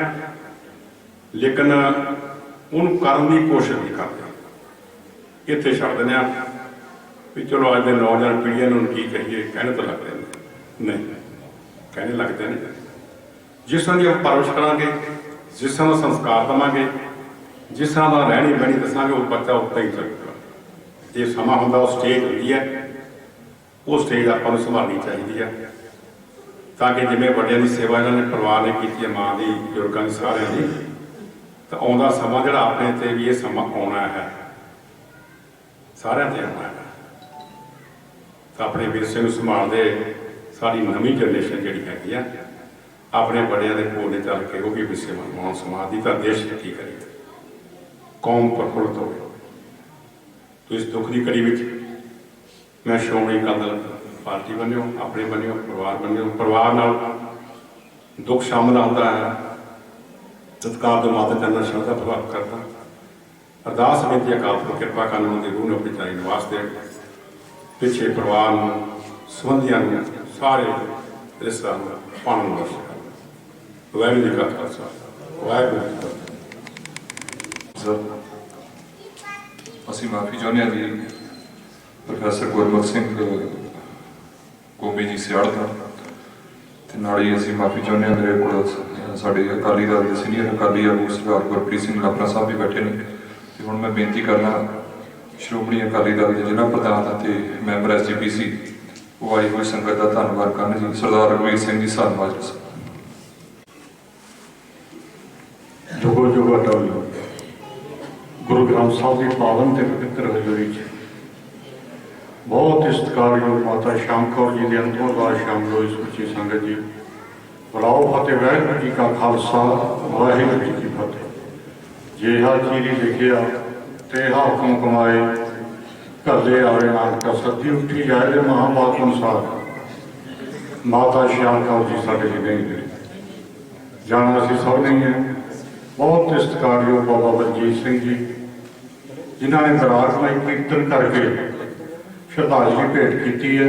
लेकिन उन्होंने करने की कोशिश नहीं करते। इत्थे छड्ड दिंदे आ भी चलो अज के नौजवान पीढ़ियां नूं की कहिए, कहने तो लगते हैं नहीं, कहने लगते हैं। जिस तरह की हम परवरिश करांगे, जिस तरह का संस्कार देवांगे, जिस तरह का रहनी बहनी दसांगे, वो बच्चा उत्ते ही चलेगा। जो समा हुंदा वो स्टेज होंदी है, वो स्टेज आपां नूं संभालनी चाहिए है, ताकि जिवें वड्डियां दी सेवा इन्होंने परिवार ने की है, मां की बजुर्गों की सारिਆਂ की, तो आउंदा समा जिहड़ा अपने ते भी ये समा आउणा है, सारिਆਂ ते आउणा है। तो अपने विरसे नूं संभालदे साडी नवीं जनरेशन जिहड़ी हैगी आ, अपने बड़िया के कोल चल के वो भी विरसे मनवाउण, समाज की तो देश तरक्की करे, कौम प्रफुल्लित हो। तो इस दुख की कड़ी में मैं श्रोमणी अकाली दल पार्टी बनियो, अपने बनियो, परिवार बनियो, परिवार नाल ਦੁੱਖ ਸ਼ਾਮਲ ਆਉਂਦਾ ਹੈ, ਸਤਿਕਾਰ ਦੇ ਮਾਤਾ ਚਰਨਾਂ ਸ਼ਰਧਾ ਪ੍ਰਭਾਵ ਕਰਦਾ। ਅਰਦਾਸ ਬੇਨਤੀ ਅਕਾਲ ਪੁਰਖ ਕਿਰਪਾ ਕਰਨ ਉਹਨਾਂ ਦੀ ਰੂਹ ਨੂੰ ਆਪਣੀ ਚਾਈ ਨਿਵਾਸ ਦੇਣ। ਪਿੱਛੇ ਪਰਿਵਾਰ ਨੂੰ, ਸੰਬੰਧੀਆਂ ਨੂੰ, ਸਾਰੇ ਰਿਸ਼ਤੇਦਾਰਾਂ ਨੂੰ ਪਾਣ ਨੂੰ ਬਖਸ਼ੇ। ਵਾਹਿਗੁਰੂ ਜੀ ਕਾ ਖਾਲਸਾ, ਵਾਹਿਗੁਰੂ ਜੀ ਕੀ ਫਤਿਹ। ਸਰ, ਅਸੀਂ ਮਾਫੀ ਚਾਹੁੰਦੇ ਹਾਂ ਜੀ ਪ੍ਰੋਫੈਸਰ ਗੁਰਮੁਖ ਸਿੰਘ ਗੋਬੀ ਜੀ ਸਿਆੜ ਦਾ, ਤੇ ਨਾਲ ਹੀ ਅਸੀਂ ਮਾਫੀ ਚਾਹੁੰਦੇ ਹਾਂ ਮੇਰੇ ਕੋਲ ਸਾਡੇ ਅਕਾਲੀ ਦਲ ਦੇ ਸੀਨੀਅਰ ਅਕਾਲੀ ਆਗੂ ਸਰਦਾਰ ਗੁਰਪ੍ਰੀਤ ਸਿੰਘ ਲਾਪਰਾ ਸਾਹਿਬ ਵੀ ਬੈਠੇ ਨੇ। ਤੇ ਹੁਣ ਮੈਂ ਬੇਨਤੀ ਕਰਨਾ ਸ਼੍ਰੋਮਣੀ ਅਕਾਲੀ ਦਲ ਦੇ ਜ਼ਿਲ੍ਹਾ ਪ੍ਰਧਾਨ ਅਤੇ ਮੈਂਬਰ SGPC ਉਹ ਆਈ ਹੋਈ ਸੰਗਤ ਦਾ ਧੰਨਵਾਦ ਕਰਨ ਜੀ। ਸਰਦਾਰ ਰਘਵੀਰ ਸਿੰਘ ਜੀ ਧੰਨਵਾਦ। ਜੁਗੋ ਜੁਗੋ ਅਟਲ ਗੁਰੂ ਗ੍ਰੰਥ ਸਾਹਿਬ ਦੀ ਪਾਵਨ ਤੇ ਪਵਿੱਤਰ ਹਜ਼ੂਰੀ 'ਚ ਬਹੁਤ ਸਤਿਕਾਰਯੋਗ ਮਾਤਾ ਸ਼ਾਮ ਕੌਰ ਜੀ ਦੇ ਅੰਤੋਂ ਅਰਦਾਸ ਸ਼ਾਮਲ ਹੋਈ ਸੁੱਚੀ ਸੰਗਤ ਜੀ। ਬੁਲਾਓ ਫਤਿਹ। ਵਾਹਿਗੁਰੂ ਜੀ ਕਾ ਖਾਲਸਾ, ਵਾਹਿਗੁਰੂ ਜੀ ਕੀ ਫਤਿਹ। ਜਿਹਾ ਚੀਰੀ ਲਿਖਿਆ ਤੇਹਾ ਹੁਕਮ ਕਮਾਏ, ਘਰਦੇ ਆਵੇ ਨਾਨਕਾ ਸੱਦੀ ਉੱਠੀ ਜਾਏ ਦੇ ਮਹਾਂਵਾਕ ਅਨੁਸਾਰ। ਮਾਤਾ ਸ਼ਾਮ ਕੌਰ ਜੀ ਸਾਡੇ ਲਈ ਨਹੀਂ ਗਏ, ਜਾਣਾ ਅਸੀਂ ਸਭ ਨਹੀਂ ਹੈ। ਬਹੁਤ ਸਤਿਕਾਰਯੋਗ ਬਾਬਾ ਬਲਜੀਤ ਸਿੰਘ ਜੀ ਜਿਨ੍ਹਾਂ ਨੇ ਬਰਾਤਮਈ ਕੀਰਤਨ ਕਰਕੇ ਸ਼ਰਧਾਂਜਲੀ ਭੇਟ ਕੀਤੀ ਹੈ,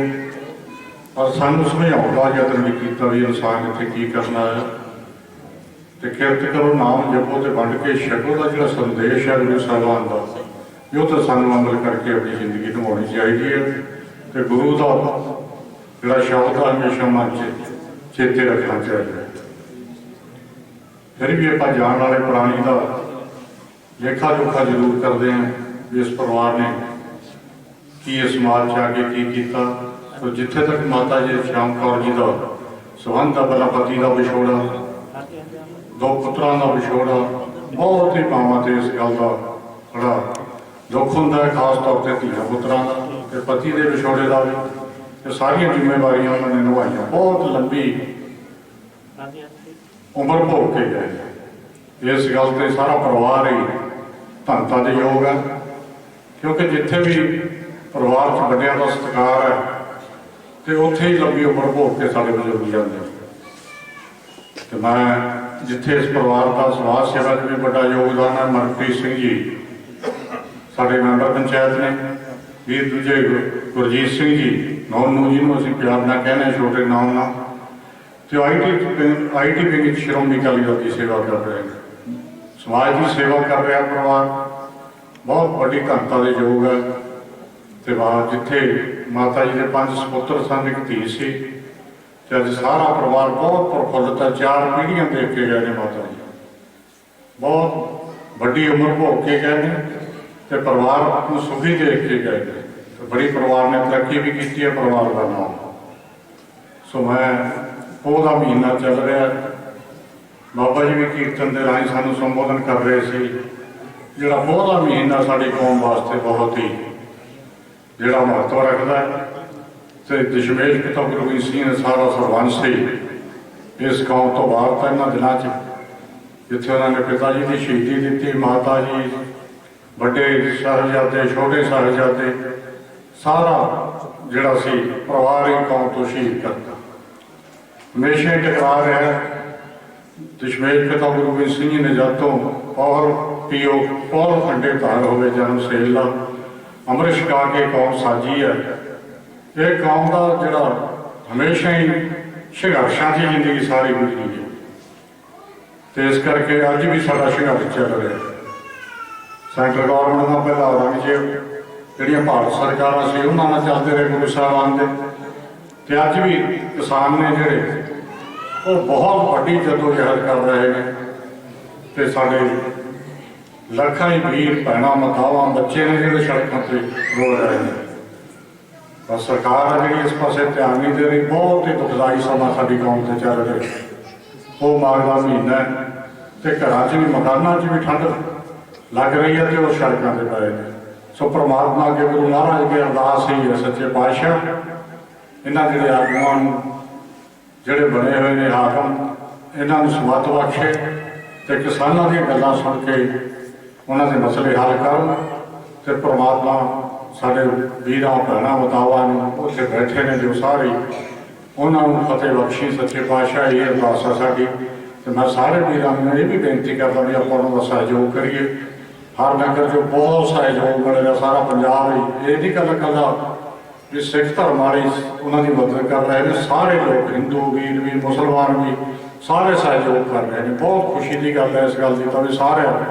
ਔਰ ਸਾਨੂੰ ਸਮਝਾਉਣ ਦਾ ਯਤਨ ਵੀ ਕੀਤਾ ਵੀ ਇਨਸਾਨ ਇੱਥੇ ਕੀ ਕਰਨਾ ਹੈ। ਤੇ ਕਿਰਤ ਕਰੋ, ਨਾਮ ਜਪੋ ਤੇ ਵੰਡ ਕੇ ਛਕੋ ਦਾ ਜਿਹੜਾ ਸੰਦੇਸ਼ ਹੈ ਗੁਰੂ ਸਾਹਿਬਾਨ ਦਾ, ਉਹ ਤਾਂ ਸਾਨੂੰ ਅਮਲ ਕਰਕੇ ਆਪਣੀ ਜ਼ਿੰਦਗੀ ਨਿਭਾਉਣੀ ਚਾਹੀਦੀ ਹੈ। ਤੇ ਗੁਰੂ ਦਾ ਜਿਹੜਾ ਸ਼ਬਦ ਹੈ ਹਮੇਸ਼ਾ ਮਨ 'ਚ ਚੇਤੇ ਰੱਖਣਾ ਚਾਹੀਦਾ ਹੈ। ਫਿਰ ਵੀ ਆਪਾਂ ਜਾਣ ਵਾਲੇ ਪ੍ਰਾਣੀ ਦਾ ਲੇਖਾ ਜੋਖਾ ਜ਼ਰੂਰ ਕਰਦੇ ਹਾਂ ਵੀ ਇਸ ਪਰਿਵਾਰ ਨੇ ਕੀ ਇਸ ਸਮਾਜ 'ਚ ਆ ਕੇ ਕੀ ਕੀਤਾ। ਸੋ ਜਿੱਥੇ ਤੱਕ ਮਾਤਾ ਜੀ ਸ਼ਾਮ ਕੌਰ ਜੀ ਦਾ ਸੰਬੰਧ ਦਾ, ਪਹਿਲਾਂ ਪਤੀ ਦਾ ਵਿਛੋੜਾ, 2 ਪੁੱਤਰਾਂ ਦਾ ਵਿਛੋੜਾ, ਬਹੁਤ ਹੀ ਮਾਵਾਂ ਤੇ ਇਸ ਗੱਲ ਦਾ ਬੜਾ ਦੁੱਖ ਹੁੰਦਾ ਹੈ, ਖਾਸ ਤੌਰ ਤੇ ਧੀਆਂ ਪੁੱਤਰਾਂ ਦਾ ਤੇ ਪਤੀ ਦੇ ਵਿਛੋੜੇ ਦਾ ਵੀ। ਤੇ ਸਾਰੀਆਂ ਜ਼ਿੰਮੇਵਾਰੀਆਂ ਉਹਨਾਂ ਨੇ ਨਿਭਾਈਆਂ, ਬਹੁਤ ਲੰਬੀ ਉਮਰ ਭੋਗ ਕੇ ਗਏ। ਇਸ ਗੱਲ ਤੇ ਸਾਰਾ ਪਰਿਵਾਰ ਹੀ ਧੰਨਤਾ ਦੇ ਯੋਗ ਹੈ, ਕਿਉਂਕਿ ਜਿੱਥੇ ਵੀ ਪਰਿਵਾਰ 'ਚ ਵੱਡਿਆਂ ਦਾ ਸਤਿਕਾਰ ਹੈ ਤੇ ਉੱਥੇ ਹੀ ਲੰਬੀ ਉਮਰ ਭੋਗ ਕੇ ਸਾਡੇ ਬਜ਼ੁਰਗ ਜਾਂਦੇ। ਤੇ ਮੈਂ ਜਿੱਥੇ ਇਸ ਪਰਿਵਾਰ ਦਾ ਸਮਾਜ ਸੇਵਾ 'ਚ ਵੀ ਵੱਡਾ ਯੋਗਦਾਨ ਹੈ, ਮਨਪ੍ਰੀਤ ਸਿੰਘ ਜੀ ਸਾਡੇ ਮੈਂਬਰ ਪੰਚਾਇਤ ਨੇ, ਵੀਰ ਦੂਜੇ ਗੁਰਜੀਤ ਸਿੰਘ ਜੀ ਨੌਨੂੰ ਜਿਹਨੂੰ ਅਸੀਂ ਪਿਆਰ ਨਾਲ ਕਹਿੰਦੇ ਹਾਂ ਛੋਟੇ ਨਾਮ ਨਾਲ, ਤੇ ਆਈਟੀ ਵਿੰਗ ਸ਼੍ਰੋਮਣੀ ਅਕਾਲੀ ਦਲ ਦੀ ਸੇਵਾ ਕਰ ਰਹੇ ਨੇ। ਸਮਾਜ ਦੀ ਸੇਵਾ ਕਰ ਰਿਹਾ ਪਰਿਵਾਰ ਬਹੁਤ ਵੱਡੀ ਧੰਨਤਾ ਦੇ ਯੋਗ ਹੈ। ਤੇ ਬਾਅਦ ਜਿੱਥੇ ਮਾਤਾ ਜੀ ਦੇ 5 ਸਪੁੱਤਰ ਸਨ, 1 ਧੀ ਸੀ, ਤੇ ਅੱਜ ਸਾਰਾ ਪਰਿਵਾਰ ਬਹੁਤ ਪ੍ਰਫੁੱਲਤ ਹੈ। 4 ਪੀੜ੍ਹੀਆਂ ਦੇਖ ਕੇ ਗਏ ਨੇ ਮਾਤਾ ਜੀ, ਬਹੁਤ ਵੱਡੀ ਉਮਰ ਭੋਗ ਕੇ ਗਏ ਨੇ ਤੇ ਪਰਿਵਾਰ ਨੂੰ ਸੁਖੀ ਦੇਖ ਕੇ ਗਏ ਨੇ। ਤੇ ਬੜੀ ਪਰਿਵਾਰ ਨੇ ਤਰੱਕੀ ਵੀ ਕੀਤੀ ਹੈ ਪਰਿਵਾਰ ਦਾ ਨਾਮ। ਸੋ ਮੈਂ ਉਹਦਾ ਮਹੀਨਾ ਚੱਲ ਰਿਹਾ, ਬਾਬਾ ਜੀ ਵੀ ਕੀਰਤਨ ਦੇ ਰਾਹੀਂ ਸਾਨੂੰ ਸੰਬੋਧਨ ਕਰ ਰਹੇ ਸੀ। ਜਿਹੜਾ ਉਹਦਾ ਮਹੀਨਾ ਸਾਡੀ ਕੌਮ ਵਾਸਤੇ ਬਹੁਤ ਹੀ ਜਿਹੜਾ ਮਹੱਤਵ ਰੱਖਦਾ ਹੈ। ਤੇ ਦਸ਼ਮੇਸ਼ ਪਿਤਾ ਗੁਰੂ ਗੋਬਿੰਦ ਸਿੰਘ ਨੇ ਸਾਰਾ ਸਰਬੰਸ ਸੀ ਇਸ ਕੌਮ ਤੋਂ ਬਾਹਰ ਤਾਂ ਇਹਨਾਂ ਦਿਨਾਂ 'ਚ, ਜਿੱਥੇ ਉਹਨਾਂ ਨੇ ਪਿਤਾ ਜੀ ਦੀ ਸ਼ਹੀਦੀ ਦਿੱਤੀ, ਮਾਤਾ ਜੀ, ਵੱਡੇ ਸਾਹਿਬਜ਼ਾਦੇ, ਛੋਟੇ ਸਾਹਿਬਜ਼ਾਦੇ, ਸਾਰਾ ਜਿਹੜਾ ਸੀ ਪਰਿਵਾਰ ਹੀ ਕੌਮ ਤੋਂ ਸ਼ਹੀਦ ਕਰਤਾ। ਹਮੇਸ਼ਾ ਹੀ ਟਕਰਾ ਰਿਹਾ। ਦਸ਼ਮੇਸ਼ ਪਿਤਾ ਗੁਰੂ ਗੋਬਿੰਦ ਸਿੰਘ ਜੀ ਨੇ ਜਦ ਤੋਂ ਪੌਰ ਪੀਓ, ਪੌਰ ਖੰਡੇ ਧਾਰ ਹੋਵੇ ਜਨਮ ਸੇਲ ਦਾ ਅੰਮ੍ਰਿਤ ਛਕਾ ਕੇ ਕੌਮ ਸਾਜੀ ਹੈ। ਇਹ ਕੌਮ ਦਾ ਜਿਹੜਾ ਹਮੇਸ਼ਾ ਹੀ ਸੰਘਰਸ਼ਾਂ ਦੀ ਜ਼ਿੰਦਗੀ ਸਾਰੀ ਗੁਜ਼ਰੀ ਹੈ। ਤੇ ਇਸ ਕਰਕੇ ਅੱਜ ਵੀ ਸਾਡਾ ਸੰਘਰਸ਼ ਚੱਲ ਰਿਹਾ। ਸੈਂਟਰ ਗੌਰਮੈਂਟ ਦਾ ਪਹਿਲਾਂ ਔਰੰਗਜ਼ੇਬ, ਜਿਹੜੀਆਂ ਭਾਰਤ ਸਰਕਾਰਾਂ ਸੀ ਉਹਨਾਂ ਨਾਲ ਚੱਲਦੇ ਰਹੇ ਗੁਰੂ ਸਾਹਿਬਾਨ ਦੇ। ਤੇ ਅੱਜ ਵੀ ਕਿਸਾਨ ਨੇ ਜਿਹੜੇ ਉਹ ਬਹੁਤ ਵੱਡੀ ਜਦੋਜਹਿਦ ਕਰ ਰਹੇ ਨੇ। ਤੇ ਸਾਡੇ ਲੱਖਾਂ ਹੀ ਵੀਰ ਭੈਣਾਂ, ਮਾਤਾਵਾਂ, ਬੱਚੇ ਨੇ ਜਿਹੜੇ ਸੜਕਾਂ ਤੇ ਰੋ ਰਹੇ ਨੇ। ਪਰ ਸਰਕਾਰ ਆ ਜਿਹੜੀ ਇਸ ਪਾਸੇ ਧਿਆਨ ਨਹੀਂ ਦੇ ਰਹੀ। ਬਹੁਤ ਹੀ ਦੁਖਦਾਈ ਸਮਾਂ ਸਾਡੀ ਕੌਮ ਤੇ ਚੱਲ ਰਿਹਾ। ਉਹ ਮਾਘ ਦਾ ਮਹੀਨਾ ਹੈ ਤੇ ਘਰਾਂ 'ਚ ਵੀ, ਮਕਾਨਾਂ 'ਚ ਵੀ ਠੰਡ ਲੱਗ ਰਹੀ ਹੈ ਤੇ ਉਹ ਸੜਕਾਂ ਤੇ ਪਏ ਨੇ। ਸੋ ਪ੍ਰਮਾਤਮਾ ਅੱਗੇ ਗੁਰੂ ਮਹਾਰਾਜ ਅੱਗੇ ਅਰਦਾਸ ਹੀ ਹੈ, ਸੱਚੇ ਪਾਤਸ਼ਾਹ ਇਹਨਾਂ ਜਿਹੜੇ ਆਗੂਆਂ ਨੂੰ, ਜਿਹੜੇ ਬਣੇ ਹੋਏ ਨੇ ਹਾਕਮ, ਇਹਨਾਂ ਨੂੰ ਸਮੱਤ ਬਖਸ਼ੇ ਤੇ ਕਿਸਾਨਾਂ ਦੀਆਂ ਗੱਲਾਂ ਸੁਣ ਕੇ ਉਹਨਾਂ ਦੇ ਮਸਲੇ ਹੱਲ ਕਰਨ। ਤੇ ਪ੍ਰਮਾਤਮਾ ਸਾਡੇ ਵੀਰਾਂ ਭੈਣਾਂ ਮਾਤਾਵਾਂ ਨੂੰ ਉੱਥੇ ਬੈਠੇ ਨੇ ਜੋ ਸਾਰੇ ਉਹਨਾਂ ਨੂੰ ਫਤਿਹ ਬਖਸ਼ੀ ਸੱਚੇ ਪਾਤਸ਼ਾਹ। ਇਹ ਅਰਦਾਸ ਆ ਸਾਡੀ। ਤੇ ਮੈਂ ਸਾਰੇ ਵੀਰਾਂ ਨੂੰ ਇਹ ਵੀ ਬੇਨਤੀ ਕਰਦਾ ਵੀ ਆਪਾਂ ਉਹਨਾਂ ਦਾ ਸਹਿਯੋਗ ਕਰੀਏ। ਹਰ ਨਗਰ 'ਚੋਂ ਬਹੁਤ ਸਹਿਯੋਗ ਮਿਲੇਗਾ, ਸਾਰਾ ਪੰਜਾਬ ਹੀ। ਇਹ ਨਹੀਂ ਕੱਲਾ ਵੀ ਸਿੱਖ ਧਰਮ ਵਾਲੇ ਉਹਨਾਂ ਦੀ ਮਦਦ ਕਰ ਰਹੇ ਨੇ, ਸਾਰੇ ਲੋਕ ਹਿੰਦੂ ਵੀਰ ਵੀ, ਮੁਸਲਮਾਨ ਵੀ, ਸਾਰੇ ਸਹਿਯੋਗ ਕਰ ਰਹੇ ਨੇ। ਬਹੁਤ ਖੁਸ਼ੀ ਦੀ ਗੱਲ ਹੈ ਇਸ ਗੱਲ ਦੀ ਤਾਂ ਵੀ ਸਾਰਾ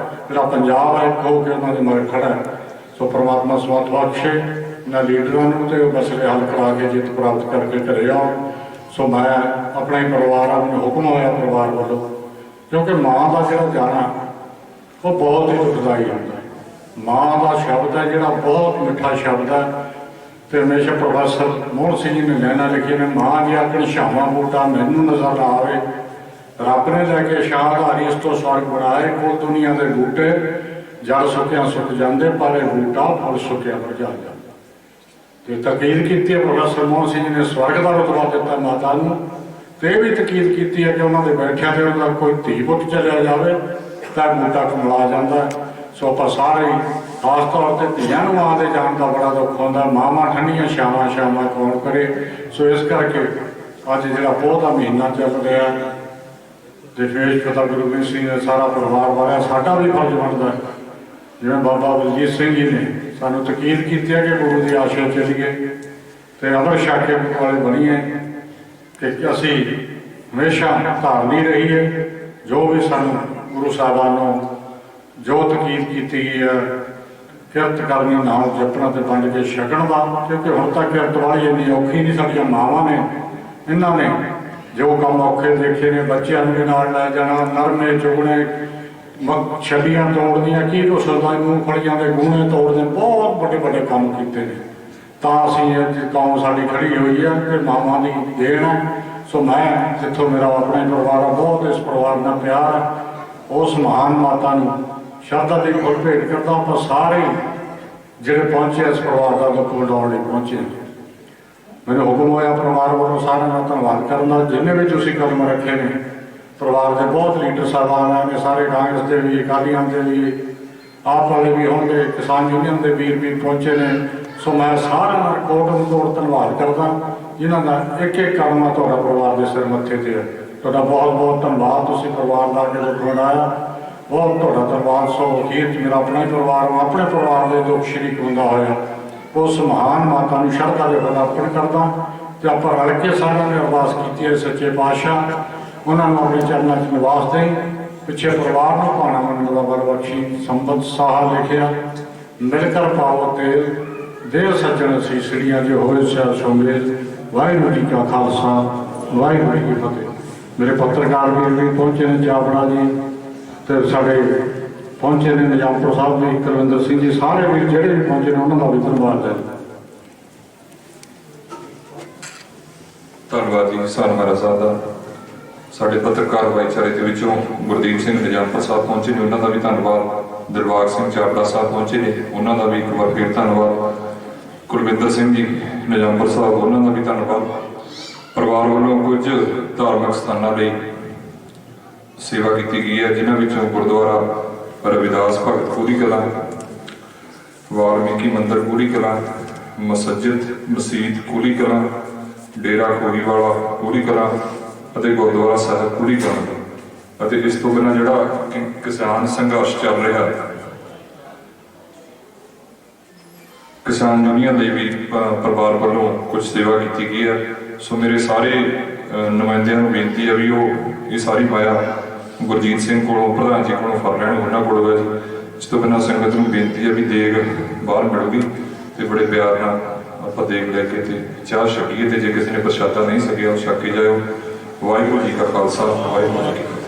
ਜਿਹੜਾ ਪੰਜਾਬ ਹੈ ਇੱਕ ਹੋ ਕੇ ਉਹਨਾਂ ਦੇ ਮਗਰ ਖੜਾ ਹੈ। ਸੋ ਪ੍ਰਮਾਤਮਾ ਸਮਤ ਬਖਸ਼ੇ ਇਹਨਾਂ ਲੀਡਰਾਂ ਨੂੰ ਤੇ ਉਹ ਮਸਲੇ ਹੱਲ ਕਰਾ ਕੇ ਜਿੱਤ ਪ੍ਰਾਪਤ ਕਰਕੇ ਘਰੇ ਆਉਣ। ਸੋ ਮੈਂ ਆਪਣਾ ਹੀ ਪਰਿਵਾਰ ਆ, ਮੈਨੂੰ ਹੁਕਮ ਹੋਇਆ ਪਰਿਵਾਰ ਵੱਲੋਂ, ਕਿਉਂਕਿ ਮਾਂ ਦਾ ਜਿਹੜਾ ਜਾਣਾ ਉਹ ਬਹੁਤ ਹੀ ਦੁਖਦਾਈ ਹੁੰਦਾ ਹੈ। ਮਾਂ ਦਾ ਸ਼ਬਦ ਹੈ ਜਿਹੜਾ ਬਹੁਤ ਮਿੱਠਾ ਸ਼ਬਦ ਹੈ। ਤੇ ਹਮੇਸ਼ਾ ਪ੍ਰੋਫੈਸਰ ਮੋਹਨ ਸਿੰਘ ਜੀ ਨੇ ਲੈਣਾ ਲਿਖੀ ਨੇ, ਮਾਂ ਜੀ ਆਪਣੀ ਛਾਵਾਂ ਬੂਟਾ ਮੈਨੂੰ ਨਜ਼ਰ ਨਾ ਆਵੇ, ਰੱਬ ਨੇ ਲੈ ਕੇ ਸ਼ਾਹਧਾਰੀ ਇਸ ਤੋਂ ਸਵਰਗ ਬਣਾਏ, ਕੋਲ ਦੁਨੀਆ ਦੇ ਬੂਟੇ ਜੜ ਸੁੱਕਿਆ ਸੁੱਕ ਜਾਂਦੇ, ਪਰ ਇਹ ਬੂਟਾ ਫੁੱਲ ਸੁੱਕਿਆ ਮੁਰਝਾ ਜਾਂਦਾ। ਤੇ ਤਕੀਦ ਕੀਤੀ ਹੈ ਪ੍ਰੋਫੈਸਰ ਮੋਹਨ ਸਿੰਘ ਜੀ ਨੇ, ਸਵਰਗ ਦਾ ਰੁਤਬਾ ਦਿੱਤਾ ਮਾਤਾ ਨੂੰ। ਤੇ ਇਹ ਵੀ ਤਕੀਦ ਕੀਤੀ ਹੈ ਕਿ ਉਹਨਾਂ ਦੇ ਬੈਠਿਆਂ ਤੇ ਉਹਦਾ ਕੋਈ ਧੀ ਪੁੱਤ ਚਲਿਆ ਜਾਵੇ ਤਾਂ ਬੂਟਾ ਕਮਲਾ ਜਾਂਦਾ। ਸੋ ਆਪਾਂ ਸਾਰੇ ਖਾਸ ਤੌਰ ਤੇ ਧੀਆਂ ਨੂੰ ਮਾਂ ਦੇ ਜਾਣ ਦਾ ਬੜਾ ਦੁੱਖ ਹੁੰਦਾ। ਮਾਵਾਂ ਠੰਡੀਆਂ ਛਾਵਾਂ ਕੌਣ ਕਰੇ। ਸੋ ਇਸ ਕਰਕੇ ਅੱਜ ਜਿਹੜਾ ਪੋਹ ਦਾ ਮਹੀਨਾ ਚੱਲ ਰਿਹਾ ਤੇ ਫੇਰ ਪਤਾ ਗੁਰੂ ਗੋਬਿੰਦ ਸਿੰਘ ਦਾ ਸਾਰਾ ਪਰਿਵਾਰ ਵਾਲਾ ਸਾਡਾ ਵੀ ਫਰਜ਼ ਬਣਦਾ ਹੈ। ਜਿਵੇਂ ਬਾਬਾ ਬਲਜੀਤ ਸਿੰਘ ਜੀ ਨੇ ਸਾਨੂੰ ਤਕੀਦ ਕੀਤੀ ਹੈ ਕਿ ਗੁਰੂ ਦੀ ਆਸ਼ਾ ਚੱਲੀਏ ਤੇ ਅਮਰ ਛਕ ਕੇ ਵਾਲੇ ਬਣੀਏ ਕਿ ਅਸੀਂ ਹਮੇਸ਼ਾ ਧਾਰਨੀ ਰਹੀਏ। ਜੋ ਵੀ ਸਾਨੂੰ ਗੁਰੂ ਸਾਹਿਬਾਨ ਨੂੰ ਜੋ ਤਕੀਦ ਕੀਤੀ ਗਈ ਹੈ, ਕਿਰਤ ਕਰਨੀ, ਨਾਮ ਜਪਣਾ ਤੇ ਵੰਡ ਕੇ ਛਕਣ ਦਾ। ਕਿਉਂਕਿ ਹੁਣ ਤੱਕ ਕਿਰਤ ਵਾਲੀ ਇੰਨੀ ਔਖੀ ਨਹੀਂ, ਸਾਡੀਆਂ ਮਾਵਾਂ ਨੇ ਇਹਨਾਂ ਨੇ ਜੋ ਕੰਮ ਔਖੇ ਦੇਖੇ ਨੇ। ਬੱਚਿਆਂ ਨੂੰ ਵੀ ਨਾਲ ਲੈ ਜਾਣਾ, ਨਰਮੇ ਚੁਗਣੇ, ਛੱਲੀਆਂ ਤੋੜਨੀਆਂ, ਕੀ ਕੁਛ ਹੁੰਦਾ, ਮੂੰਗਫਲੀਆਂ ਦੇ ਗੂਣੇ ਤੋੜਦੇ, ਬਹੁਤ ਵੱਡੇ ਕੰਮ ਕੀਤੇ ਨੇ। ਤਾਂ ਅਸੀਂ ਅੱਜ ਕੌਮ ਸਾਡੀ ਖੜੀ ਹੋਈ ਹੈ ਕਿ ਮਾਵਾਂ ਦੀ ਦੇਣ ਹੈ। ਸੋ ਮੈਂ ਜਿੱਥੋਂ ਮੇਰਾ ਆਪਣੇ ਪਰਿਵਾਰ ਆ, ਬਹੁਤ ਇਸ ਪਰਿਵਾਰ ਨਾਲ ਪਿਆਰ ਹੈ, ਉਸ ਮਹਾਨ ਮਾਤਾ ਨੂੰ ਸ਼ਰਧਾ ਦੀ ਫੁੱਲ ਭੇਟ ਕਰਦਾ। ਆਪਾਂ ਸਾਰੇ ਜਿਹੜੇ ਪਹੁੰਚੇ ਇਸ ਪਰਿਵਾਰ ਦਾ ਦੁੱਖ ਵੰਡਾਉਣ ਲਈ ਪਹੁੰਚੇ। ਮੈਨੂੰ ਹੁਕਮ ਹੋਇਆ ਪਰਿਵਾਰ ਵੱਲੋਂ ਸਾਰਿਆਂ ਦਾ ਧੰਨਵਾਦ ਕਰਨ ਦਾ। ਜਿੰਨੇ ਵੀ ਤੁਸੀਂ ਕਦਮ ਰੱਖੇ ਨੇ, ਪਰਿਵਾਰ ਦੇ ਬਹੁਤ ਲੀਡਰ ਸਾਹਿਬਾਨ ਆਏ ਨੇ, ਸਾਰੇ ਕਾਂਗਰਸ ਦੇ ਵੀ, ਅਕਾਲੀਆਂ ਦੇ ਵੀ, ਆਪ ਵਾਲੇ ਵੀ ਹੋਣਗੇ, ਕਿਸਾਨ ਯੂਨੀਅਨ ਦੇ ਵੀਰ ਵੀ ਪਹੁੰਚੇ ਨੇ। ਸੋ ਮੈਂ ਸਾਰਿਆਂ ਦਾ ਕੋਟ ਧੰਨਵਾਦ ਕਰਦਾ ਜਿਨ੍ਹਾਂ ਦਾ ਇੱਕ ਕਦਮ ਆ ਤੁਹਾਡਾ ਪਰਿਵਾਰ ਦੇ ਸਿਰ ਮੱਥੇ ਤੇ ਹੈ। ਤੁਹਾਡਾ ਬਹੁਤ ਧੰਨਵਾਦ। ਤੁਸੀਂ ਪਰਿਵਾਰ ਦਾ ਜਿਹੜਾ ਬਣਾਇਆ, ਬਹੁਤ ਤੁਹਾਡਾ ਧੰਨਵਾਦ। ਸੋ ਅਖੀਰ 'ਚ ਮੇਰਾ ਆਪਣਾ ਹੀ ਪਰਿਵਾਰ, ਆਪਣੇ ਪਰਿਵਾਰ ਦੇ ਦੁੱਖ ਸ਼ਰੀਕ ਹੁੰਦਾ ਹੋਇਆ ਉਸ ਮਹਾਨ ਮਾਤਾ ਨੂੰ ਸ਼ਰਧਾ ਦੇ ਵੱਲ ਅਰਪਣ ਕਰਦਾ। ਤੇ ਆਪਾਂ ਰਲ ਕੇ ਸਾਰਿਆਂ ਨੇ ਅਰਦਾਸ ਕੀਤੀ ਹੈ ਸੱਚੇ ਪਾਤਸ਼ਾਹ ਉਹਨਾਂ ਨੂੰ ਆਪਣੇ ਚਰਨਾਂ 'ਚ ਨਿਵਾਸ ਦੇਈ। ਪਿੱਛੇ ਪਰਿਵਾਰ ਨੂੰ ਭਾਣਾ ਮੰਨਣ ਦਾ ਬਲ ਬਖਸ਼ੀ। ਸੰਬਤ ਸਾਹ ਲਿਖਿਆ ਮਿਲ ਕਰ ਪਾਵੋ ਤੇਲ, ਦੇਹ ਸੱਜਣ ਸੀਸੜੀਆਂ ਜੋ ਹੋਏ ਸਿਆ ਸੋਮੇਲ। ਵਾਹਿਗੁਰੂ ਜੀ ਕਾ ਖਾਲਸਾ, ਵਾਹਿਗੁਰੂ ਜੀ ਕੀ ਫਤਿਹ। ਮੇਰੇ ਪੱਤਰਕਾਰ ਵੀਰ ਵੀ ਪਹੁੰਚੇ ਨੇ, ਚਾਵੜਾ ਜੀ ਤੇ ਸਾਡੇ ਪਹੁੰਚੇ ਨੇ ਨਿਜ਼ਾਮਪੁਰ ਸਾਹਿਬ ਦੇ ਕੁਲਵਿੰਦਰ ਸਿੰਘ ਜੀ, ਸਾਰੇ ਵੀਰ ਜਿਹੜੇ ਵੀ ਪਹੁੰਚੇ ਨੇ ਉਹਨਾਂ ਦਾ ਵੀ ਧੰਨਵਾਦ ਹੈ। ਧੰਨਵਾਦ ਜੀ ਸਾਨੂੰ ਮਹਾਰਾਜ ਸਾਹਿਬ ਦਾ। ਸਾਡੇ ਪੱਤਰਕਾਰ ਭਾਈਚਾਰੇ ਦੇ ਵਿੱਚੋਂ ਗੁਰਦੀਪ ਸਿੰਘ ਨਿਜ਼ਾਮਪੁਰ ਸਾਹਿਬ ਪਹੁੰਚੇ ਨੇ, ਉਹਨਾਂ ਦਾ ਵੀ ਧੰਨਵਾਦ। ਦਿਲਬਾਗ ਸਿੰਘ ਚਾਵੜਾ ਸਾਹਿਬ ਪਹੁੰਚੇ ਨੇ, ਉਹਨਾਂ ਦਾ ਵੀ ਇੱਕ ਵਾਰ ਫਿਰ ਧੰਨਵਾਦ। ਕੁਲਵਿੰਦਰ ਸਿੰਘ ਜੀ ਨਿਜ਼ਾਮਪੁਰ ਸਾਹਿਬ, ਉਹਨਾਂ ਦਾ ਵੀ ਧੰਨਵਾਦ। ਪਰਿਵਾਰ ਵੱਲੋਂ ਕੁਝ ਧਾਰਮਿਕ ਸਥਾਨਾਂ ਲਈ ਸੇਵਾ ਕੀਤੀ ਗਈ ਹੈ, ਜਿਨ੍ਹਾਂ ਵਿੱਚੋਂ ਗੁਰਦੁਆਰਾ ਰਵਿਦਾਸ ਭਗਤ ਪੂਰੀ ਕਲਾਂ, ਵਾਲਮੀਕੀ ਮੰਦਿਰ ਪੂਰੀ ਕਲਾਂ, ਮਸਜਿਦ ਪੂਰੀ ਕਲਾਂ, ਡੇਰਾ ਖੋਰੀਵਾਲਾ ਪੂਰੀ ਕਲਾਂ ਅਤੇ ਗੁਰਦੁਆਰਾ ਸਾਹਿਬ ਪੂਰੀ ਕਲਾਂ। ਅਤੇ ਇਸ ਤੋਂ ਬਿਨਾਂ ਜਿਹੜਾ ਕਿਸਾਨ ਸੰਘਰਸ਼ ਚੱਲ ਰਿਹਾ, ਕਿਸਾਨ ਯੂਨੀਅਨ ਲਈ ਵੀ ਪਰਿਵਾਰ ਵੱਲੋਂ ਕੁਝ ਸੇਵਾ ਕੀਤੀ ਗਈ ਹੈ। ਸੋ ਮੇਰੇ ਸਾਰੇ ਨੁਮਾਇੰਦਿਆਂ ਨੂੰ ਬੇਨਤੀ ਹੈ ਵੀ ਉਹ ਇਹ ਸਾਰੀ ਮਾਇਆ ਗੁਰਜੀਤ ਸਿੰਘ ਕੋਲੋਂ, ਪ੍ਰਧਾਨ ਜੀ ਕੋਲੋਂ ਫੜ ਲੈਣ, ਉਹਨਾਂ ਕੋਲ ਹੈ ਜੀ। ਇਸ ਤੋਂ ਬਿਨਾਂ ਸੰਗਤ ਨੂੰ ਬੇਨਤੀ ਹੈ ਵੀ ਦੇਗ ਬਾਹਰ ਮਿਲੂਗੀ ਤੇ ਬੜੇ ਪਿਆਰ ਨਾਲ ਆਪਾਂ ਦੇਗ ਲੈ ਕੇ ਤੇ ਚਾਹ ਛਕੀਏ, ਤੇ ਜੇ ਕਿਸੇ ਨੇ ਪ੍ਰਸ਼ਾਦਾ ਨਹੀਂ ਛਕਿਆ ਉਹ ਛਕ ਕੇ ਜਾਇਓ। ਵਾਹਿਗੁਰੂ ਜੀ ਕਾ ਖਾਲਸਾ, ਵਾਹਿਗੁਰੂ ਜੀ ਕੀ ਫਤਿਹ।